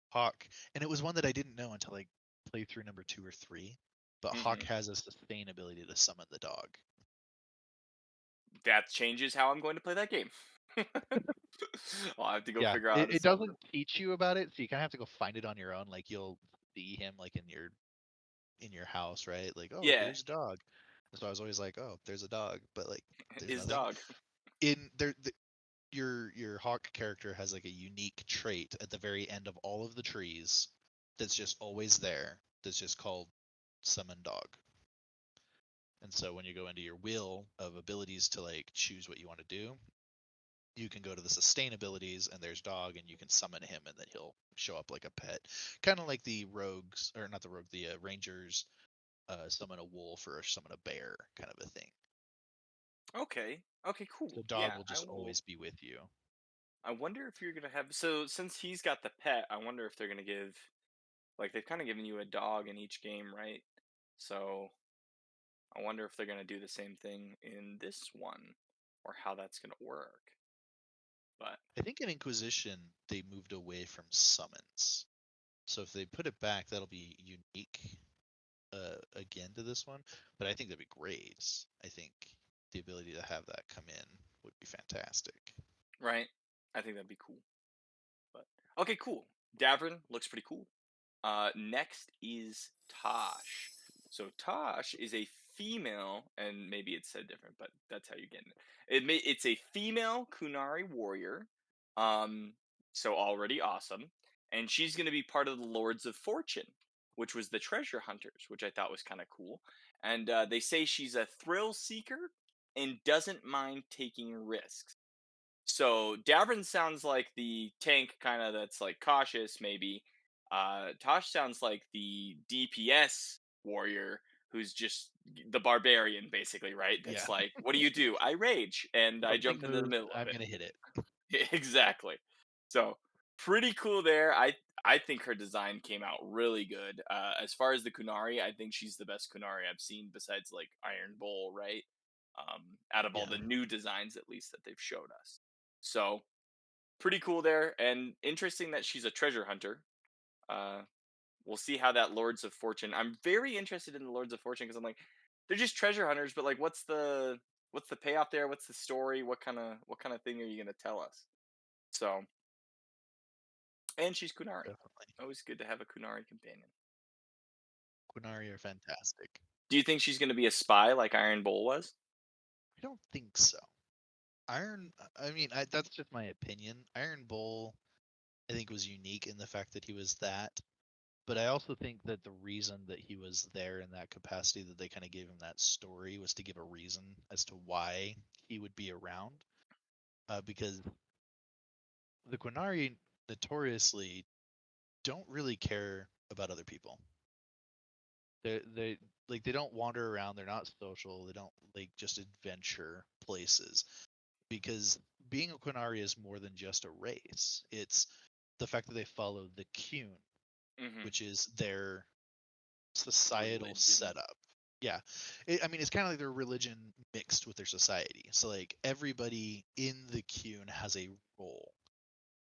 Hawk, and it was one that I didn't know until I played through number 2 or 3, but Hawk mhm. has a sustain ability to summon the dog. That changes how I'm going to play that game. I'll have to go Yeah, figure out how it, to it summon doesn't teach you about it, so you kind of have to go find it on your own. Like you'll see him like in your house, right? Like, oh, Yeah, there's a dog. So I was always like, oh, there's a dog, but like, there's his nothing dog. in there. Your Hawk character has like a unique trait at the very end of all of the trees that's just always there. That's just called summon dog. And so when you go into your wheel of abilities to like choose what you want to do, you can go to the sustain abilities and there's dog and you can summon him and then he'll show up like a pet. Kind of like the rogues, or not the rogue, the rangers summon a wolf or summon a bear kind of a thing. Okay. Okay, The cool. dog Yeah, will I just will. always be with you. I wonder if you're gonna have. So since he's got the pet, I wonder if they're gonna give. Like they've kind of given you a dog in each game, right? So I wonder if they're gonna do the same thing in this one, or how that's gonna work. But I think in Inquisition they moved away from summons. So if they put it back, that'll be unique again to this one. But I think that'd be great. I think the ability to have that come in would be fantastic. right, I think that'd be cool. But okay, cool. Davrin looks pretty cool. Next is Tosh. So Tosh is a female, and maybe it's said different, but that's how you're getting it. It's a female Kunari warrior. Um, so already awesome, and she's going to be part of the Lords of Fortune, which was the treasure hunters, which I thought was kind of cool. And they say she's a thrill seeker and doesn't mind taking risks. So Davin sounds like the tank kind of that's like cautious, maybe. Tosh sounds like the DPS warrior who's just the barbarian, basically, right? Yeah. That's like, what do you do? I rage and I Something jump into the moves, middle of I'm gonna hit it. it. Exactly. So pretty cool there. I think her design came out really good. As far as the Kunari, I think she's the best Kunari I've seen besides like Iron Bull, right? Out of all Yeah. the new designs, at least that they've showed us. So pretty cool there, and interesting that she's a treasure hunter. Uh, we'll see how that Lords of Fortune. I'm very interested in the Lords of Fortune because I'm like, they're just treasure hunters, but like, what's the payoff there? What's the story? What kind of thing are you gonna tell us? So, and she's Kunari. Definitely. Always good to have a Kunari companion. Quinari are fantastic. Do you think she's gonna be a spy like Iron Bull was? I don't think so. I mean, that's just my opinion. Iron Bull, I think, was unique in the fact that he was that. But I also think that the reason that he was there in that capacity, that they kind of gave him that story, was to give a reason as to why he would be around. Because the Quinari notoriously don't really care about other people. They like they don't wander around. They're not social. They don't like just adventure places, because being a Quinari is more than just a race. It's the fact that they follow the Qun, Mm-hmm. which is their societal Religion. setup. Yeah, I mean, it's kind of like their religion mixed with their society. So like everybody in the Qun has a role.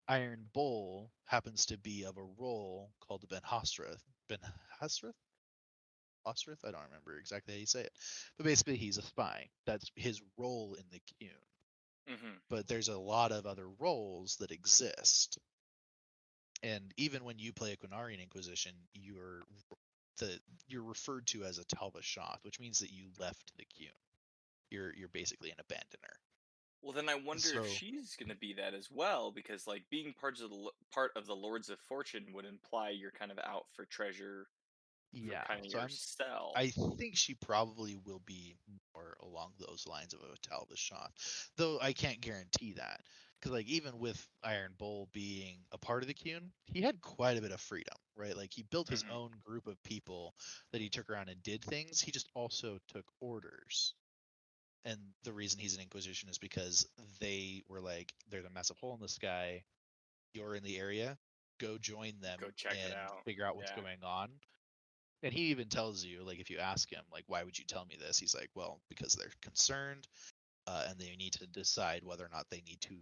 Iron Bull happens to be of a role called the Ben Hasrath. Ben Hasrath? Osrith? I don't remember exactly how you say it. But basically, he's a spy. That's his role in the Qun. Mm-hmm. But there's a lot of other roles that exist. And even when you play a Quinarian Inquisition, you're referred to as a Talbashoth, which means that you left the Qun. You're basically an abandoner. Well, then I wonder if So she's gonna be that as well, because like being part of the Lords of Fortune would imply you're kind of out for treasure for yeah, kind of so yourself. I think she probably will be more along those lines of a Talbashoth, though I can't guarantee that. Because like even with Iron Bull being a part of the Qun, he had quite a bit of freedom, right? Like he built his Hmm. own group of people that he took around and did things. He just also took orders. And the reason he's an Inquisition is because they were like, there's a massive hole in the sky. You're in the area. Go join them Go check it and out. figure out what's Yeah. going on. And he even tells you, like, if you ask him, like, why would you tell me this? He's like, well, because they're concerned, and they need to decide whether or not they need to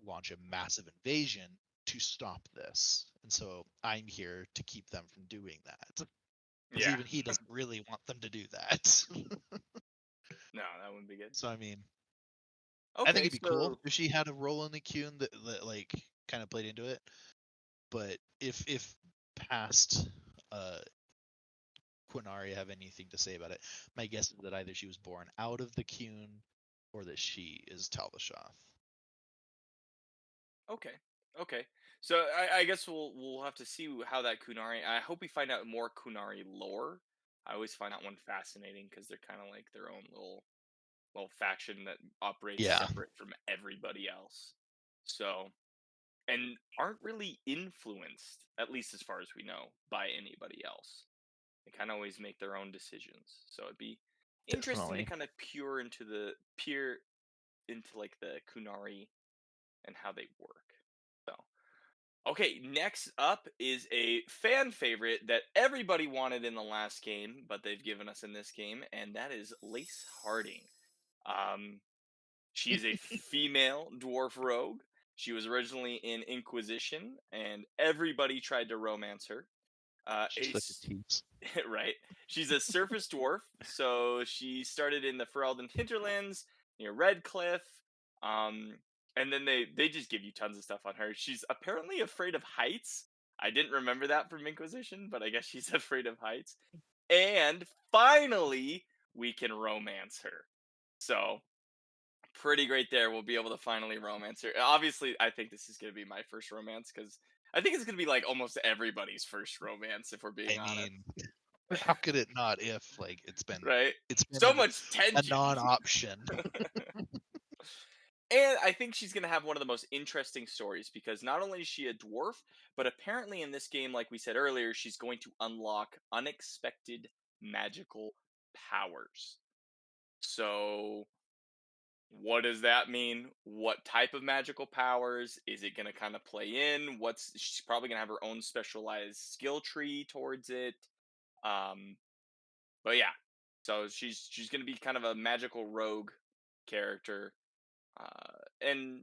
launch a massive invasion to stop this. And so I'm here to keep them from doing that. Because Yeah. even he doesn't really want them to do that. No, that wouldn't be good. So I mean, Okay, I think it'd be cool so if she had a role in the Qun that like kind of played into it. But if past Quinari have anything to say about it, my guess is that either she was born out of the Qun or that she is Talvashoth. okay. So I guess we'll have to see how that Kunari. I hope we find out more Kunari lore. I always find that one fascinating because they're kind of like their own little faction that operates Yeah. separate from everybody else. So, and aren't really influenced, at least as far as we know, by anybody else. They kind of always make their own decisions. So it'd be interesting to Definitely. kind of peer into like the Kunari and how they work. So, okay, next up is a fan favorite that everybody wanted in the last game, but they've given us in this game, and that is Lace Harding. She is a female dwarf rogue. She was originally in Inquisition, and everybody tried to romance her. She's such a tease. Right. She's a surface dwarf, so she started in the Ferelden hinterlands near Redcliffe. And then they just give you tons of stuff on her. She's apparently afraid of heights. I didn't remember that from Inquisition, but I guess she's afraid of heights. And finally, we can romance her. So pretty great there. We'll be able to finally romance her. Obviously, I think this is going to be my first romance because I think it's going to be like almost everybody's first romance, if we're being I honest. mean, how could it not if like it's been Right? so much a tension. non-option. And I think she's going to have one of the most interesting stories because not only is she a dwarf, but apparently in this game, like we said earlier, she's going to unlock unexpected magical powers. So, what does that mean? What type of magical powers? Is it going to kind of play in? She's probably going to have her own specialized skill tree towards it. But yeah, so she's going to be kind of a magical rogue character. And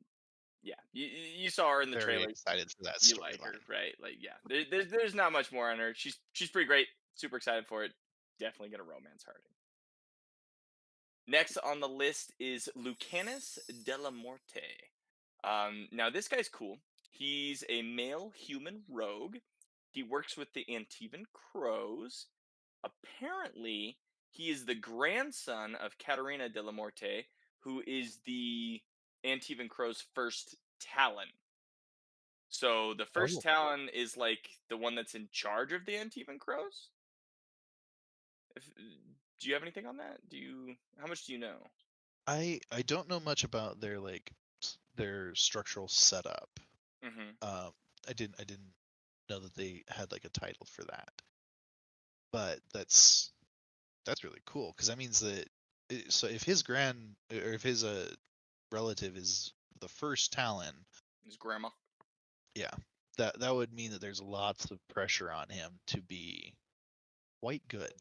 yeah, you saw her in the Very trailer. excited for that You like her, storyline. right? Like, yeah, there's not much more on her. She's pretty great. Super excited for it. Definitely gonna romance Harding. Next on the list is Lucanus de la Morte. Now this guy's cool. He's a male human rogue. He works with the Antivan Crows. Apparently, he is the grandson of Caterina de la Morte, who is the Antivan Crow's first Talon. So the first Oh. Talon is like the one that's in charge of the Antivan Crows. Do you have anything on that? How much do you know? I don't know much about their like their structural setup. Mm-hmm. I didn't know that they had like a title for that. But that's really cool because that means that so if his relative is the first Talon, His grandma. yeah, that would mean that there's lots of pressure on him to be quite good.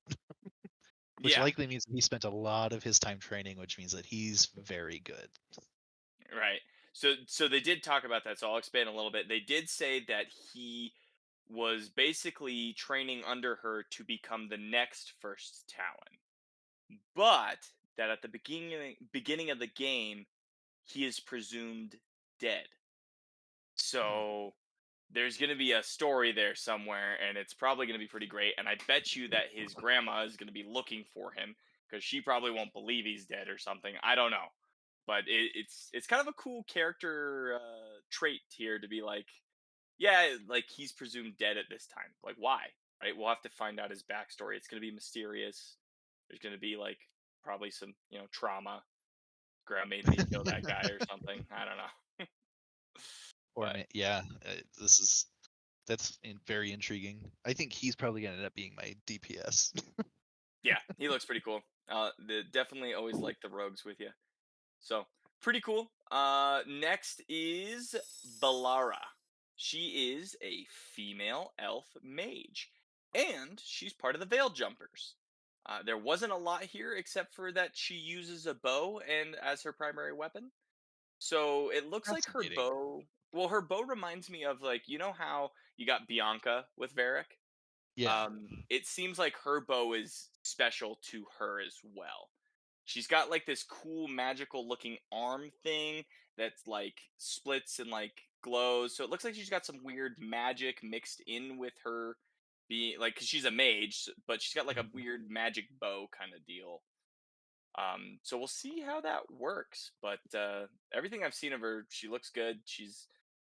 Which Yeah. likely means that he spent a lot of his time training, which means that he's very good. Right. So they did talk about that, so I'll expand a little bit. They did say that he was basically training under her to become the next first Talon. But that at the beginning of the game, he is presumed dead. So there's going to be a story there somewhere, and it's probably going to be pretty great. And I bet you that his grandma is going to be looking for him because she probably won't believe he's dead or something. I don't know, but it's kind of a cool character trait here to be like, yeah, like he's presumed dead at this time. Like why? Right? We'll have to find out his backstory. It's going to be mysterious. There's going to be like probably some trauma. Grandma made me kill that guy or something. I don't know. Or But yeah, that's very intriguing. I think he's probably gonna end up being my DPS. yeah, he looks pretty cool. Definitely always like the rogues with you. So pretty cool. Next is Balara. She is a female elf mage, and she's part of the Veil Jumpers. There wasn't a lot here except for that she uses a bow and as her primary weapon. So it looks like her Fascinating. bow. Well, her bow reminds me of like how you got Bianca with Varric. Yeah. It seems like her bow is special to her as well. She's got like this cool magical looking arm thing that's like splits and like glows. So it looks like she's got some weird magic mixed in with her being like cuz she's a mage, but she's got like a Mhm. weird magic bow kind of deal. So we'll see how that works, but everything I've seen of her, she looks good. She's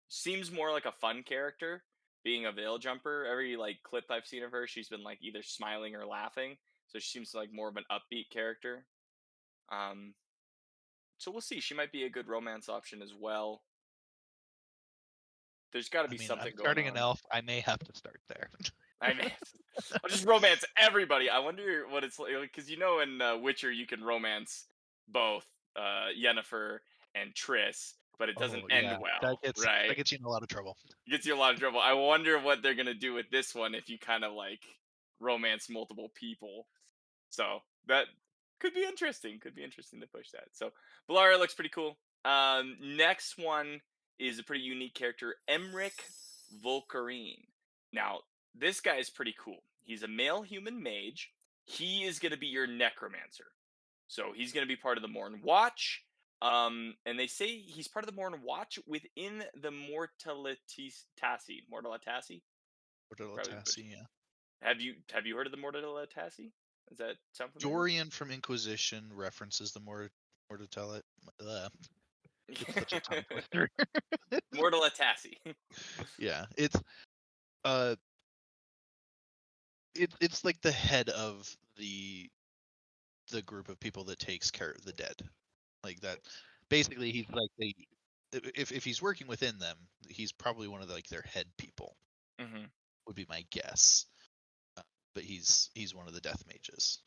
seems more like a fun character, being a veil jumper. Every like clip I've seen of her, she's been like either smiling or laughing. So she seems like more of an upbeat character. Um, so we'll see. She might be a good romance option as well. There's got to I be mean, I'm something going starting an on. elf. I may have to start there. I mean, I'll just romance everybody. I wonder what it's like because in Witcher you can romance both Yennefer and Triss, but it doesn't Oh end yeah, well, that right? gets you in a lot of trouble. Gets you a lot of trouble. I wonder what they're gonna do with this one if you kind of like romance multiple people. So that could be interesting. Could be interesting to push that. So Balara looks pretty cool. Next one is a pretty unique character, Emric Volcarine. Now, this guy is pretty cool. He's a male human mage. He is going to be your necromancer. So he's going to be part of the Morn Watch. And they say he's part of the Morn Watch within the Mortalitasi. Mortalitasi? Probably. Yeah. Have you heard of the Mortalitasi? Does that sound familiar? Dorian from Inquisition references the Mortalitali. It's such a tongue twister. Mortalitasi. Yeah, uh, it's like the head of the group of people that takes care of the dead, like that. Basically, he's like if he's working within them, he's probably one of like their head people. hmm Would be my guess. But he's one of the death mages.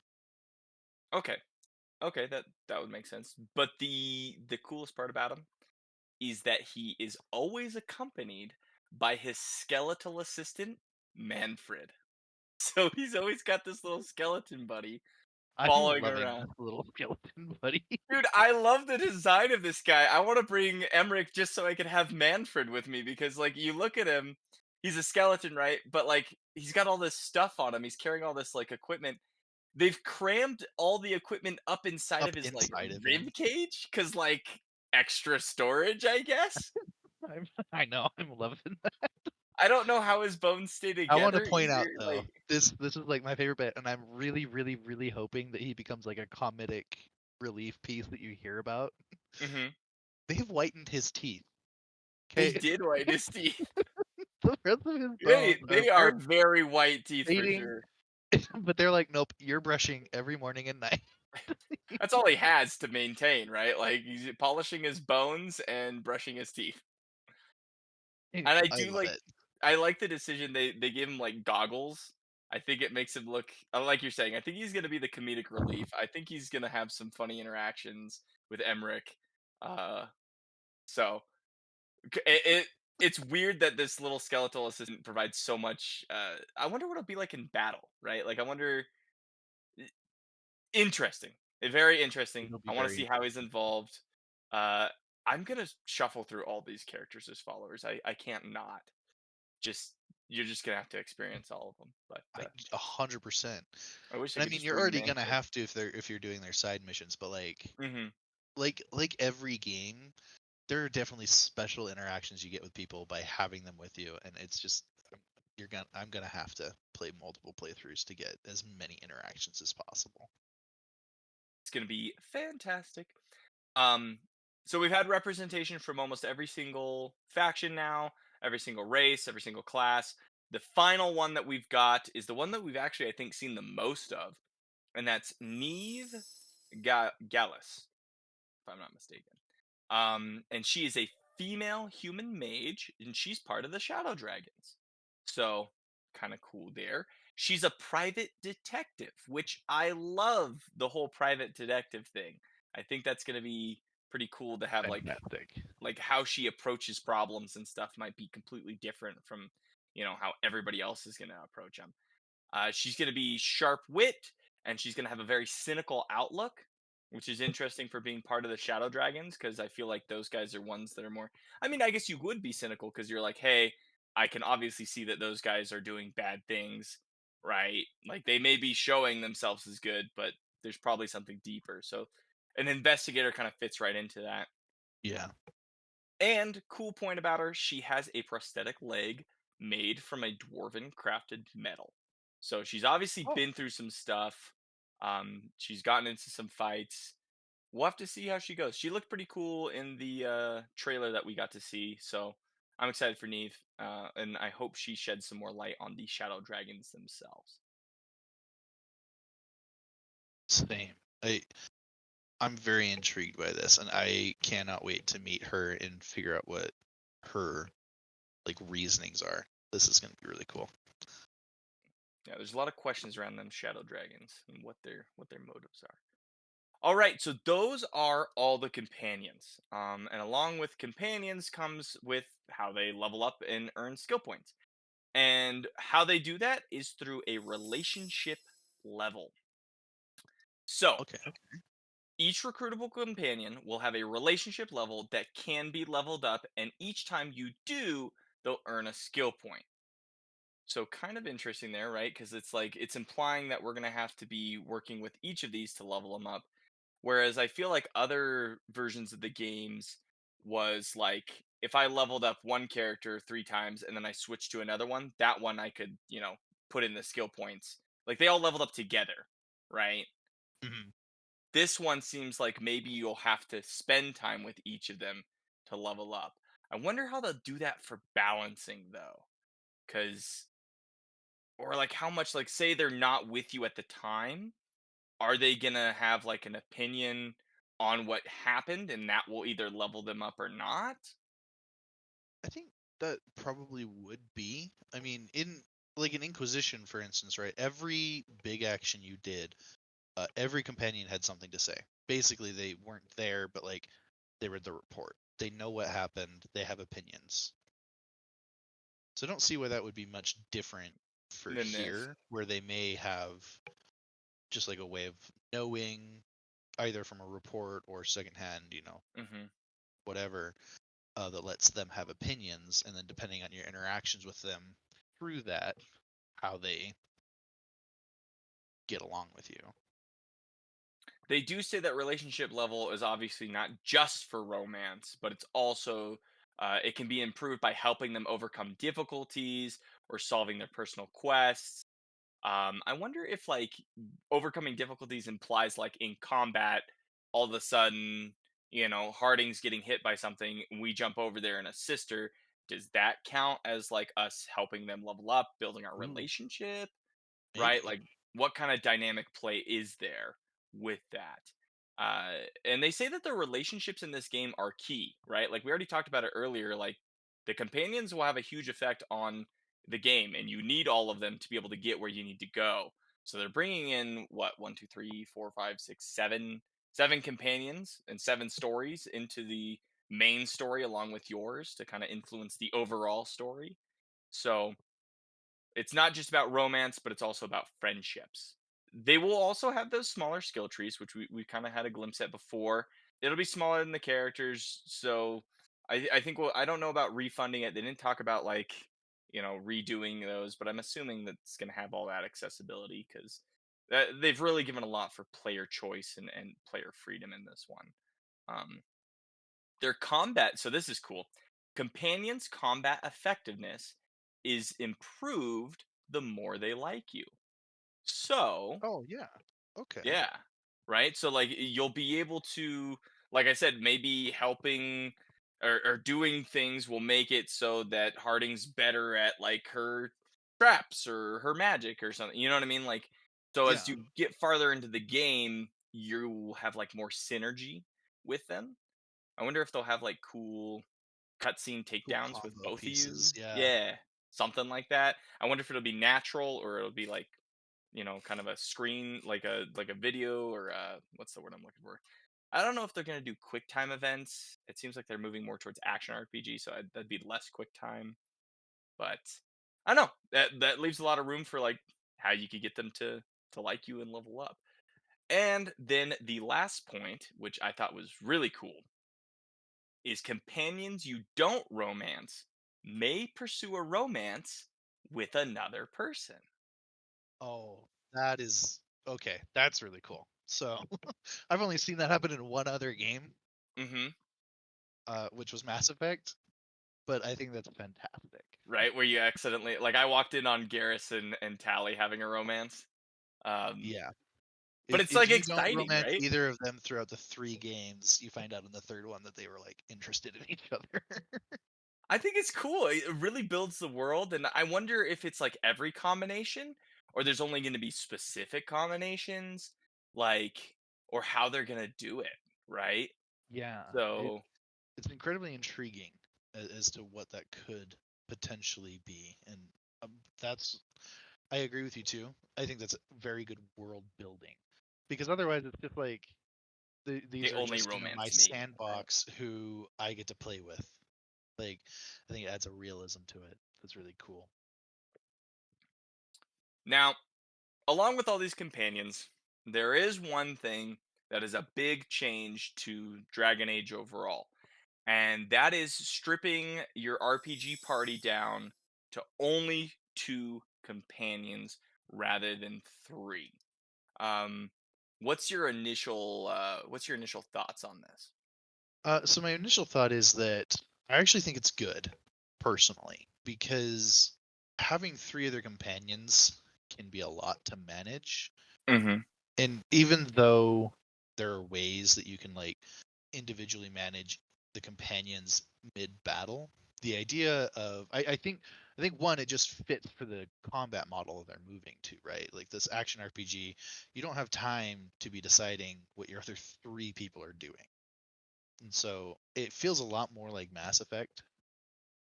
Okay. Okay, that would make sense. But the coolest part about him is that he is always accompanied by his skeletal assistant, Manfred. So he's always got this little skeleton buddy I'm following loving around. this little skeleton buddy. Dude, I love the design of this guy. I want to bring Emmerich just so I could have Manfred with me because, like, you look at him, he's a skeleton, right? But, like, he's got all this stuff on him. He's carrying all this, like, equipment. They've crammed all the equipment up inside Up of his, like, inside of him. rib cage because, like, extra storage, I guess. I know. I'm loving that. I don't know how his bones stay I want to together point out either. though, Like, this is like my favorite bit, and I'm really, really, really hoping that he becomes like a comedic relief piece that you hear about. mhm. They've whitened his teeth. They Okay, did white his teeth. the rest of his They bones they are very white teeth for fading, sure. but they're like, nope, you're brushing every morning and night. That's all he has to maintain, right? Like he's polishing his bones and brushing his teeth. And I I do love it. I like the decision they give him like goggles. I think it makes him look like you're saying. I think he's gonna be the comedic relief. I think he's gonna have some funny interactions with Emmerich. Uh, so it's weird that this little skeletal assistant provides so much. I wonder what it'll be like in battle, right? Like I wonder. Interesting. Very interesting. It'll be I want to very see how he's interesting. involved. Uh, I'm gonna shuffle through all these characters as followers. I can't not. Just you're just gonna have to experience all of them. But 100%. I wish I And I could mean, just you're bring already gonna Manfred. have to if you're doing their side missions, but hmm like every game, there are definitely special interactions you get with people by having them with you, and it's just I'm gonna have to play multiple playthroughs to get as many interactions as possible. It's gonna be fantastic. Um, so we've had representation from almost every single faction now, every single race, every single class. The final one that we've got is the one that we've actually, I think, seen the most of, and that's Neve Gallus, if I'm not mistaken. And she is a female human mage, and she's part of the Shadow Dragons. So, kind of cool there. She's a private detective, which I love the whole private detective thing. I think that's going to be pretty cool to have Fantastic. like how she approaches problems and stuff might be completely different from, how everybody else is going to approach them. She's going to be sharp wit, and she's going to have a very cynical outlook, which is interesting for being part of the Shadow Dragons, because I feel like those guys are ones that are more. I mean, I guess you would be cynical because you're like, hey, I can obviously see that those guys are doing bad things, right? Like they may be showing themselves as good, but there's probably something deeper. So an investigator kind of fits right into that. Yeah. And cool point about her, she has a prosthetic leg made from a dwarven crafted metal. So she's obviously Oh. been through some stuff. She's gotten into some fights. We'll have to see how she goes. She looked pretty cool in the trailer that we got to see. So I'm excited for Neve, and I hope she sheds some more light on the Shadow Dragons themselves. Same. I'm very intrigued by this, and I cannot wait to meet her and figure out what her reasonings are. This is going to be really cool. Yeah, there's a lot of questions around them Shadow Dragons and what their motives are. All right, so those are all the companions. And along with companions comes with how they level up and earn skill points. And how they do that is through a relationship level. So, Okay. each recruitable companion will have a relationship level that can be leveled up, and each time you do, they'll earn a skill point. So, kind of interesting there, right? Because it's implying that we're going to have to be working with each of these to level them up. Whereas I feel like other versions of the games was like if I leveled up one character 3 times and then I switched to another one, that one I could, put in the skill points. Like they all leveled up together, right? Mm-hmm. This one seems like maybe you'll have to spend time with each of them to level up. I wonder how they'll do that for balancing though. Cause or like how much like say they're not with you at the time, are they gonna have like an opinion on what happened and that will either level them up or not? I think that probably would be. I mean, in an Inquisition, for instance, right? Every big action you did, every companion had something to say. Basically, they weren't there, but they read the report. They know what happened. They have opinions. So I don't see why that would be much different for Than this. here, where they may have just a way of knowing either from a report or secondhand, Mm-hmm. whatever, that lets them have opinions, and then depending on your interactions with them through that, how they get along with you. They do say that relationship level is obviously not just for romance, but it's also it can be improved by helping them overcome difficulties or solving their personal quests. I wonder if overcoming difficulties implies like in combat, all of a sudden, Harding's getting hit by something, and we jump over there and assist her. Does that count as like us helping them level up, building our Ooh, relationship? Right? maybe. Like, what kind of dynamic play is there with that? And they say that the relationships in this game are key, right? Like we already talked about it earlier. Like the companions will have a huge effect on the game, and you need all of them to be able to get where you need to go. So they're bringing in what 1, 2, 3, 4, 5, 6, 7 companions and 7 stories into the main story along with yours to kind of influence the overall story. So it's not just about romance, but it's also about friendships. They will also have those smaller skill trees, which we kind of had a glimpse at before. It'll be smaller than the characters, so I think I don't know about refunding it. They didn't talk about redoing those, but I'm assuming that it's going to have all that accessibility because they've really given a lot for player choice and player freedom in this one. Their combat, so this is cool. Companions' combat effectiveness is improved the more they like you. So, Oh yeah. Okay. yeah, right? So, like, you'll be able to, like I said, maybe helping or doing things will make it so that Harding's better at, like, her traps or her magic or something. You know what I mean? Like, so Yeah. as you get farther into the game, you have, like, more synergy with them. I wonder if they'll have, like, cool cutscene Cool takedowns with combo both of you. pieces. Yeah. Yeah. something like that. I wonder if it'll be natural or it'll be like, kind of a screen, like a video, or what's the word I'm looking for? I don't know if they're gonna do quick time events. It seems like they're moving more towards action RPG, so that'd be less quick time. But I don't know. That leaves a lot of room for like how you could get them to like you and level up. And then the last point, which I thought was really cool, is companions you don't romance may pursue a romance with another person. Oh, that is okay. That's really cool. So I've only seen that happen in one other game, Mm-hmm. which was Mass Effect, but I think that's fantastic. Right, where you accidentally, like, I walked in on Garrus and Tally having a romance. Um, Yeah. but If it's if like you don't exciting, romance right? either of them throughout the 3 games, you find out in the third one that they were like interested in each other. I think it's cool. It really builds the world, and I wonder if it's like every combination, or there's only going to be specific combinations, like, or how they're going to do it, right? Yeah, So, it's incredibly intriguing as to what that could potentially be, and that's I agree with you too. I think that's very good world building, because otherwise it's just like they these are only just my romance me, right? sandbox who I get to play with. Like I think it adds a realism to it that's really cool. Now, along with all these companions, there is one thing that is a big change to Dragon Age overall, and that is stripping your RPG party down to only 2 companions rather than 3. Um, what's your initial thoughts on this? So my initial thought is that I actually think it's good, personally, because having 3 other companions can be a lot to manage. Mm-hmm. And even though there are ways that you can like individually manage the companions mid battle, the idea of I think one, it just fits for the combat model they're moving to, right? Like this action RPG, you don't have time to be deciding what your other 3 people are doing. And so it feels a lot more like Mass Effect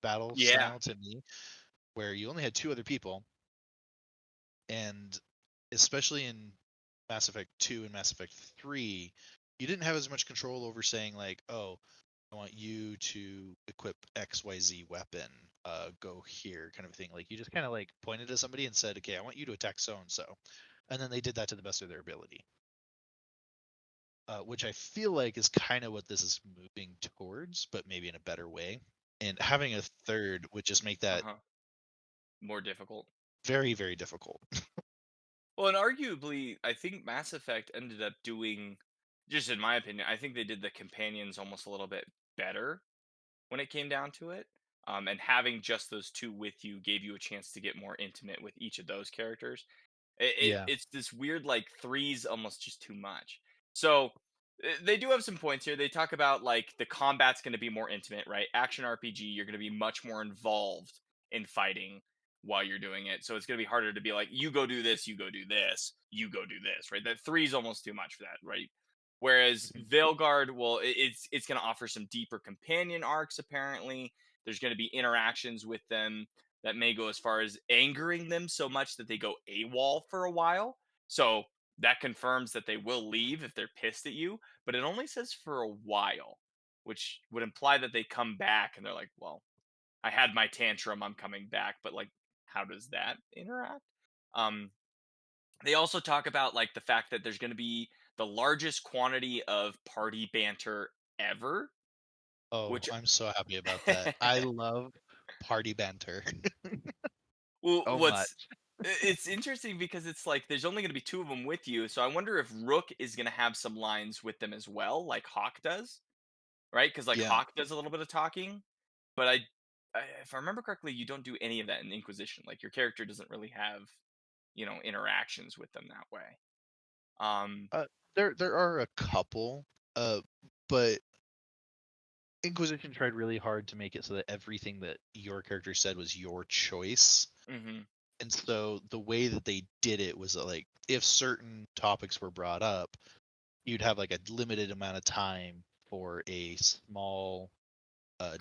battle Yeah. style to me, where you only had 2 other people, and especially in Mass Effect 2 and Mass Effect 3, you didn't have as much control over saying like, oh, I want you to equip XYZ weapon, go here, kind of thing. Like you just kind of like pointed at somebody and said, okay, I want you to attack so and so, and then they did that to the best of their ability. Which I feel like is kind of what this is moving towards, but maybe in a better way. And having a third would just make that Uh-huh. More difficult. very, very difficult. Well, and arguably, I think Mass Effect ended up doing, just in my opinion, I think they did the companions almost a little bit better when it came down to it. And having just those 2 with you gave you a chance to get more intimate with each of those characters. Yeah. It's this weird, like, 3's almost just too much. So they do have some points here. They talk about like the combat's going to be more intimate, right? Action RPG, you're going to be much more involved in fighting while you're doing it. So it's going to be harder to be like, you go do this, you go do this, you go do this, right? That 3's almost too much for that, right? Whereas Mhm. Veilguard, well, it's going to offer some deeper companion arcs. Apparently, there's going to be interactions with them that may go as far as angering them so much that they go AWOL for a while. So that confirms that they will leave if they're pissed at you, but it only says for a while, which would imply that they come back and they're like, well, I had my tantrum, I'm coming back, but like, how does that interact? Um, they also talk about like the fact that there's going to be the largest quantity of party banter ever, Oh, which I'm so happy about that. I love party banter well, so what's much. it's interesting because it's like there's only going to be 2 of them with you, so I wonder if Rook is going to have some lines with them as well, like Hawk does, right? Because like Yeah. Hawk does a little bit of talking, but if I remember correctly, you don't do any of that in Inquisition. Like your character doesn't really have interactions with them that way. Um, Uh, there are a couple, but Inquisition tried really hard to make it so that everything that your character said was your choice. mhm. And so the way that they did it was that, like, if certain topics were brought up, you'd have like a limited amount of time for a small dialogue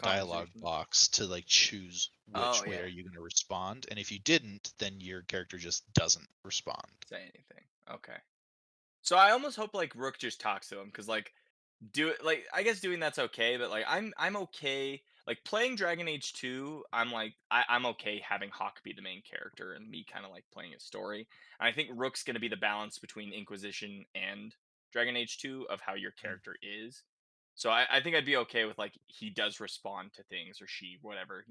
Conversation. box to like choose Oh which way yeah. are you going to respond, and if you didn't, then your character just doesn't respond. Say anything. Okay. So I almost hope like Rook just talks to him because like do it like I guess doing that's okay, but like I'm okay like playing Dragon Age 2, I'm okay having Hawk be the main character and me kind of like playing his story. And I think Rook's gonna be the balance between Inquisition and Dragon Age 2 of how your Mm. character is. So I think I'd be okay with like he does respond to things or she, whatever,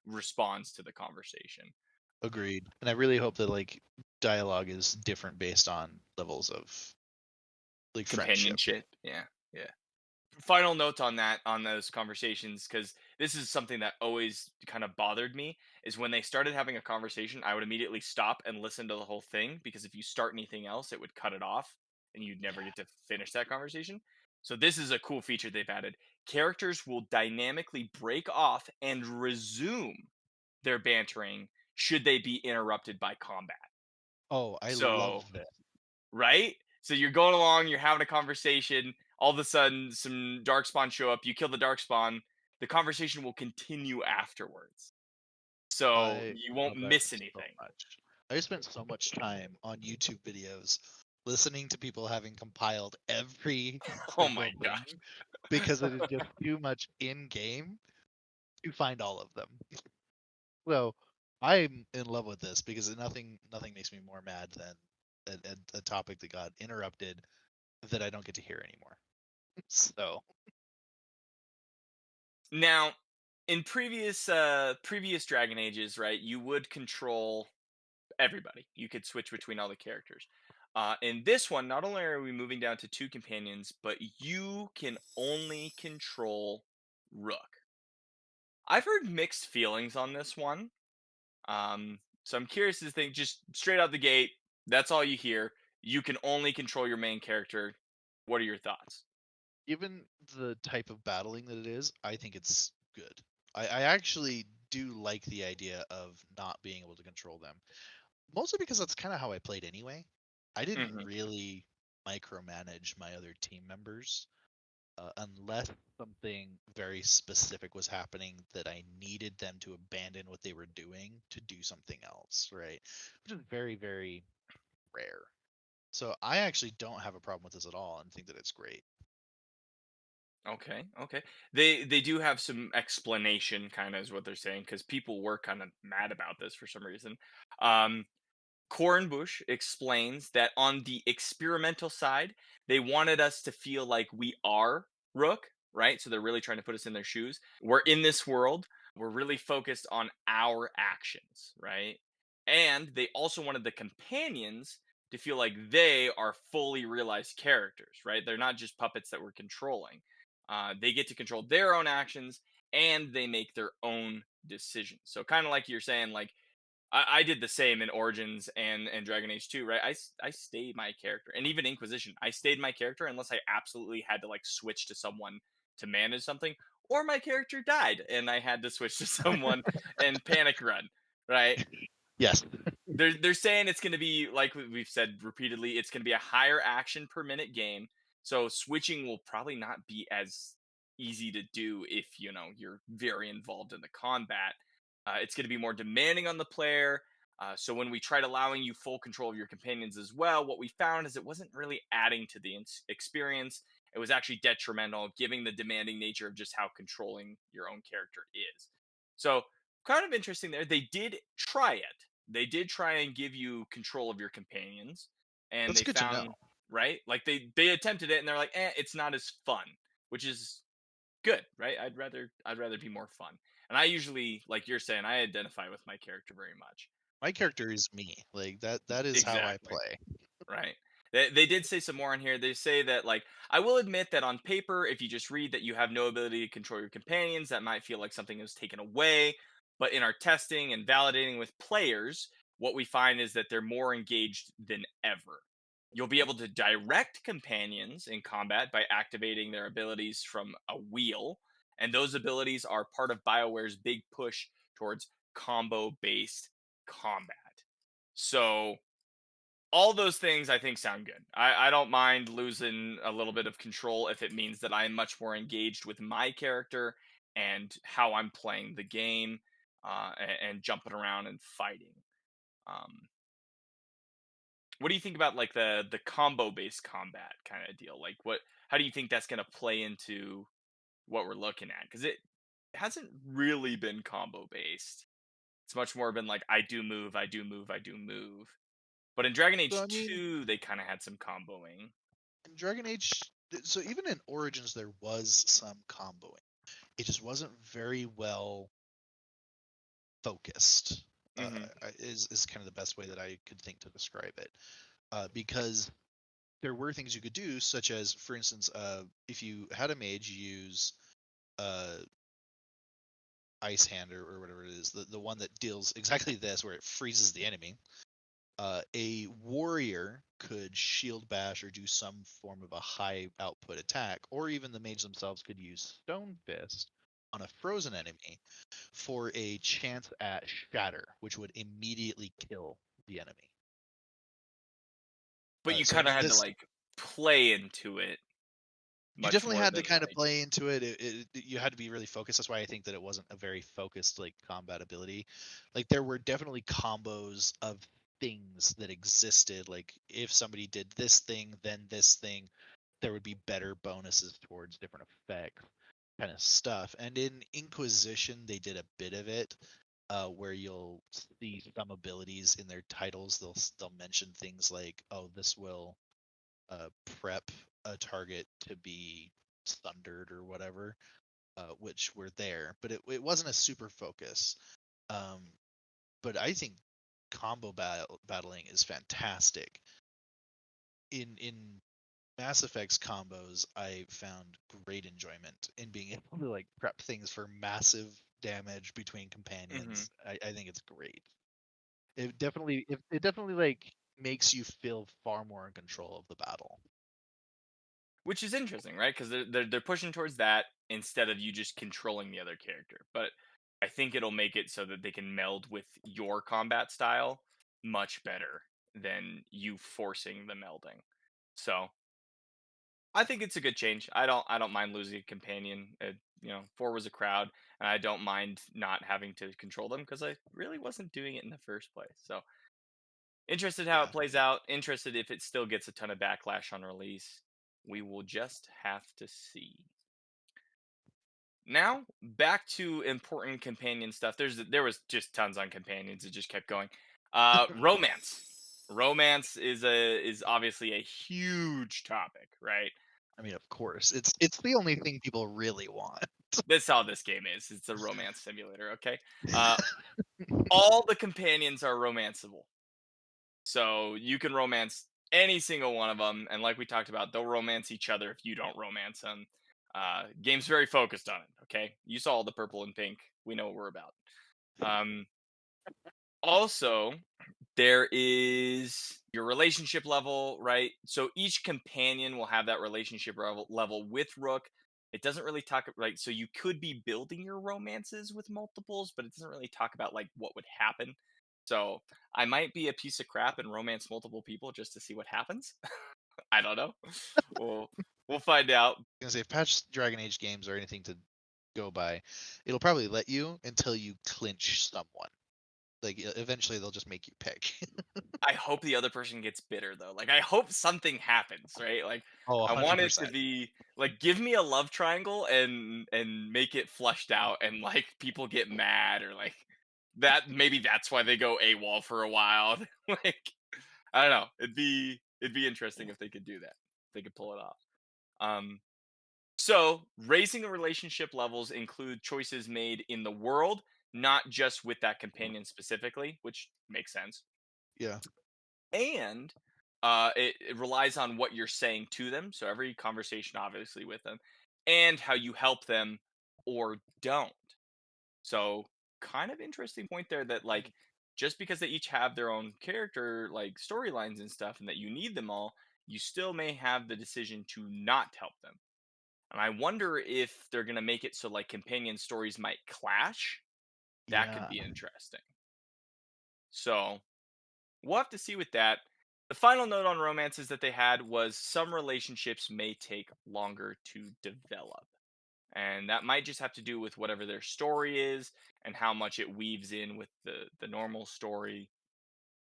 responds to the conversation. Agreed. And I really hope that like dialogue is different based on levels of like friendship. Companionship. Yeah. Yeah. Final notes on that, on those conversations, because this is something that always kind of bothered me, is when they started having a conversation, I would immediately stop and listen to the whole thing, because if you start anything else it would cut it off and you'd never get to finish that conversation. So this is a cool feature they've added. Characters will dynamically break off and resume their bantering should they be interrupted by combat. Oh, I love So that. right? So you're going along, you're having a conversation, all of a sudden some Darkspawn show up, you kill the Darkspawn, the conversation will continue afterwards. So I you won't love that miss so anything. much. I spent so much time on YouTube videos listening to people having compiled every Oh my single gosh. thing because it is just too much in game to find all of them. So I'm in love with this because nothing makes me more mad than a topic that got interrupted that I don't get to hear anymore. So Now, in previous Dragon Ages, right, you would control everybody. You could switch between all the characters. In this one, not only are we moving down to 2 companions, but you can only control Rook. I've heard mixed feelings on this one. So I'm curious to think just straight out the gate, that's all you hear. You can only control your main character. What are your thoughts? given the type of battling that it is, I think it's good. I actually do like the idea of not being able to control them. Mostly because that's kind of how I played anyway. I didn't Hmm. really micromanage my other team members unless something very specific was happening that I needed them to abandon what they were doing to do something else, right? Which is very, very rare. So I actually don't have a problem with this at all and think that it's great. Okay, okay. They do have some explanation, kind of is what they're saying, because people were kind of mad about this for some reason. Um, Cornbush explains that on the experimental side, they wanted us to feel like we are Rook, right? So they're really trying to put us in their shoes. We're in this world, we're really focused on our actions, right? And they also wanted the companions to feel like they are fully realized characters, right? They're not just puppets that we're controlling. They get to control their own actions and they make their own decisions. So, kind of like you're saying, like, I did the same in Origins and Dragon Age 2, right? I stayed my character. And even Inquisition, I stayed my character unless I absolutely had to like switch to someone to manage something, or my character died and I had to switch to someone and panic run, right? Yes. They're saying it's going to be like we've said repeatedly, it's going to be a higher action per minute game. So switching will probably not be as easy to do if you're very involved in the combat. It's going to be more demanding on the player. So when we tried allowing you full control of your companions as well, what we found is it wasn't really adding to the experience. It was actually detrimental, giving the demanding nature of just how controlling your own character is. So kind of interesting there. They did try it. They did try and give you control of your companions, and That's they good to know. found right like they attempted it and they're like, it's not as fun, which is good, right? I'd rather be more fun. And I usually, like you're saying, I identify with my character very much. My character is me. Like that is how I Exactly. play. Right. They did say some more on here. They say that, like, I will admit that on paper, if you just read that you have no ability to control your companions, that might feel like something is taken away. But in our testing and validating with players, what we find is that they're more engaged than ever. You'll be able to direct companions in combat by activating their abilities from a wheel. And those abilities are part of BioWare's big push towards combo based combat. So all those things I think sound good. I don't mind losing a little bit of control if it means that I'm much more engaged with my character and how I'm playing the game, and jumping around and fighting. Um, what do you think about like the combo based combat kind of deal? Like how do you think that's going to play into what we're looking at? Because it hasn't really been combo based. It's much more been like I do move, I do move, I do move. But in Dragon So Age I mean, 2, they kind of had some comboing. in Dragon Age, so even in Origins, there was some comboing. It just wasn't very well focused. Hmm. Is kind of the best way that I could think to describe it. Because there were things you could do, such as, for instance, if you had a mage use Ice Hand or whatever it is, the one that deals exactly this, where it freezes the enemy. A warrior could shield bash or do some form of a high output attack, or even the mage themselves could use Stone Fist on a frozen enemy for a chance at shatter, which would immediately kill the enemy. But you So I kind of mean, had to this like play into it you much definitely more had to than kind of like. play into it. You had to be really focused. That's why I think that it wasn't a very focused like combat ability. Like there were definitely combos of things that existed. Like if somebody did this thing, then this thing, there would be better bonuses towards different effects, kind of stuff. And in Inquisition, they did a bit of it, where you'll see some abilities in their titles. They'll mention things like, oh, this will prep a target to be thundered or whatever, which were there, but it wasn't a super focus. Um, but I think combo battling is fantastic. In Mass Effect's combos, I found great enjoyment in being able to like prep things for massive damage between Hmm. companions. I think it's great. It definitely like makes you feel far more in control of the battle. Which is interesting, right? Because they're pushing towards that instead of you just controlling the other character. But I think it'll make it so that they can meld with your combat style much better than you forcing the melding. So I think it's a good change. I don't mind losing a companion. 4 was a crowd, and I don't mind not having to control them because I really wasn't doing it in the first place. So interested how it Yeah. plays out. Interested if it still gets a ton of backlash on release. We will just have to see. Now back to important companion stuff. There was just tons on companions. It just kept going. Romance. Romance is obviously a huge topic, right? I mean, of course, it's the only thing people really want. That's how this game is. It's a romance simulator. Okay. Uh, all the companions are romanceable. So you can romance any single one of them, and like we talked about, they'll romance each other if you don't romance them. Game's very focused on it. Okay, you saw all the purple and pink. We know what we're about. Um, also, there is your relationship level, right? So each companion will have that relationship level with Rook. It doesn't really talk right. So you could be building your romances with multiples, but it doesn't really talk about like what would happen. So I might be a piece of crap and romance multiple people just to see what happens. I don't know. We'll we'll find out. Because if patch Dragon Age games or anything to go by, it'll probably let you until you clinch someone. Like eventually they'll just make you pick. I hope the other person gets bitter though. Like I hope something happens, right? Like Oh, I want it to 100%. be like give me a love triangle and make it flushed out and like people get mad or like that maybe that's why they go AWOL for a while. Like I don't know. It'd be interesting if they could do that. If they could pull it off. Um so raising the relationship levels include choices made in the world, not just with that companion specifically, which makes sense, Yeah. and it relies on what you're saying to them. So every conversation, obviously, with them, and how you help them or don't. So kind of interesting point there that like just because they each have their own character like storylines and stuff, and that you need them all, you still may have the decision to not help them. And I wonder if they're gonna make it so like companion stories might clash. That could Yeah. be interesting. So we'll have to see with that. The final note on romances that they had was some relationships may take longer to develop. and that might just have to do with whatever their story is and how much it weaves in with the normal story.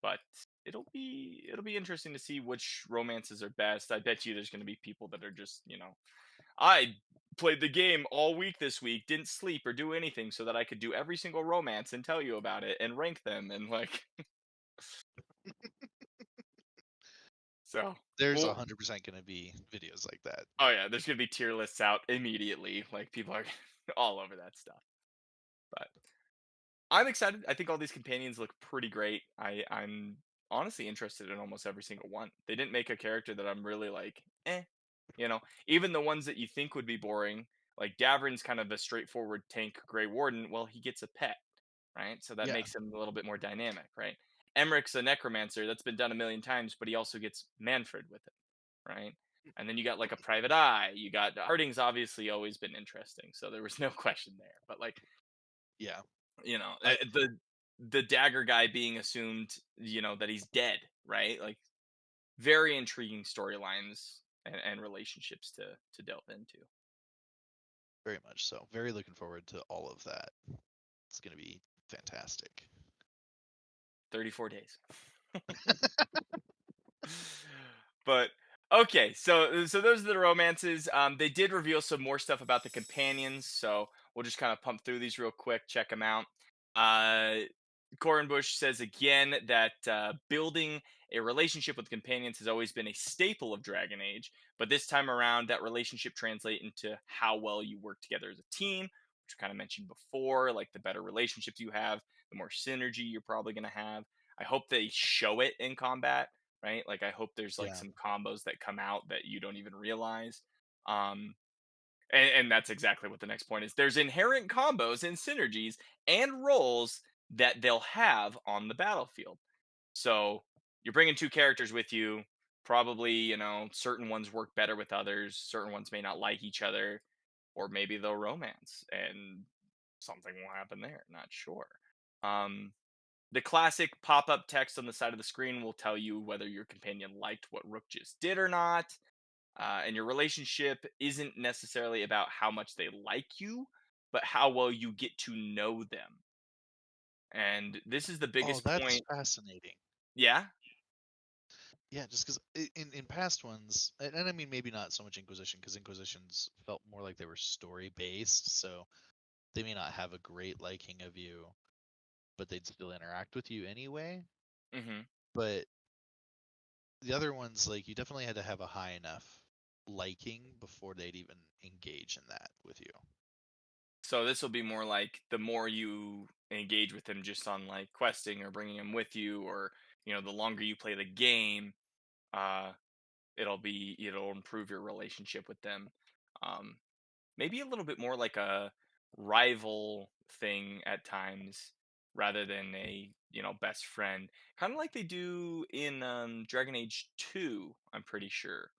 But it'll be interesting to see which romances are best. I bet you there's going to be people that are just, I played the game all week this week, didn't sleep or do anything so that I could do every single romance and tell you about it and rank them and like so There's well 100% going to be videos like that. oh yeah, there's gonna be tier lists out immediately. Like people are all over that stuff. But I'm excited. I think all these companions look pretty great. I'm honestly interested in almost every single one. They didn't make a character that I'm really like, eh. Even the ones that you think would be boring, like Davrin's kind of a straightforward tank Grey Warden. Well, he gets a pet, right? So that Yeah. makes him a little bit more dynamic, right? Emmerich's a necromancer. That's been done a million times, but he also gets Manfred with it, right? And then you got like a private eye. You got Harding's obviously always been interesting, so there was no question there. But like, Yeah. I the dagger guy being assumed, that he's dead, right? Like very intriguing storylines and relationships to delve into. very much so. Very looking forward to all of that. It's going to be fantastic. 34 days. But okay, so those are the romances. They did reveal some more stuff about the companions, so we'll just kind of pump through these real quick, check them out. Corin says again that building a relationship with companions has always been a staple of Dragon Age, but this time around, that relationship translates into how well you work together as a team, which I kind of mentioned before. Like the better relationships you have, the more synergy you're probably going to have. I hope they show it in combat, right? Like I hope there's like Yeah. some combos that come out that you don't even realize. And that's exactly what the next point is. There's inherent combos and synergies and roles that they'll have on the battlefield. So you're bringing two characters with you. Probably, certain ones work better with others. Certain ones may not like each other, or maybe they'll romance and something will happen there. Not sure. The classic pop-up text on the side of the screen will tell you whether your companion liked what Rook just did or not. And your relationship isn't necessarily about how much they like you, but how well you get to know them. And this is the Oh, biggest that's point. fascinating. Yeah. Yeah, just because in past ones, and I mean maybe not so much Inquisition, because Inquisitions felt more like they were story based, so they may not have a great liking of you, but they'd still interact with you anyway. Mm-hmm. But the other ones, like you definitely had to have a high enough liking before they'd even engage in that with you. So this will be more like the more you engage with them just on like questing or bringing them with you, or the longer you play the game, uh, it'll improve your relationship with them. Um, Maybe a little bit more like a rival thing at times rather than a best friend, kind of like they do in Dragon Age 2, I'm pretty sure,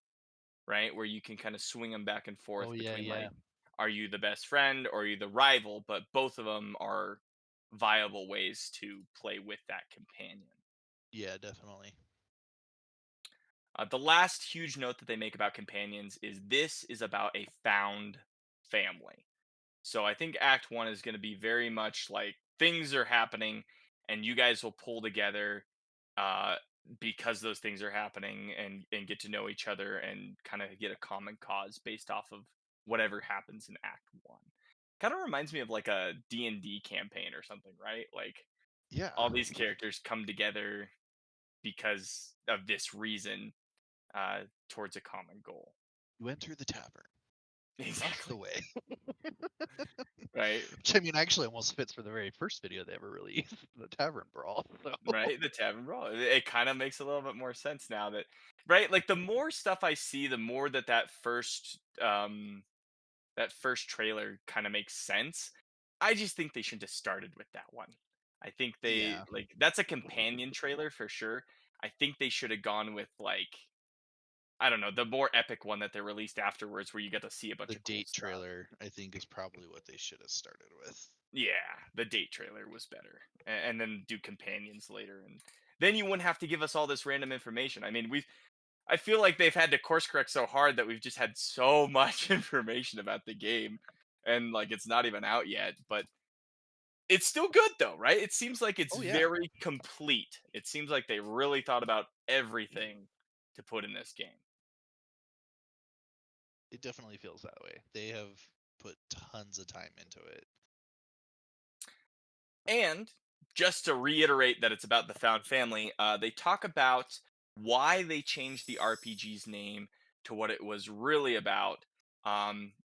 right, where you can kind of swing them back and Oh forth yeah, between yeah, like, are you the best friend or are you the rival, but both of them are viable ways to play with that companion. yeah, definitely. The last huge note that they make about companions is this is about a found family. So I think Act 1 is going to be very much like things are happening and you guys will pull together uh, because those things are happening and get to know each other and kind of get a common cause based off of whatever happens in Act 1. Kind of reminds me of like a D&D campaign or something, right? Like Yeah, all these characters come together because of this reason towards a common goal. you enter the tavern. That's Exactly. the way. Right. Which I mean, actually, almost fits for the very first video they ever released, the tavern brawl. So. Right, the tavern brawl. It kind of makes a little bit more sense now that, right? Like the more stuff I see, the more that first trailer kind of makes sense. I just think they should have started with that one. I think they Yeah, like that's a companion trailer for sure. I think they should have gone with like, I don't know, the more epic one that they released afterwards, where you get to see a bunch the of cool date stuff. trailer I think is probably what they should have started with. Yeah, the date trailer was better, and then do companions later, and then you wouldn't have to give us all this random information. I mean, I feel like they've had to course correct so hard that we've just had so much information about the game, and like it's not even out yet, but it's still good though, right? It seems like it's Oh yeah, very complete. It seems like they really thought about everything to put in this game. it definitely feels that way. They have put tons of time into it. And just to reiterate that it's about the found family, they talk about why they changed the RPG's name to what it was really about.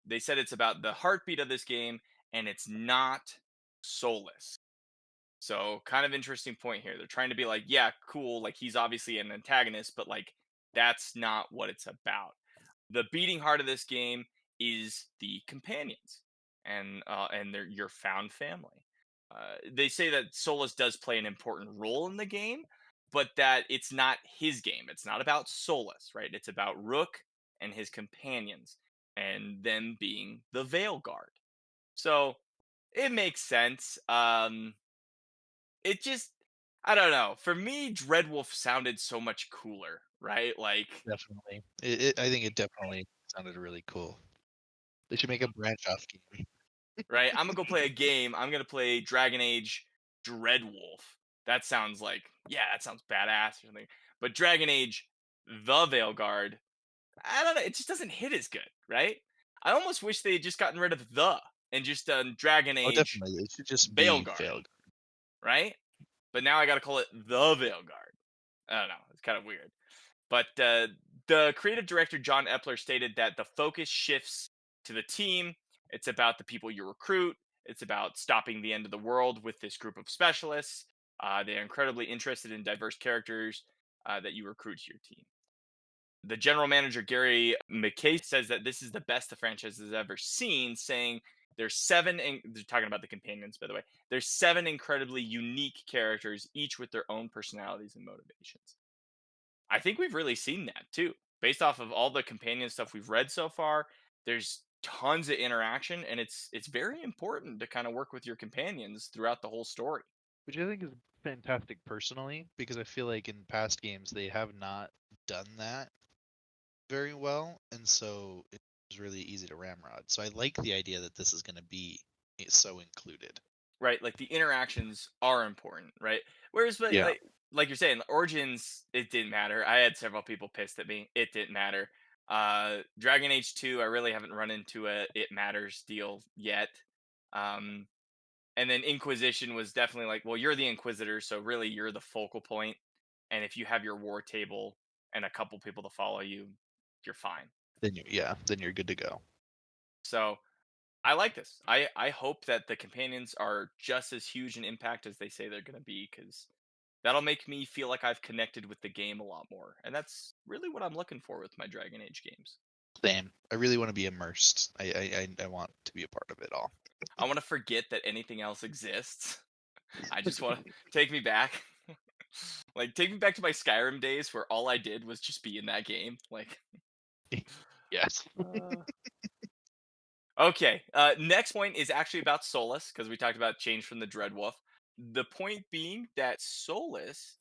They said it's about the heartbeat of this game, and it's not Solas. So, kind of interesting point here. They're trying to be like, yeah, cool, like he's obviously an antagonist, but like that's not what it's about. The beating heart of this game is the companions and their your found family. They say that Solus does play an important role in the game, but that it's not his game. It's not about Solus, right? It's about Rook and his companions, and them being the Veilguard. So it makes sense. It just, I don't know. For me, Dreadwolf sounded so much cooler, right? Like, Definitely, I think it definitely sounded really cool. They should make a branch off game. right? I'm gonna go play a game. I'm gonna play Dragon Age Dreadwolf. That sounds like, yeah, that sounds badass or something. But Dragon Age the Veilguard, I don't know. It just doesn't hit as good, right? I almost wish they had just gotten rid of the and just done Dragon Oh, Age definitely, it should just be Veilguard, failed. right? But now I gotta call it the Veilguard. I don't know. It's kind of weird. But the creative director, John Epler, stated that the focus shifts to the team. It's about the people you recruit. It's about stopping the end of the world with this group of specialists. They're incredibly interested in diverse characters that you recruit to your team. The general manager, Gary McKay, says that this is the best the franchise has ever seen, saying there's seven, they're talking about the companions, by the way, there's seven incredibly unique characters, each with their own personalities and motivations. I think we've really seen that too. Based off of all the companion stuff we've read so far, there's tons of interaction, and it's very important to kind of work with your companions throughout the whole story. Which I think is fantastic personally, because I feel like in past games they have not done that very well, and so it's really easy to ramrod. So I like the idea that this is going to be so included. Right? Like the interactions are important, right? Whereas Yeah. like you're saying, Origins, it didn't matter. I had several people pissed at me. It didn't matter. Dragon Age 2, I really haven't run into a it matters deal yet. Um and then Inquisition was definitely like, well, you're the Inquisitor, so really you're the focal point. And if you have your war table and a couple people to follow you, you're fine. Then you're good to go. So I like this. I hope that the companions are just as huge an impact as they say they're going to be, because that'll make me feel like I've connected with the game a lot more. And that's really what I'm looking for with my Dragon Age games. Same. I really want to be immersed. I want to be a part of it all. I want to forget that anything else exists. I just want to take me back. Like, take me back to my Skyrim days where all I did was just be in that game. Like, Yes. okay. Next point is actually about Solus, because we talked about change from the Dreadwolf. The point being that Solus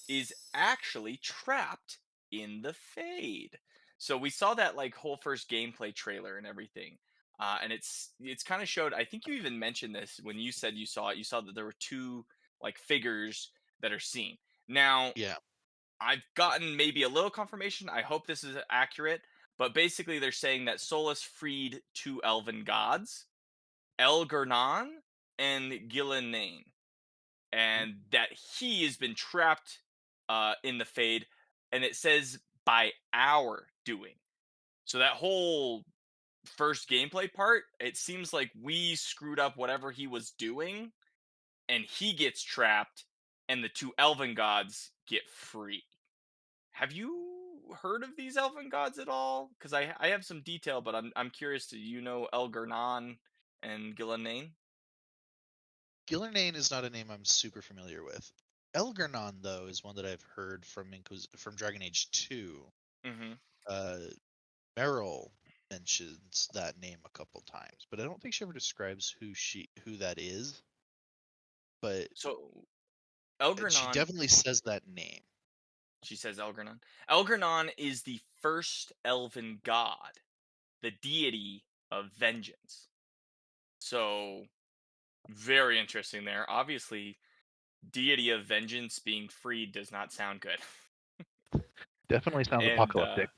is actually trapped in the Fade. So we saw that like whole first gameplay trailer and everything. And it's kind of showed, I think you even mentioned this when you said you saw it. You saw that there were two like figures that are seen. Now, Yeah. I've gotten maybe a little confirmation. I hope this is accurate, but basically they're saying that Solus freed two elven gods, Elgurnon and Gillenane, and that he has been trapped in the Fade, and it says by our doing. So that whole first gameplay part, it seems like we screwed up whatever he was doing, and he gets trapped, and the two elven gods get free. Have you heard of these elven gods at all? Because I have some detail, but I'm curious. Do you know Elgurnon and Gillenane? Gillenane is not a name I'm super familiar with. Elgurnon, though, is one that I've heard from from Dragon Age 2. Mm-hmm. Meryl mentions that name a couple times, but I don't think she ever describes who that is. But So she Elgurnon, definitely says that name. she says Elgurnon. Elgurnon is the first elven god, the deity of vengeance. So very interesting there. Obviously, deity of vengeance being freed does not sound good. Definitely sounds And apocalyptic.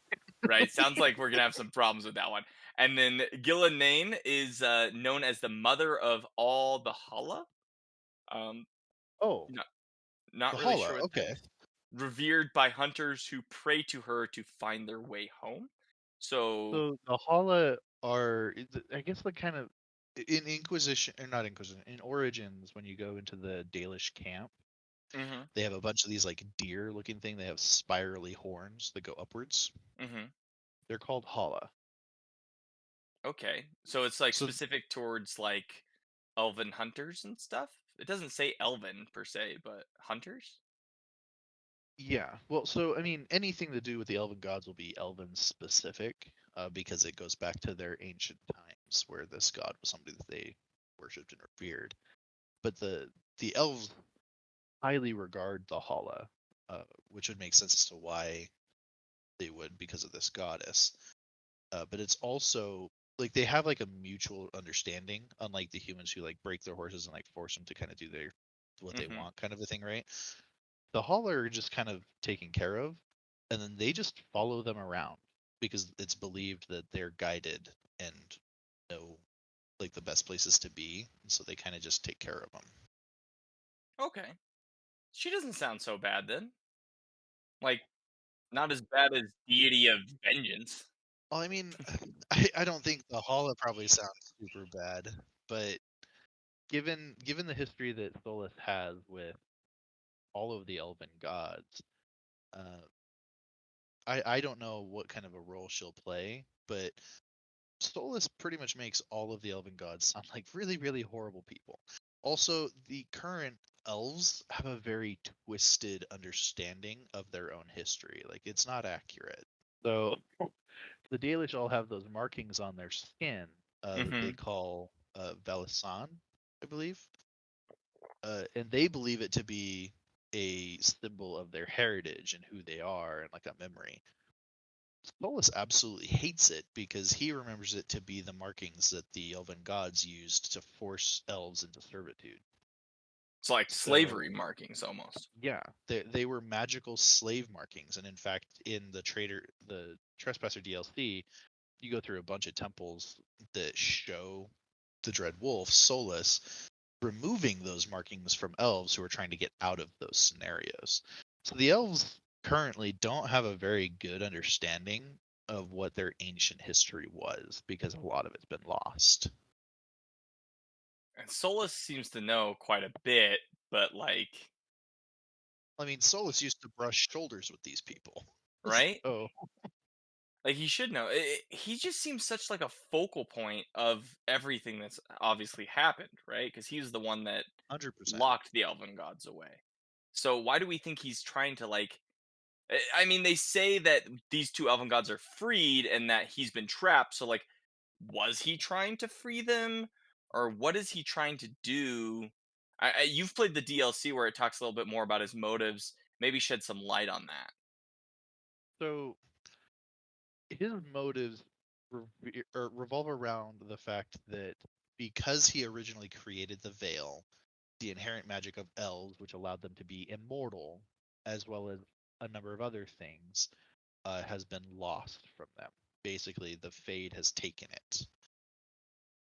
right, sounds like we're gonna have some problems with that one. And then Gillen Nain is known as the mother of all the Hala. Um, Oh, not not the really sure Hala. what that Okay. is. Revered by hunters who pray to her to find their way home. So, So the Hala are, I guess, like kind of in Inquisition, or not Inquisition, in Origins, when you go into the Dalish camp, hmm they have a bunch of these like deer-looking thing. They have spirally horns that go upwards. hmm They're called Hala. okay. So it's like So specific towards like elven hunters and stuff. It doesn't say elven per se, but hunters. yeah, well, so I mean, anything to do with the elven gods will be elven specific, because it goes back to their ancient times where this god was somebody that they worshipped and revered. But the elves highly regard the Hala, which would make sense as to why they would, because of this goddess. But it's also like they have like a mutual understanding, unlike the humans who like break their horses and like force them to kind of do their what they hmm want, kind of a thing, right? The Hala are just kind of taken care of, and then they just follow them around because it's believed that they're guided and know like the best places to be, and so they kind of just take care of them. Okay. She doesn't sound so bad then. Like, not as bad as deity of vengeance. Well, I mean, I don't think the Hala probably sounds super bad, but given the history that Solas has with all of the elven gods, uh, I don't know what kind of a role she'll play, but Solas pretty much makes all of the elven gods sound like really, really horrible people. Also, the current elves have a very twisted understanding of their own history. Like, it's not accurate. So, the Dalish all have those markings on their skin that they hmm call Valisan, I believe. And they believe it to be a symbol of their heritage and who they are and like a memory. Solus absolutely hates it because he remembers it to be the markings that the elven gods used to force elves into servitude. It's like So slavery markings almost. yeah, they were magical slave markings, and in fact, in the Trespasser DLC, you go through a bunch of temples that show the Dread Wolf Solus removing those markings from elves who are trying to get out of those scenarios. So the elves currently don't have a very good understanding of what their ancient history was because a lot of it's been lost. And Solus seems to know quite a bit, but like, I mean, Solus used to brush shoulders with these people. right? So, Like he should know. He just seems such like a focal point of everything that's obviously happened, right? Because he's the one that 100%. locked the elven gods away. So why do we think he's trying to like? I mean, they say that these two elven gods are freed and that he's been trapped. So like, was he trying to free them, or what is he trying to do? You've played the DLC where it talks a little bit more about his motives. Maybe shed some light on that. So his motives revolve around the fact that because he originally created the veil, the inherent magic of elves, which allowed them to be immortal, as well as a number of other things, has been lost from them. Basically, the Fade has taken it,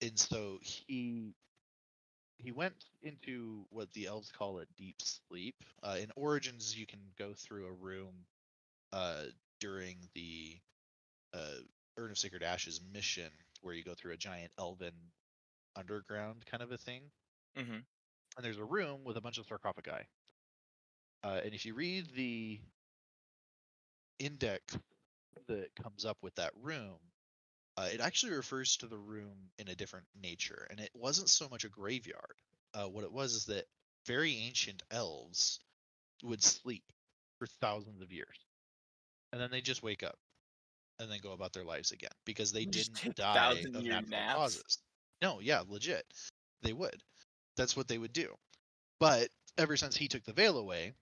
and so he went into what the elves call a deep sleep. In Origins, you can go through a room uh, during the uh, Urn of Sacred Ashes mission, where you go through a giant elven underground kind of a thing, hmm and there's a room with a bunch of sarcophagi. And if you read the index that comes up with that room, it actually refers to the room in a different nature, and it wasn't so much a graveyard. What it was is that very ancient elves would sleep for thousands of years, and then they just wake up and then go about their lives again because they Just didn't take die of 1,000-year natural naps. causes. No, yeah, legit, they would. That's what they would do. But ever since he took the veil away,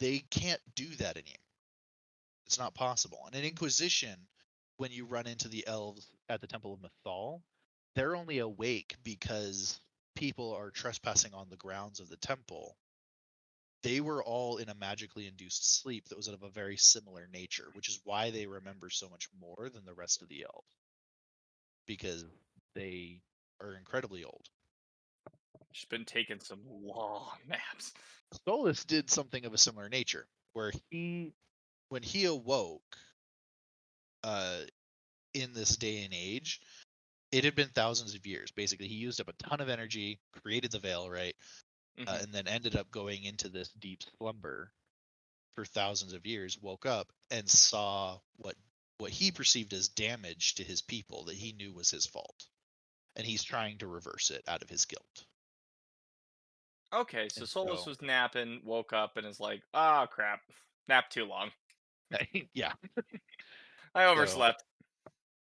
they can't do that anymore. It's not possible. And in Inquisition, when you run into the elves at the Temple of Mythal, they're only awake because people are trespassing on the grounds of the temple. They were all in a magically induced sleep that was of a very similar nature, which is why they remember so much more than the rest of the elves, because they are incredibly old. Just been taking some long naps. Solas did something of a similar nature, where when he awoke, in this day and age, it had been thousands of years. Basically, he used up a ton of energy, created the veil, right, and then ended up going into this deep slumber for thousands of years. Woke up and saw what he perceived as damage to his people that he knew was his fault, and he's trying to reverse it out of his guilt. Okay, so And Solas so- was napping, woke up, and is like, "Ah, crap, napped too long. yeah. I overslept."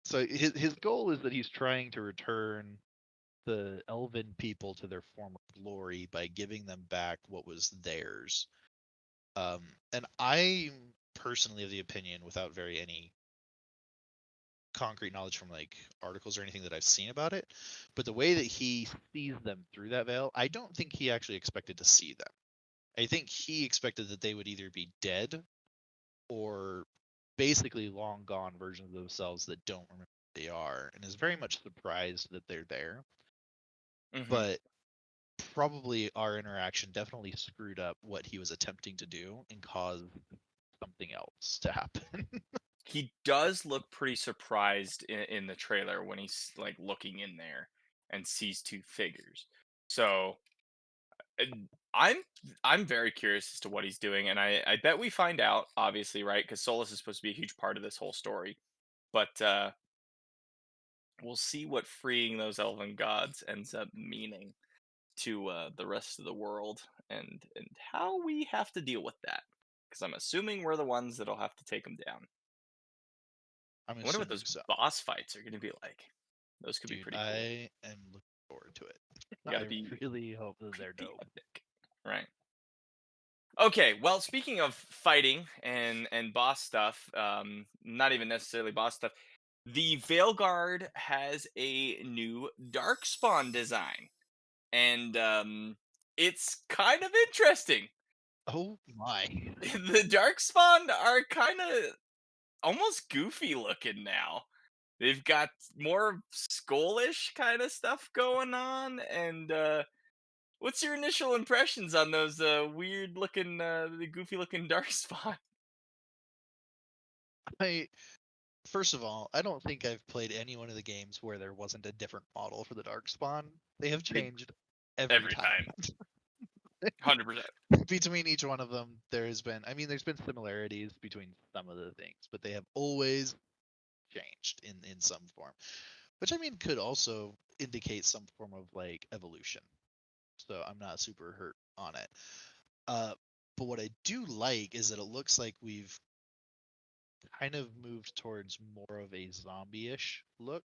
So his goal is that he's trying to return the elven people to their former glory by giving them back what was theirs. And I'm personally of the opinion, without very any concrete knowledge from like articles or anything that I've seen about it, but the way that he sees them through that veil, I don't think he actually expected to see them. I think he expected that they would either be dead or basically long gone versions of themselves that don't remember who they are, and is very much surprised that they're there. But probably our interaction definitely screwed up what he was attempting to do and caused something else to happen. He does look pretty surprised in the trailer when he's like looking in there and sees two figures. So I'm very curious as to what he's doing, and I bet we find out, obviously, right? Because Solas is supposed to be a huge part of this whole story. But we'll see what freeing those elven gods ends up meaning to the rest of the world, and how we have to deal with that. Because I'm assuming we're the ones that'll have to take them down. I'm I wonder what assuming those so. boss fights are going to be like. Those could be Dude, pretty cool. I am looking forward to it. Gotta I be really hope that they're pretty dope. epic, right? Okay, well, speaking of fighting and boss stuff, not even necessarily boss stuff, the Veilguard has a new Darkspawn design, and it's kind of interesting. Oh my. The Darkspawn are kind of almost goofy looking now. They've got more skullish kind of stuff going on, and what's your initial impressions on those weird looking, the goofy looking Darkspawn? First of all, I don't think I've played any one of the games where there wasn't a different model for the Darkspawn. They have changed every time. 100%. Between each one of them, there's been similarities between some of the things, but they have always changed in some form, which could also indicate some form of like evolution. So I'm not super hurt on it. But what I do like is that it looks like we've kind of moved towards more of a zombie-ish look,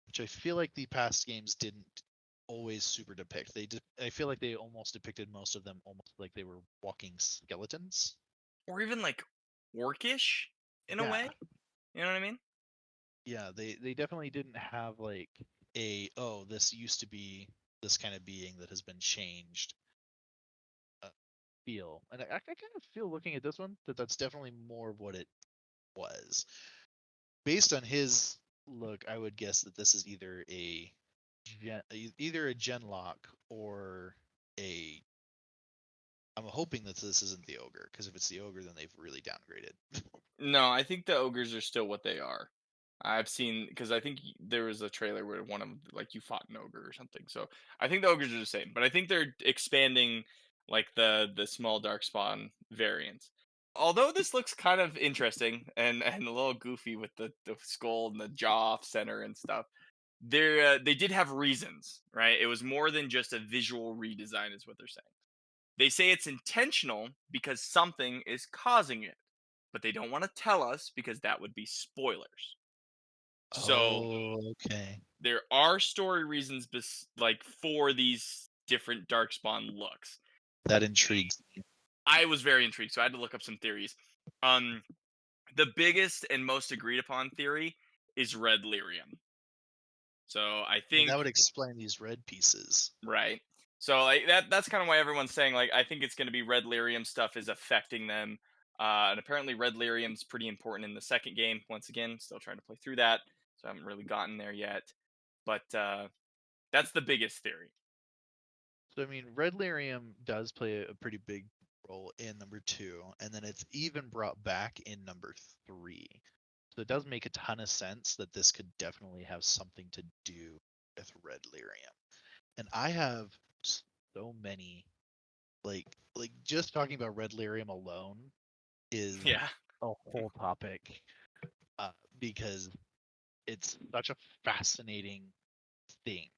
which I feel like the past games didn't always super depict. I feel like they almost depicted most of them almost like they were walking skeletons, or even like orcish in a way. You know what I mean? Yeah, they definitely didn't have like this used to be this kind of being that has been changed feel. And I kind of feel, looking at this one, that that's definitely more of what it was. Based on his look, I would guess that this is either a gen lock or a. I'm hoping that this isn't the ogre, because if it's the ogre, then they've really downgraded. No, I think the ogres are still what they are. I've seen, because I think there was a trailer where one of them, like, you fought an ogre or something. So I think the ogres are the same, but I think they're expanding like the small darkspawn variants. Although this looks kind of interesting and a little goofy with the skull and the jaw off center and stuff, they did have reasons, right? It was more than just a visual redesign, is what they're saying. They say it's intentional because something is causing it, but they don't want to tell us because that would be spoilers. So Okay. there are story reasons like for these different darkspawn looks. That intrigues me. I was very intrigued, so I had to look up some theories. The biggest and most agreed upon theory is red lyrium. So I And think that would explain these red pieces. right. So like that's kind of why everyone's saying like I think it's going to be red lyrium stuff is affecting them. And apparently red lyrium's pretty important in the second game. Once again, still trying to play through that, so I haven't really gotten there yet. But that's the biggest theory. So I mean, red lyrium does play a pretty big role in number 2, and then it's even brought back in number 3. So it does make a ton of sense that this could definitely have something to do with red lyrium. And I have so many, like just talking about red lyrium alone is Yeah. a whole topic, because it's such a fascinating thing.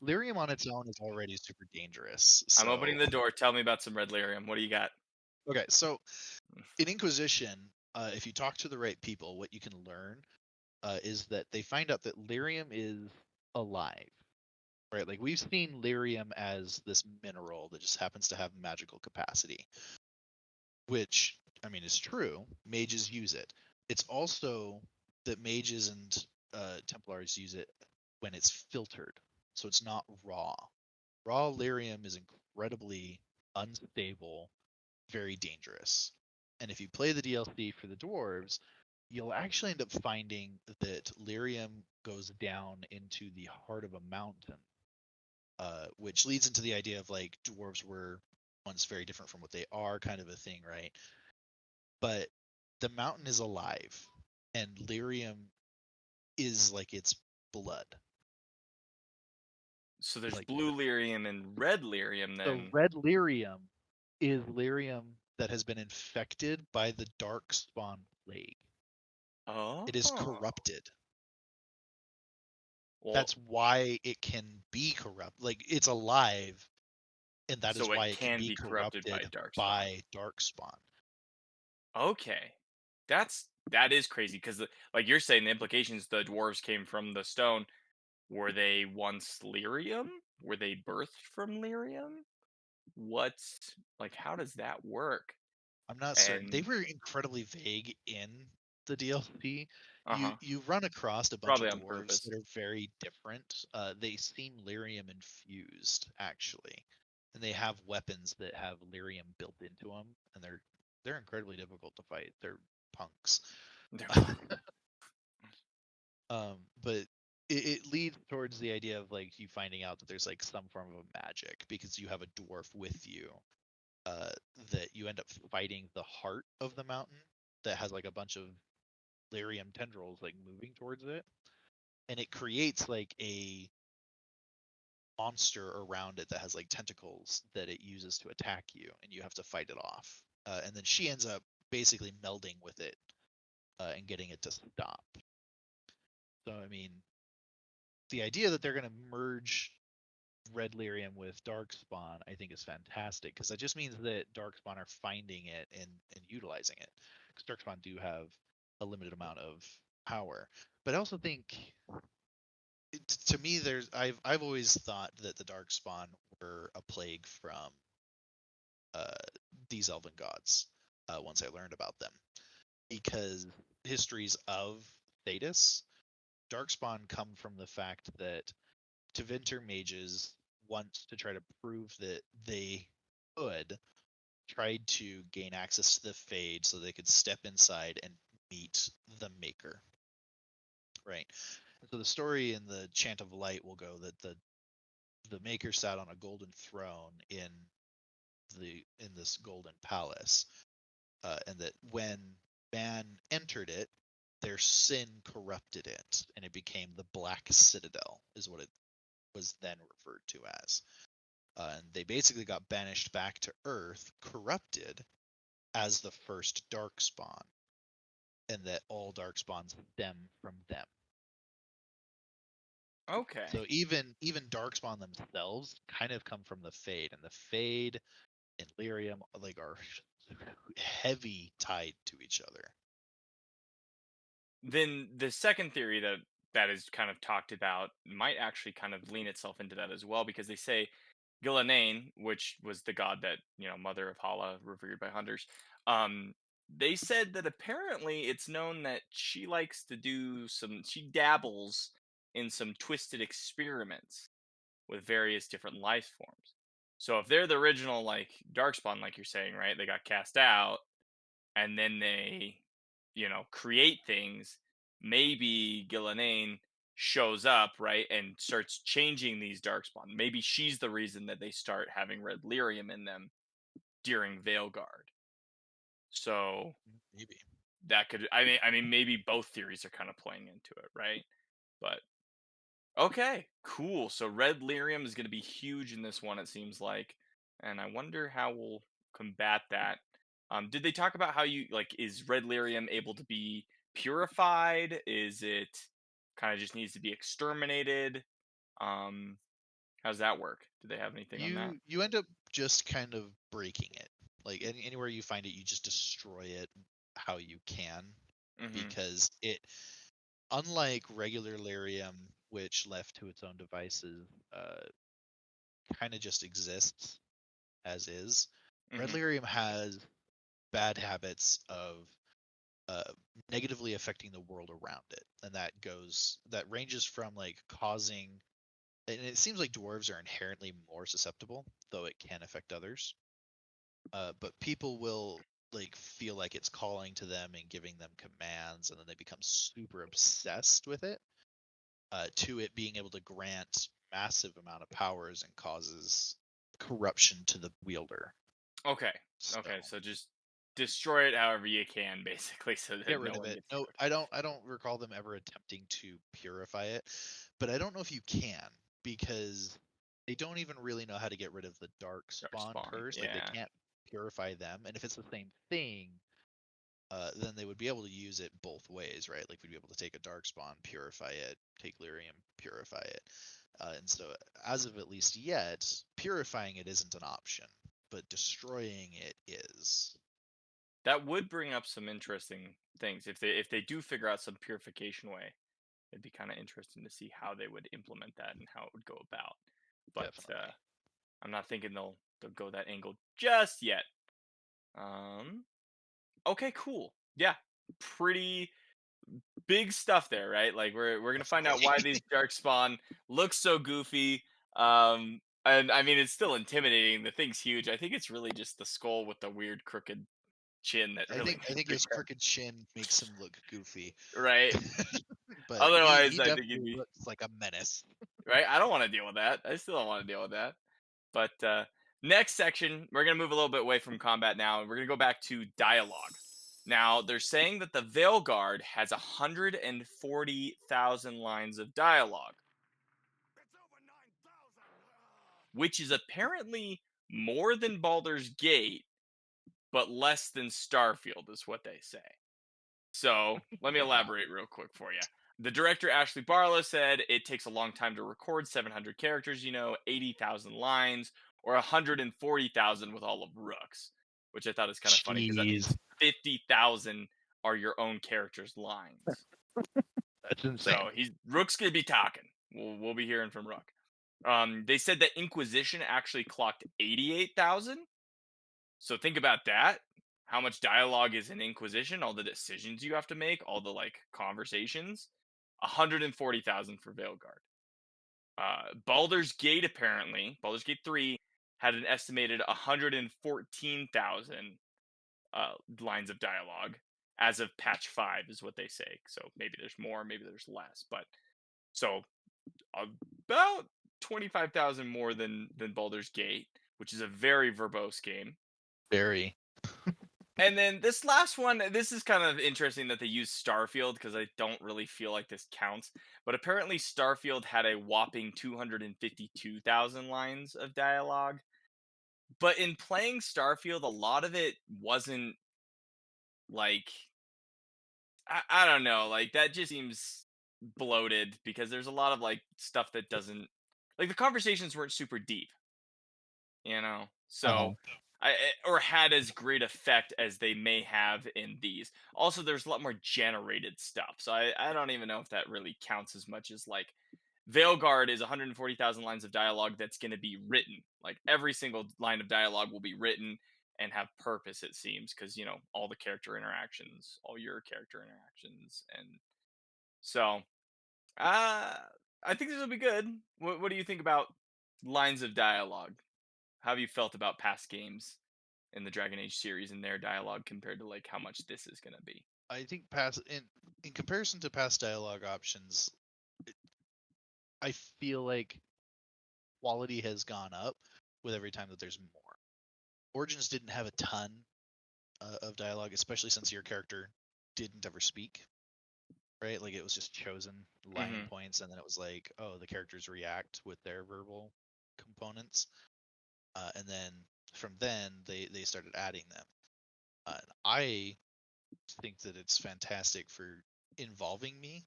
Lyrium on its own is already super dangerous. I'm opening So the door. Tell me about some red lyrium. What do you got? okay, so in Inquisition, if you talk to the right people, what you can learn is that they find out that lyrium is alive, right? Like we've seen lyrium as this mineral that just happens to have magical capacity, which I mean is true. Mages use it. It's also that mages and Templars use it when it's filtered, so it's not raw. Raw lyrium is incredibly unstable, very dangerous. And if you play the DLC for the dwarves, you'll actually end up finding that lyrium goes down into the heart of a mountain, which leads into the idea of like dwarves were once very different from what they are, kind of a thing, right? But the mountain is alive, and lyrium is like its blood. So there's Like blue lyrium and red lyrium the then. red lyrium is lyrium that has been infected by the Darkspawn plague. Oh. It is corrupted. Well, That's why it can be corrupt. Like it's alive, and that is so it why it can can be be corrupted by corrupted Darkspawn. by Darkspawn. Okay. That is crazy because like you're saying the implications the dwarves came from the stone. Were they once lyrium? Were they birthed from lyrium? What's like how does that work? I'm not certain. They And were incredibly vague in the DLC. You uh-huh. you run across a bunch Probably of on dwarves purpose. that are very different. They seem lyrium infused actually, and they have weapons that have lyrium built into them, and they're incredibly difficult to fight. They're punks. But it leads towards the idea of like you finding out that there's like some form of magic because you have a dwarf with you, uh, that you end up fighting the heart of the mountain that has like a bunch of lyrium tendrils like moving towards it, and it creates like a monster around it that has like tentacles that it uses to attack you, and you have to fight it off. And then she ends up basically melding with it, and getting it to stop. So I mean, the idea that they're going to merge red lyrium with darkspawn I think is fantastic, because that just means that darkspawn are finding it and utilizing it, because darkspawn do have a limited amount of power. But I also think to me there's I've always thought that the darkspawn were a plague from uh, these elven gods, once I learned about them, because histories of Thedas, darkspawn come from the fact that Tevinter mages want to try to prove that they could tried to gain access to the Fade so they could step inside and meet the Maker. Right. So the story in the Chant of Light will go that the Maker sat on a golden throne in this golden palace, and that when man entered it, their sin corrupted it, and it became the Black Citadel, is what it was then referred to as. And they basically got banished back to Earth, corrupted as the first Darkspawn, and that all Darkspawns stem from them. Okay. So even Darkspawn themselves kind of come from the Fade, and the Fade and Lyrium like are heavy tied to each other. Then the second theory that is kind of talked about might actually kind of lean itself into that as well, because they say Gillanane, which was the god that, mother of Hala, revered by hunters, they said that apparently it's known that she likes to she dabbles in some twisted experiments with various different life forms. So if they're the original like Darkspawn, like you're saying, right? They got cast out, and then they, create things. Maybe Gillenane shows up, right, and starts changing these Darkspawn. Maybe she's the reason that they start having red lyrium in them during Veilguard. So Maybe. that could, I mean, maybe both theories are kind of playing into it, right? But okay, cool. So red lyrium is going to be huge in this one, it seems like, and I wonder how we'll combat that. Did they talk about how is red lyrium able to be purified? Is it kind of just needs to be exterminated? Um, how's that work? Do they have anything on that? You end up just kind of breaking it. Like anywhere you find it, you just destroy it how you can, because it, unlike regular lyrium, which left to its own devices, kind of just exists as is. Red lyrium has bad habits of negatively affecting the world around it, and that ranges from like causing, and it seems like dwarves are inherently more susceptible, though it can affect others. But people will like feel like it's calling to them and giving them commands, and then they become super obsessed with it, to it being able to grant massive amount of powers and causes corruption to the wielder. Okay. So just destroy it however you can, basically, so that Get rid no of one it. gets No, I don't recall them ever attempting to purify it, but I don't know if you can, because they don't even really know how to get rid of the Darkspawn Darkspawn. curse. Like, they Yeah. can't purify them, and if it's the same thing, then they would be able to use it both ways, right? Like, we'd be able to take a Darkspawn, purify it, take lyrium, purify it. And so, as of at least yet, purifying it isn't an option, but destroying it is. That would bring up some interesting things if they do figure out some purification way. It'd be kind of interesting to see how they would implement that and how it would go about. But Definitely. I'm not thinking they'll go that angle just yet. Okay, cool. Yeah, pretty big stuff there, right? Like we're gonna find out why these Darkspawn look so goofy. And I mean, it's still intimidating. The thing's huge. I think it's really just the skull with the weird crooked chin that really I think makes his it crooked chin makes him look goofy. right. But Otherwise, he I think it'd definitely be looks like a menace. right. I don't want to deal with that. I still don't want to deal with that. But next section, we're gonna move a little bit away from combat now, and we're gonna go back to dialogue. Now, they're saying that the Veilguard has 140,000 lines of dialogue, which is apparently more than Baldur's Gate, but less than Starfield, is what they say. So, let me elaborate real quick for you. The director, Ashley Barlow, said it takes a long time to record 700 characters, 80,000 lines, or 140,000 with all of Rook's, which I thought is kind of funny because that means 50,000 are your own character's lines. That's insane. So Rook's gonna be talking. We'll be hearing from Rook. They said that Inquisition actually clocked 88,000. So think about that. How much dialogue is in Inquisition? All the decisions you have to make, all the like conversations. 140,000 for Veilguard. Baldur's Gate, apparently, Baldur's Gate 3 had an estimated 114,000 lines of dialogue as of patch 5, is what they say. So maybe there's more, maybe there's less, but so about 25,000 more than Baldur's Gate, which is a very verbose game. Very. And then this last one, this is kind of interesting that they use Starfield, because I don't really feel like this counts. But apparently Starfield had a whopping 252,000 lines of dialogue. But in playing Starfield, a lot of it wasn't like, I don't know, like that just seems bloated, because there's a lot of like stuff that doesn't, like the conversations weren't super deep, so or had as great effect as they may have in these. Also, there's a lot more generated stuff, so I don't even know if that really counts as much as like Veilguard is 140,000 lines of dialogue that's going to be written. Like every single line of dialogue will be written and have purpose, it seems, because all the character interactions, all your character interactions, and so I think this will be good. What do you think about lines of dialogue? How have you felt about past games in the Dragon Age series and their dialogue compared to like how much this is gonna be? I think past in comparison to past dialogue options, I feel like quality has gone up with every time that there's more. Origins didn't have a ton of dialogue, especially since your character didn't ever speak, right? Like it was just chosen line points, and then it was like, oh, the characters react with their verbal components, and then from then they started adding them. And I think that it's fantastic for involving me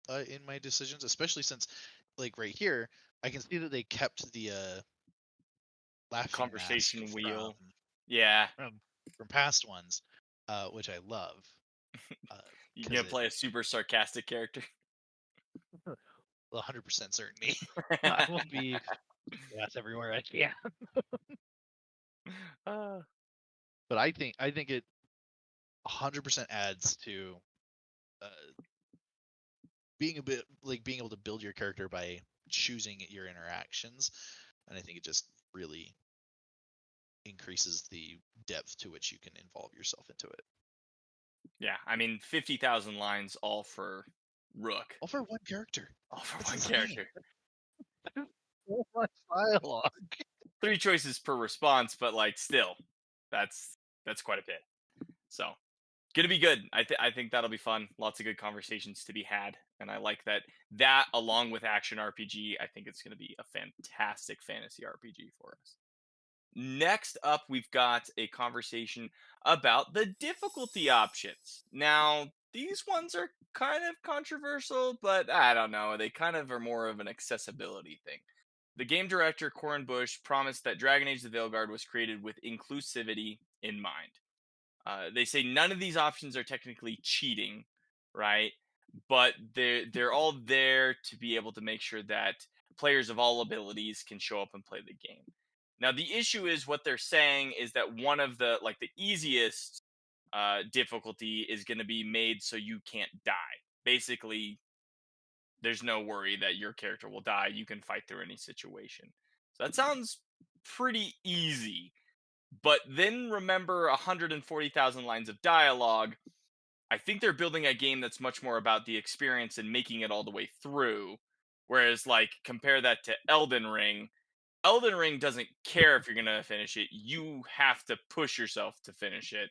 in my decisions, especially since, like right here, I can see that they kept the laughing mask Conversation wheel. Yeah. from past ones, which I love. You gonna play a super sarcastic character? 100% certainty. I will be yes everywhere I can. But I think it 100% adds to being able to build your character by choosing your interactions, and I think it just really increases the depth to which you can involve yourself into it. Yeah, I mean 50,000 lines all for Rook. All for one character. All for That's one insane. character. So much dialogue. 3 choices per response, but like still, that's quite a bit. So gonna be good. I think that'll be fun. Lots of good conversations to be had, and I like that along with action RPG. I think it's gonna be a fantastic fantasy RPG for us. Next up, we've got a conversation about the difficulty options. Now, these ones are kind of controversial, but I don't know. They kind of are more of an accessibility thing. The game director, Corin Bush, promised that Dragon Age the Veilguard was created with inclusivity in mind. They say none of these options are technically cheating, right? But they're all there to be able to make sure that players of all abilities can show up and play the game. Now the issue is what they're saying is that one of the easiest difficulty is going to be made so you can't die. Basically, there's no worry that your character will die. You can fight through any situation. So that sounds pretty easy. But then remember 140,000 lines of dialogue. I think they're building a game that's much more about the experience and making it all the way through. Whereas, like, compare that to Elden Ring. Elden Ring doesn't care if you're going to finish it. You have to push yourself to finish it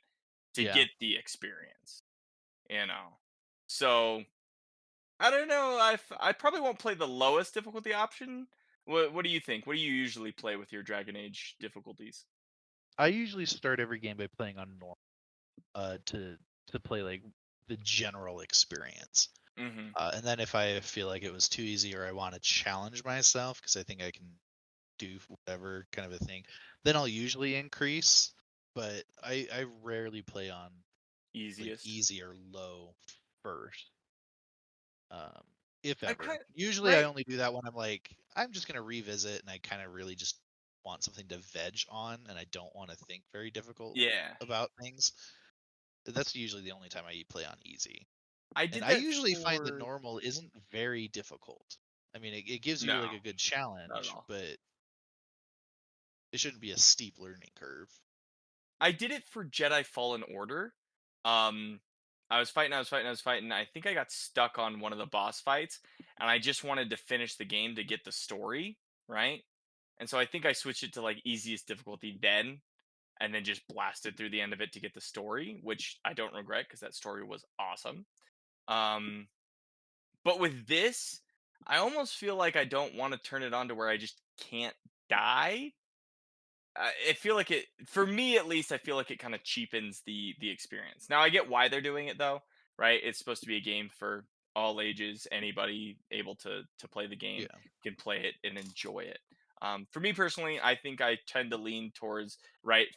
to get the experience. You know? So, I don't know. I probably won't play the lowest difficulty option. What do you think? What do you usually play with your Dragon Age difficulties? I usually start every game by playing on normal, to play like the general experience. And then if I feel like it was too easy or I want to challenge myself because I think I can do whatever kind of a thing, then I'll usually increase. But I rarely play on easiest, like, easy or low first. If ever. Usually I only do that when I'm just gonna revisit and I kind of really just want something to veg on and I don't want to think very difficult about things. That's usually the only time I play on easy. I usually find the normal isn't very difficult. I mean, it gives you like a good challenge, but it shouldn't be a steep learning curve. I did it for Jedi Fallen Order. I was fighting. I think I got stuck on one of the boss fights, and I just wanted to finish the game to get the story, right? And so I think I switched it to like easiest difficulty then, and then just blasted through the end of it to get the story, which I don't regret because that story was awesome. But with this, I almost feel like I don't want to turn it on to where I just can't die. I feel like for me at least, I feel like it kind of cheapens the experience. Now I get why they're doing it though, right? It's supposed to be a game for all ages. Anybody able to play the game can play it and enjoy it. For me personally, I think I tend to lean towards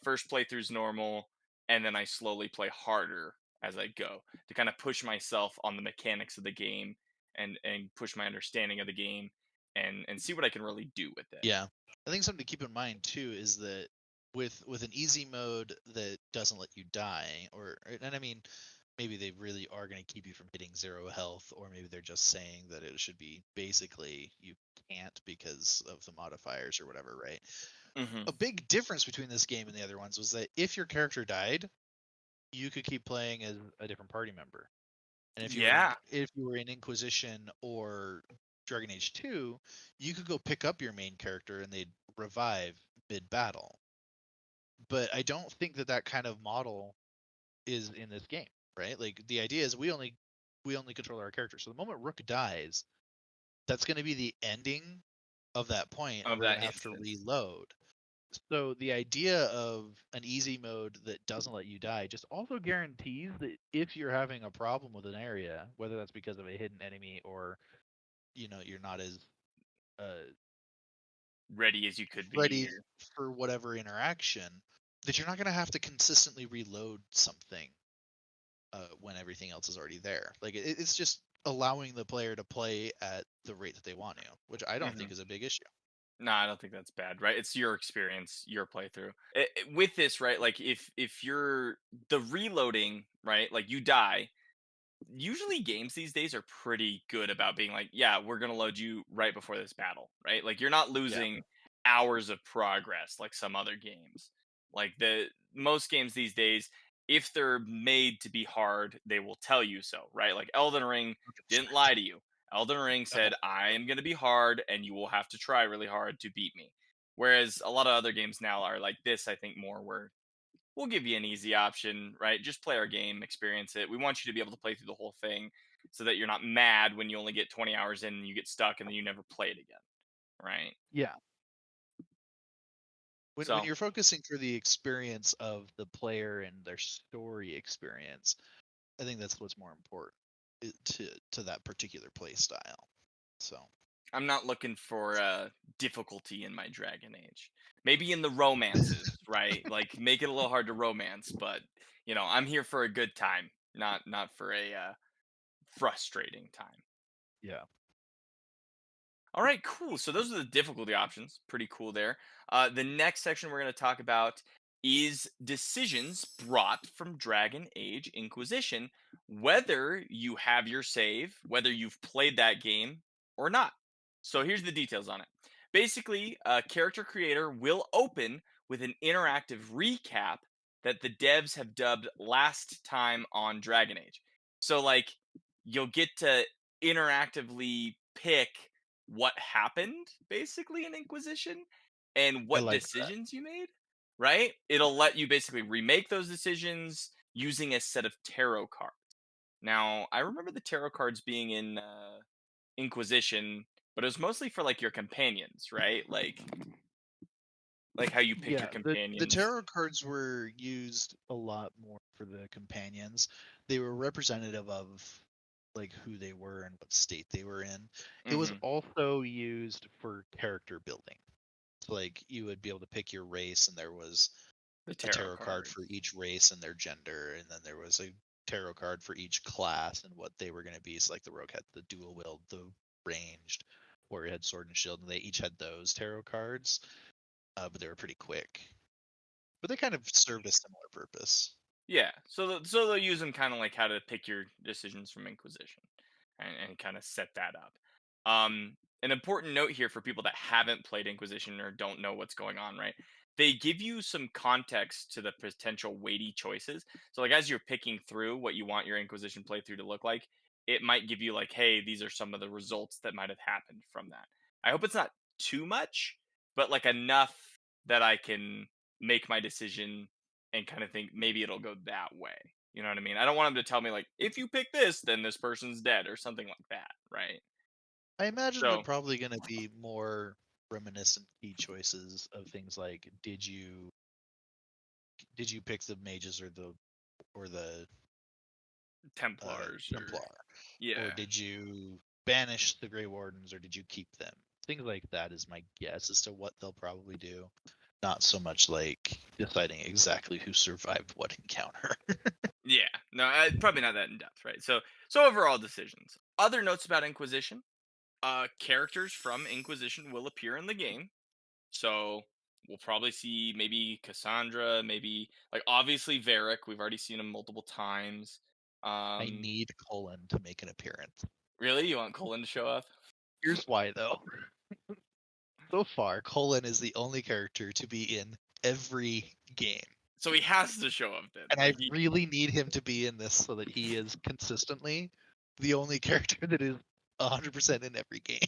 first playthrough's normal, and then I slowly play harder as I go to kind of push myself on the mechanics of the game and push my understanding of the game and see what I can really do with it. Yeah. I think something to keep in mind too is that with an easy mode that doesn't let you die, and I mean maybe they really are going to keep you from hitting 0 health, or maybe they're just saying that it should be basically you can't because of the modifiers or whatever, right? Mm-hmm. A big difference between this game and the other ones was that if your character died, you could keep playing as a different party member. And if you were in Inquisition or Dragon Age 2, you could go pick up your main character and they'd revive mid-battle. But I don't think that kind of model is in this game, right? Like the idea is we only control our character. So the moment Rook dies, that's going to be the ending of that point, and Of we're that going to have to instance. reload. So the idea of an easy mode that doesn't let you die just also guarantees that if you're having a problem with an area, whether that's because of a hidden enemy or you're not as Ready as you could be. ready for whatever interaction, that you're not going to have to consistently reload something when everything else is already there. Like it's just allowing the player to play at the rate that they want to, which I don't think is a big issue. No, I don't think that's bad, right? It's your experience, your playthrough. With this, right? Like if you're the reloading, right? Like you die. Usually games these days are pretty good about being like, yeah, we're going to load you right before this battle, right? Like you're not losing hours of progress like some other games. Like the most games these days, if they're made to be hard, they will tell you so, right? Like Elden Ring didn't lie to you. Elden Ring said, I am going to be hard and you will have to try really hard to beat me. Whereas a lot of other games now are like this, I think, more where we'll give you an easy option, right? Just play our game, experience it. We want you to be able to play through the whole thing so that you're not mad when you only get 20 hours in and you get stuck and then you never play it again, right? Yeah. When So you're focusing for the experience of the player and their story experience, I think that's what's more important to that particular play style. So I'm not looking for difficulty in my Dragon Age. Maybe in the romances, right? Like make it a little hard to romance, but I'm here for a good time, not for a frustrating time. yeah. All right, cool. So those are the difficulty options. Pretty cool there. The next section we're going to talk about is decisions brought from Dragon Age Inquisition, whether you have your save, whether you've played that game or not. So here's the details on it. Basically, a character creator will open with an interactive recap that the devs have dubbed Last Time on Dragon Age. So, like, you'll get to interactively pick what happened basically in Inquisition and I what like that. decisions you made, right? It'll let you basically remake those decisions using a set of tarot cards. Now, I remember the tarot cards being in Inquisition, but it was mostly for like your companions, right? Like how you pick your Yeah, the companions. tarot cards were used a lot more for the companions. They were representative of like who they were and what state they were in. It was Hmm. also used for character building. So like you would be able to pick your race, and there was The a tarot tarot card cards. for each race and their gender, and then there was a tarot card for each class and what they were going to be. So like the rogue had the dual wield, the ranged, warrior had sword and shield, and they each had those tarot cards, but they were pretty quick. But they kind of served a similar purpose. Yeah, so they'll use them kind of like how to pick your decisions from Inquisition, and kind of set that up. An important note here for people that haven't played Inquisition or don't know what's going on, right? They give you some context to the potential weighty choices. So like as you're picking through what you want your Inquisition playthrough to look like, it might give you like, hey, these are some of the results that might have happened from that. I hope it's not too much, but like enough that I can make my decision and kind of think maybe it'll go that way. You know what I mean? I don't want them to tell me like if you pick this, then this person's dead or something like that, right? I imagine they're So probably going to be more reminiscent key choices of things like did you pick the mages or the Templars or Templar, or yeah. did you banish the Grey Wardens, or did you keep them? Things like that is my guess as to what they'll probably do. Not so much like deciding exactly who survived what encounter. Yeah. No, probably not that in depth, right? So overall decisions. Other notes about Inquisition. Characters from Inquisition will appear in the game. So we'll probably see maybe Cassandra, maybe like obviously Varric. We've already seen him multiple times. I Um, need Colin to make an appearance. really, you want Colin to show up? Here's why, though. So far, Colin is the only character to be in every game. So he has to show up then. And Like, I really need him to be in this so that he is consistently the only character that is 100% in every game.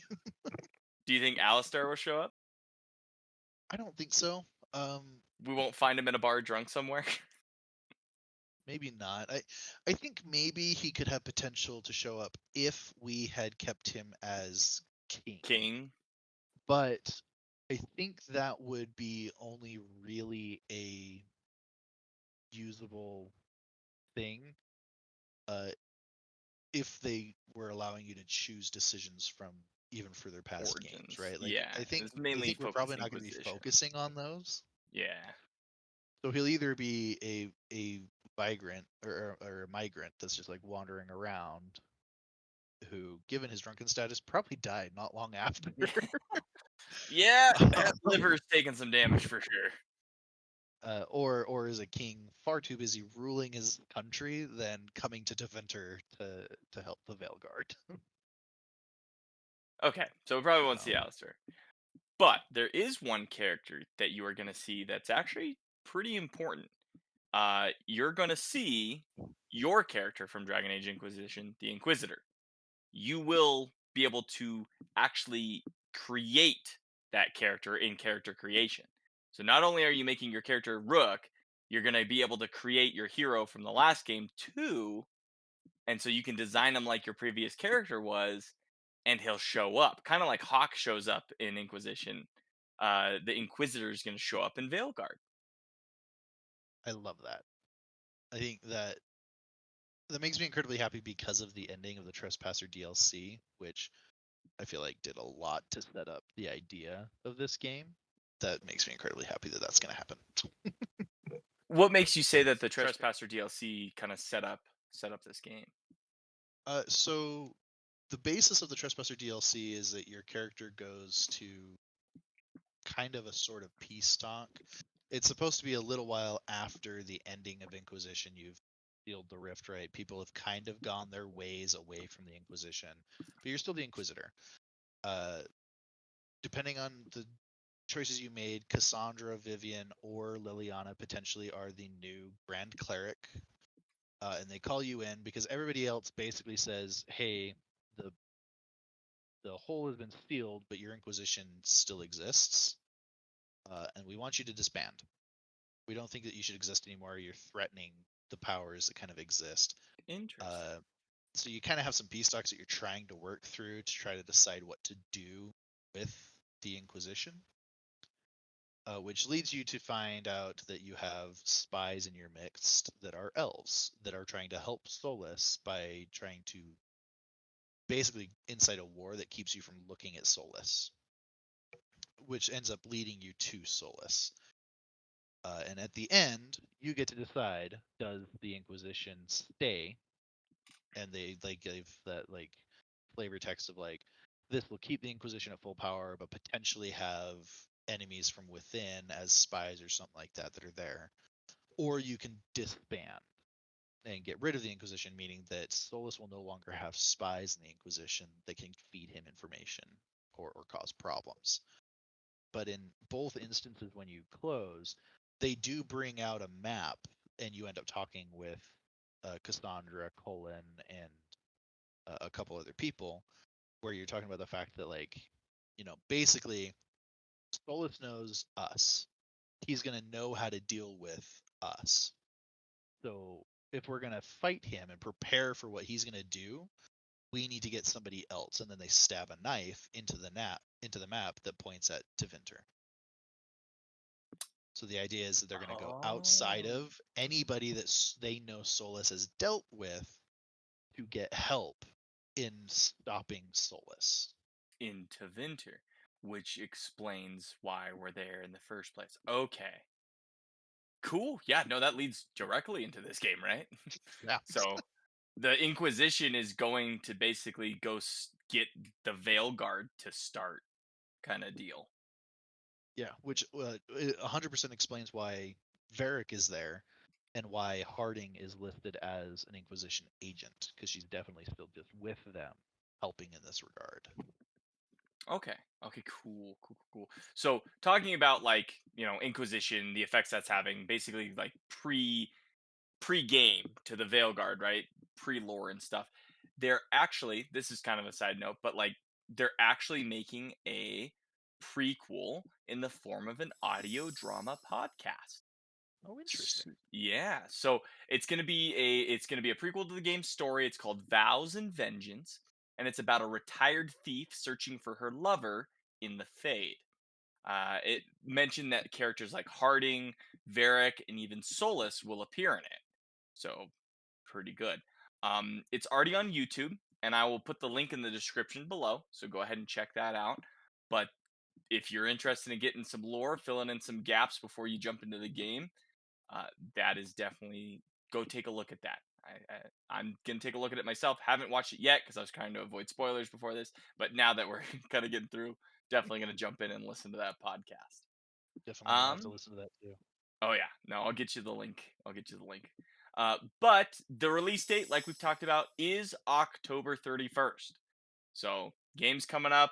do you think Alistair will show up? I don't think so. We won't find him in a bar drunk somewhere. Maybe not. I think maybe he could have potential to show up if we had kept him as king. King. But I think that would be only really a usable thing if they were allowing you to choose decisions from even further past Origins. games, right? Like, Yeah, I think it's mainly we're probably focused not going to be Inquisition. focusing on those. Yeah. So he'll either be a migrant or a migrant that's just like wandering around, who, given his drunken status, probably died not long after. Yeah, that liver's taking some damage for sure. Or is a king far too busy ruling his country than coming to Deventer to help the Veilguard. Okay, so we probably won't see Alistair. But there is one character that you are going to see that's actually pretty important. You're going to see your character from Dragon Age Inquisition, the Inquisitor. You will be able to actually create that character in character creation. So not only are you making your character Rook, you're going to be able to create your hero from the last game too. And so you can design him like your previous character was, and he'll show up. Kind of like Hawk shows up in Inquisition. The Inquisitor is going to show up in Veilguard. I love that. I think that makes me incredibly happy because of the ending of the Trespasser DLC, which I feel like did a lot to set up the idea of this game. That makes me incredibly happy that that's going to happen. What makes you say that the Trespasser DLC kind of set up this game? So the basis of the Trespasser DLC is that your character goes to kind of a sort of peace talk. It's supposed to be a little while after the ending of Inquisition. You've sealed the rift, right? People have kind of gone their ways away from the Inquisition, but you're still the Inquisitor. Depending on the choices you made, Cassandra, Vivian, or Liliana potentially are the new Grand Cleric. And they call you in because everybody else basically says, hey, the hole has been sealed, but your Inquisition still exists. And we want you to disband. We don't think that you should exist anymore. You're threatening the powers that kind of exist. Interesting. So you kind of have some peace talks that you're trying to work through to try to decide what to do with the Inquisition. Which leads you to find out that you have spies in your midst that are elves that are trying to help Solas by trying to basically incite a war that keeps you from looking at Solas, which ends up leading you to Solas. And at the end, you get to decide: does the Inquisition stay? And they give that like flavor text of like, this will keep the Inquisition at full power, but potentially have enemies from within as spies or something like that that are there. Or you can disband and get rid of the Inquisition, meaning that Solas will no longer have spies in the Inquisition that can feed him information or cause problems. But in both instances, when you close, they do bring out a map, and you end up talking with Cassandra, Colin, and a couple other people, where you're talking about the fact that, like, basically, Solas knows us. He's going to know how to deal with us. So if we're going to fight him and prepare for what he's going to do, we need to get somebody else. And then they stab a knife into the map that points at Deventer. So the idea is that they're going to go outside of anybody that they know Solas has dealt with to get help in stopping Solas. In Deventer, which explains why we're there in the first place. Okay. Cool. Yeah, no, that leads directly into this game, right? Yeah. So the Inquisition is going to basically go get the Veilguard to start, kind of deal. Yeah, which 100% explains why Varric is there. and why Harding is listed as an Inquisition agent, because she's definitely still just with them, helping in this regard. Okay. Okay. Cool. So talking about like Inquisition, the effects that's having, basically like pre-game to the Veilguard, right? Pre-lore and stuff. They're actually, this is kind of a side note, but like they're actually making a prequel in the form of an audio drama podcast. Oh, interesting. Yeah, so it's gonna be a prequel to the game's story. It's called Vows and Vengeance, and it's about a retired thief searching for her lover in the Fade. It mentioned that characters like Harding, Varric, and even Solas will appear in it. So pretty good. It's already on YouTube, and I will put the link in the description below. So go ahead and check that out. But if you're interested in getting some lore, filling in some gaps before you jump into the game, that is definitely, go take a look at that. I'm gonna take a look at it myself. Haven't watched it yet because I was trying to avoid spoilers before this. But now that we're kind of getting through, definitely gonna jump in and listen to that podcast. Definitely gonna have to listen to that too. Oh yeah, no, I'll get you the link. But the release date, like we've talked about, is October 31st. So game's coming up.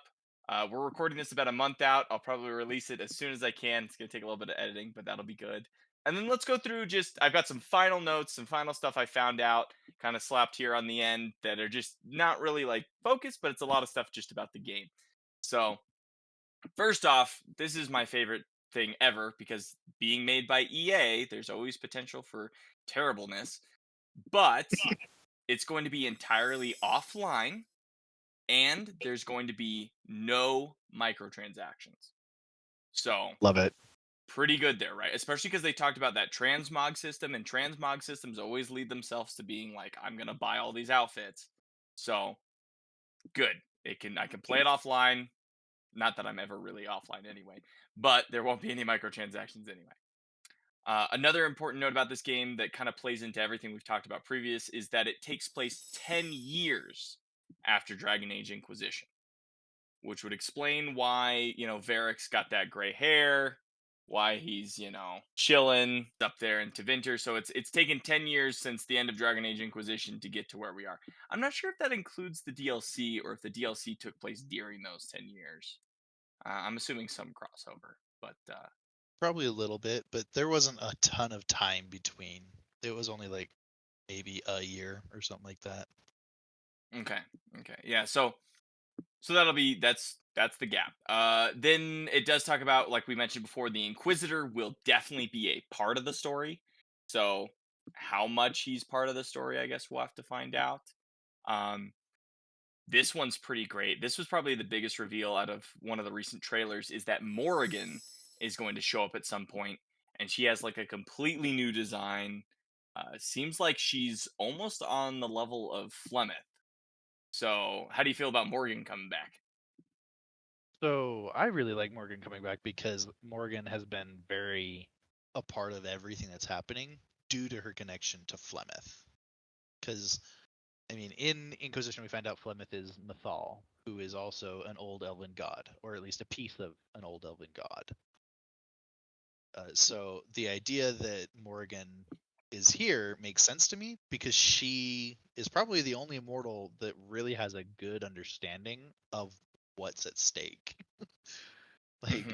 We're recording this about a month out. I'll probably release it as soon as I can. It's gonna take a little bit of editing, but that'll be good. And then let's go through I've got some final notes, some final stuff I found out, kind of slapped here on the end that are just not really like focused, but it's a lot of stuff just about the game. So first off, this is my favorite thing ever because being made by EA, there's always potential for terribleness, but it's going to be entirely offline and there's going to be no microtransactions. So, Love it. pretty good there, right? Especially because they talked about that transmog system, and transmog systems always lead themselves to being like, I'm gonna buy all these outfits. So, good. I can play it offline. Not that I'm ever really offline anyway, but there won't be any microtransactions anyway. Another important note about this game that kind of plays into everything we've talked about previous is that it takes place 10 years after Dragon Age Inquisition, which would explain why, Varric's got that gray hair, why he's, chilling up there in Tevinter. So it's taken 10 years since the end of Dragon Age Inquisition to get to where we are. I'm not sure if that includes the DLC or if the DLC took place during those 10 years. I'm assuming some crossover, but Probably a little bit, but there wasn't a ton of time between. It was only like maybe a year or something like that. okay, yeah. So that's the gap. Then it does talk about, like we mentioned before, the Inquisitor will definitely be a part of the story. So how much he's part of the story, I guess we'll have to find out. This one's pretty great. This was probably the biggest reveal out of one of the recent trailers, is that Morrigan is going to show up at some point, and she has like a completely new design. Seems like she's almost on the level of Flemeth. So, how do you feel about Morgan coming back? So I really like Morgan coming back because Morgan has been very a part of everything that's happening due to her connection to Flemeth. Because, I mean, in Inquisition, we find out Flemeth is Mythal, who is also an old elven god, or at least a piece of an old elven god. So the idea that Morgan is here makes sense to me because she is probably the only immortal that really has a good understanding of what's at stake. Like,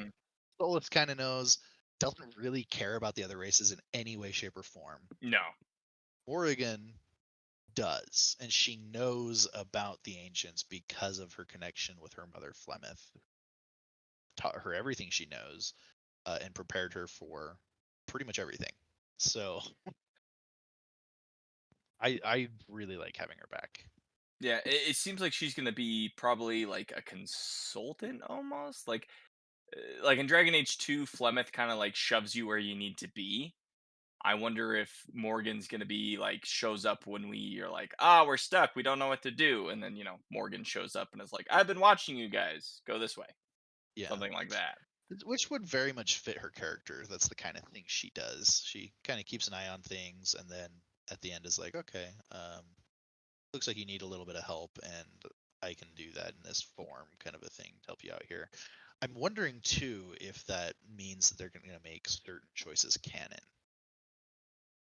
Solas kind of knows, doesn't really care about the other races in any way, shape, or form. No. Morrigan does, and she knows about the ancients because of her connection with her mother Flemeth. Taught her everything she knows, and prepared her for pretty much everything. So I really like having her back. Yeah, it seems like she's gonna be probably like a consultant almost. Like in Dragon Age 2, Flemeth kind of like shoves you where you need to be. I wonder if Morgan's gonna be like, shows up when you're like, we're stuck, we don't know what to do, and then Morgan shows up and is like, I've been watching you guys, go this way. Yeah. Something like that. Which would very much fit her character. That's the kind of thing she does. She kind of keeps an eye on things, and then at the end is like, okay, looks like you need a little bit of help, and I can do that in this form, kind of a thing, to help you out here. I'm wondering too if that means that they're going to make certain choices canon.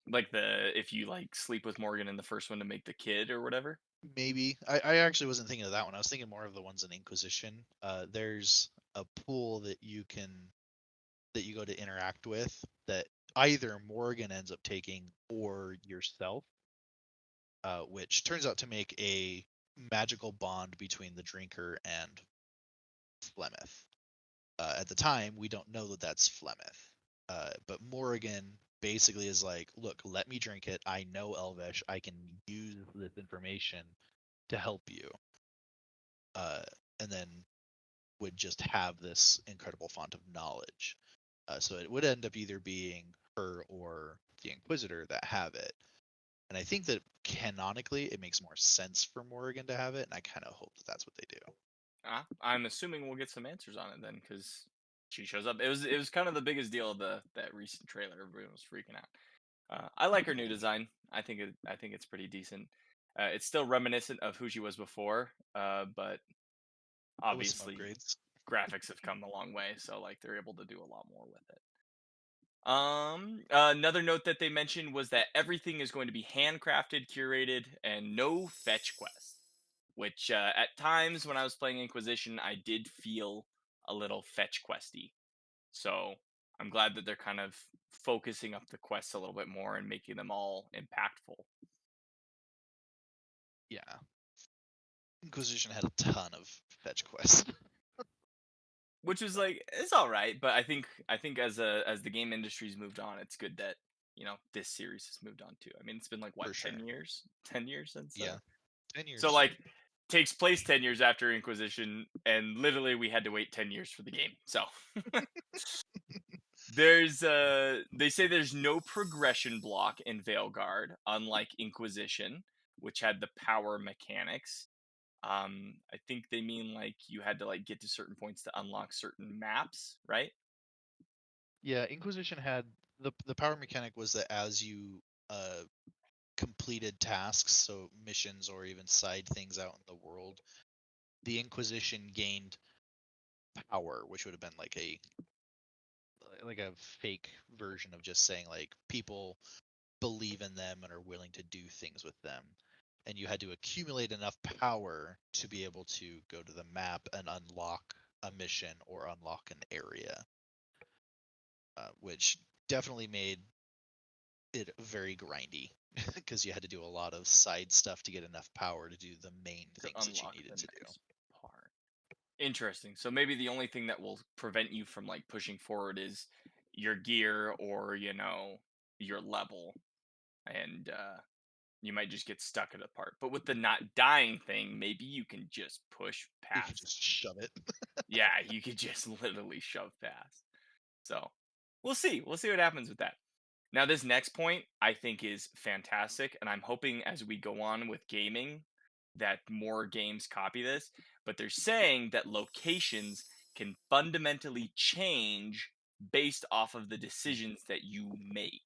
Like if you like sleep with Morgan in the first one to make the kid or whatever. Maybe. I actually wasn't thinking of that one. I was thinking more of the ones in Inquisition. There's a pool that you go to interact with that either Morgan ends up taking or yourself, which turns out to make a magical bond between the drinker and Flemeth. At the time, we don't know that that's Flemeth. But Morgan basically is like, look, let me drink it. I know Elvish. I can use this information to help you. And then would just have this incredible font of knowledge. So it would end up either being her or the Inquisitor that have it. And I think that canonically it makes more sense for Morrigan to have it, and I kind of hope that that's what they do. I'm assuming we'll get some answers on it then, because she shows up. It was kind of the biggest deal of that recent trailer. Everybody was freaking out. I like her new design. I think it's pretty decent. It's still reminiscent of who she was before, but With some obviously upgrades. graphics have come a long way, so like they're able to do a lot more with it. Another note that they mentioned was that everything is going to be handcrafted, curated, and no fetch quests. Which at times when I was playing Inquisition, I did feel a little fetch questy. So I'm glad that they're kind of focusing up the quests a little bit more and making them all impactful. Yeah. Inquisition had a ton of fetch quests. Which was like, it's all right, but I think as the game industry's moved on, it's good that this series has moved on too. I mean, it's been like what, For sure. 10 years? 10 years since. Yeah. 10 years. So like takes place 10 years after Inquisition, and literally we had to wait 10 years for the game. So there's they say there's no progression block in Veilguard, unlike Inquisition, which had the power mechanics. I think they mean like you had to like get to certain points to unlock certain maps, right? Yeah, Inquisition had the power mechanic was that as you completed tasks, so missions or even side things out in the world, the Inquisition gained power, which would have been like a fake version of just saying like people believe in them and are willing to do things with them. And you had to accumulate enough power to be able to go to the map and unlock a mission or unlock an area, which definitely made it very grindy because you had to do a lot of side stuff to get enough power to do the main things that you needed to do. Part. Interesting. So maybe the only thing that will prevent you from like pushing forward is your gear or your level, and you might just get stuck at a part. But with the not dying thing, maybe you can just push past. You can just shove it. Yeah, you could just literally shove past. So we'll see. We'll see what happens with that. Now, this next point I think is fantastic, and I'm hoping as we go on with gaming that more games copy this. But they're saying that locations can fundamentally change based off of the decisions that you make.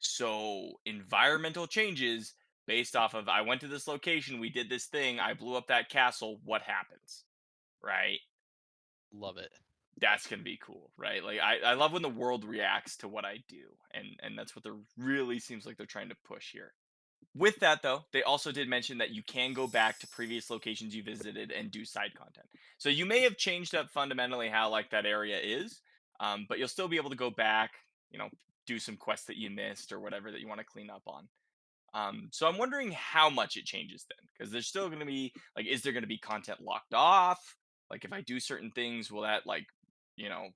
So, environmental changes based off of I went to this location, we did this thing, I blew up that castle, what happens? Right? Love it. That's gonna be cool, right? Like I love when the world reacts to what I do, and that's what they're really seems like they're trying to push here. With that though, they also did mention that you can go back to previous locations you visited and do side content. So you may have changed up fundamentally how like that area is, but you'll still be able to go back, do some quests that you missed or whatever that you want to clean up on. So I'm wondering how much it changes then, because there's still going to be like, is there going to be content locked off? Like if I do certain things, will that like,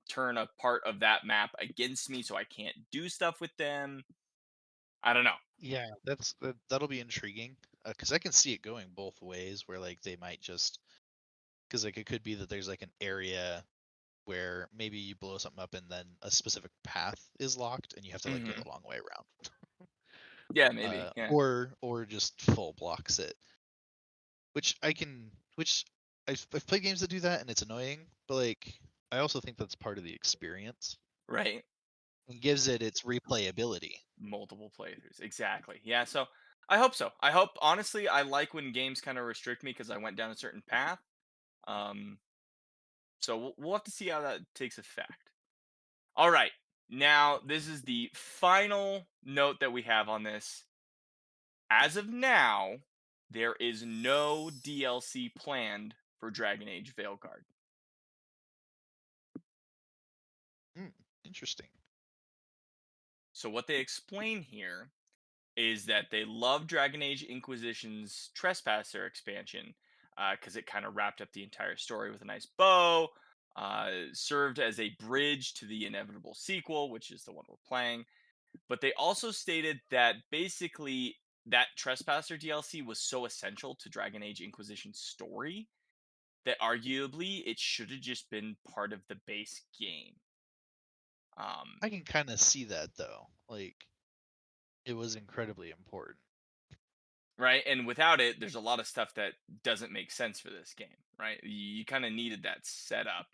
turn a part of that map against me so I can't do stuff with them? I don't know. Yeah, that'll be intriguing because I can see it going both ways. Where like they might just because like it could be that there's like an area where maybe you blow something up and then a specific path is locked and you have to like go the long way around. Yeah, maybe. Yeah. Or just full blocks it. Which I've played games that do that and it's annoying, but like I also think that's part of the experience. Right. And gives it its replayability. Multiple playthroughs. Exactly. Yeah, so I hope so. I hope honestly I like when games kind of restrict me because I went down a certain path. So we'll have to see how that takes effect. All right. Now, this is the final note that we have on this. As of now, there is no DLC planned for Dragon Age Veilguard. Interesting. So what they explain here is that they love Dragon Age Inquisition's Trespasser expansion because it kind of wrapped up the entire story with a nice bow, served as a bridge to the inevitable sequel, which is the one we're playing. But they also stated that basically that Trespasser DLC was so essential to Dragon Age Inquisition's story that arguably it should have just been part of the base game. I can kind of see that though. Like, it was incredibly important. Right, and without it, there's a lot of stuff that doesn't make sense for this game, right? You kind of needed that setup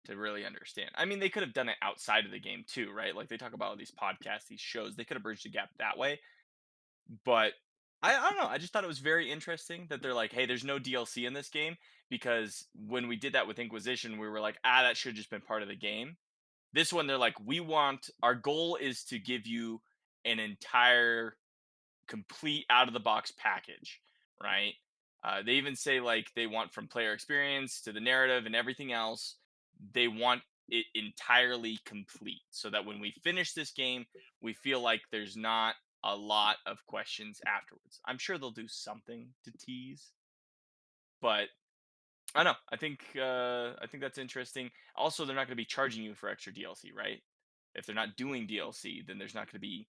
to really understand. I mean, they could have done it outside of the game too, right? Like they talk about all these podcasts, these shows. They could have bridged the gap that way. But I don't know. I just thought it was very interesting that they're like, hey, there's no DLC in this game because when we did that with Inquisition, we were like, that should have just been part of the game. This one, they're like, our goal is to give you an entire complete out of the box package, right? They even say like they want from player experience to the narrative and everything else, they want it entirely complete so that when we finish this game, we feel like there's not a lot of questions afterwards. I'm sure they'll do something to tease, but I don't know. I think that's interesting. Also, they're not going to be charging you for extra DLC, right? If they're not doing DLC, then there's not going to be,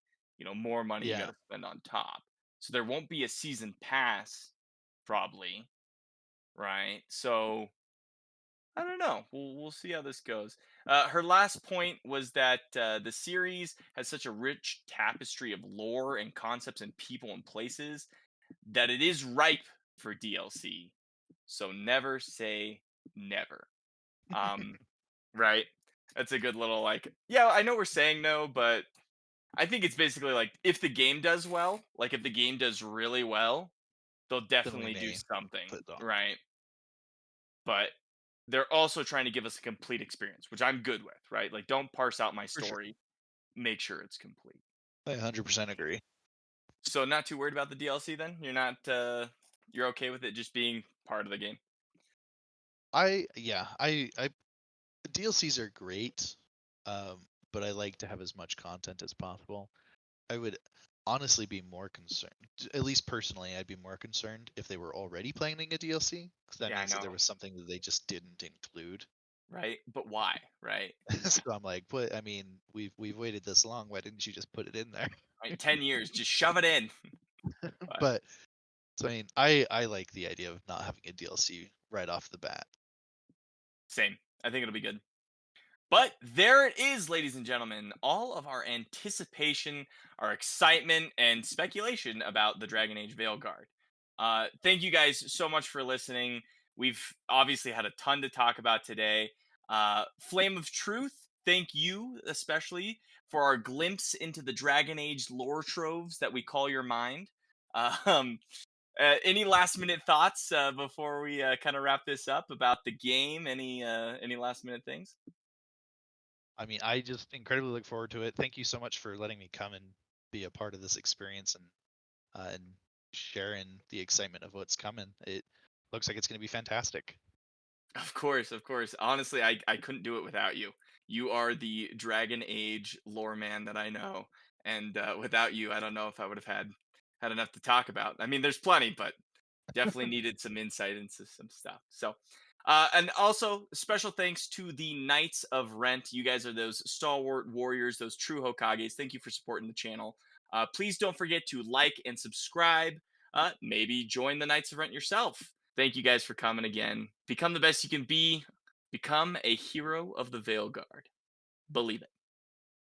more money you got Yeah. to spend on top. So there won't be a season pass, probably, right? So I don't know. We'll see how this goes. Her last point was that the series has such a rich tapestry of lore and concepts and people and places that it is ripe for DLC. So never say never. Right? That's a good little yeah, I know we're saying no, but I think it's basically like if the game does well, like if the game does really well, they'll Then we definitely do may something, put it on. right? But they're also trying to give us a complete experience, which I'm good with, right? Like don't parse out my For sure. story, make sure it's complete. I 100% agree. So not too worried about the DLC then? You're not you're okay with it just being part of the game? I DLCs are great, but I like to have as much content as possible. I would honestly be more concerned, at least personally, I'd be more concerned if they were already planning a DLC, because that Yeah, I means that there know. was something that they just didn't include. Right? But why, right? So I'm like, I mean, we've waited this long. Why didn't you just put it in there? Right? 10 years, just shove it in. But so I mean, I like the idea of not having a DLC right off the bat. Same. I think it'll be good. But there it is, ladies and gentlemen. All of our anticipation, our excitement, and speculation about the Dragon Age Veilguard. Thank you guys so much for listening. We've obviously had a ton to talk about today. Flame of Truth, thank you especially for our glimpse into the Dragon Age lore troves that we call your mind. Any last minute thoughts before we kind of wrap this up about the game? Any last minute things? I mean, I just incredibly look forward to it. Thank you so much for letting me come and be a part of this experience and sharing the excitement of what's coming. It looks like it's going to be fantastic. Of course, of course. Honestly, I couldn't do it without you. You are the Dragon Age lore man that I know, and without you, I don't know if I would have had enough to talk about. I mean, there's plenty, but definitely needed some insight into some stuff. So, and also special thanks to the Knights of Rent. You guys are those stalwart warriors, those true Hokages. Thank you for supporting the channel. Please don't forget to like and subscribe. Maybe join the Knights of Rent yourself. Thank you guys for coming again. Become the best you can be. Become a hero of the Veilguard. Believe it.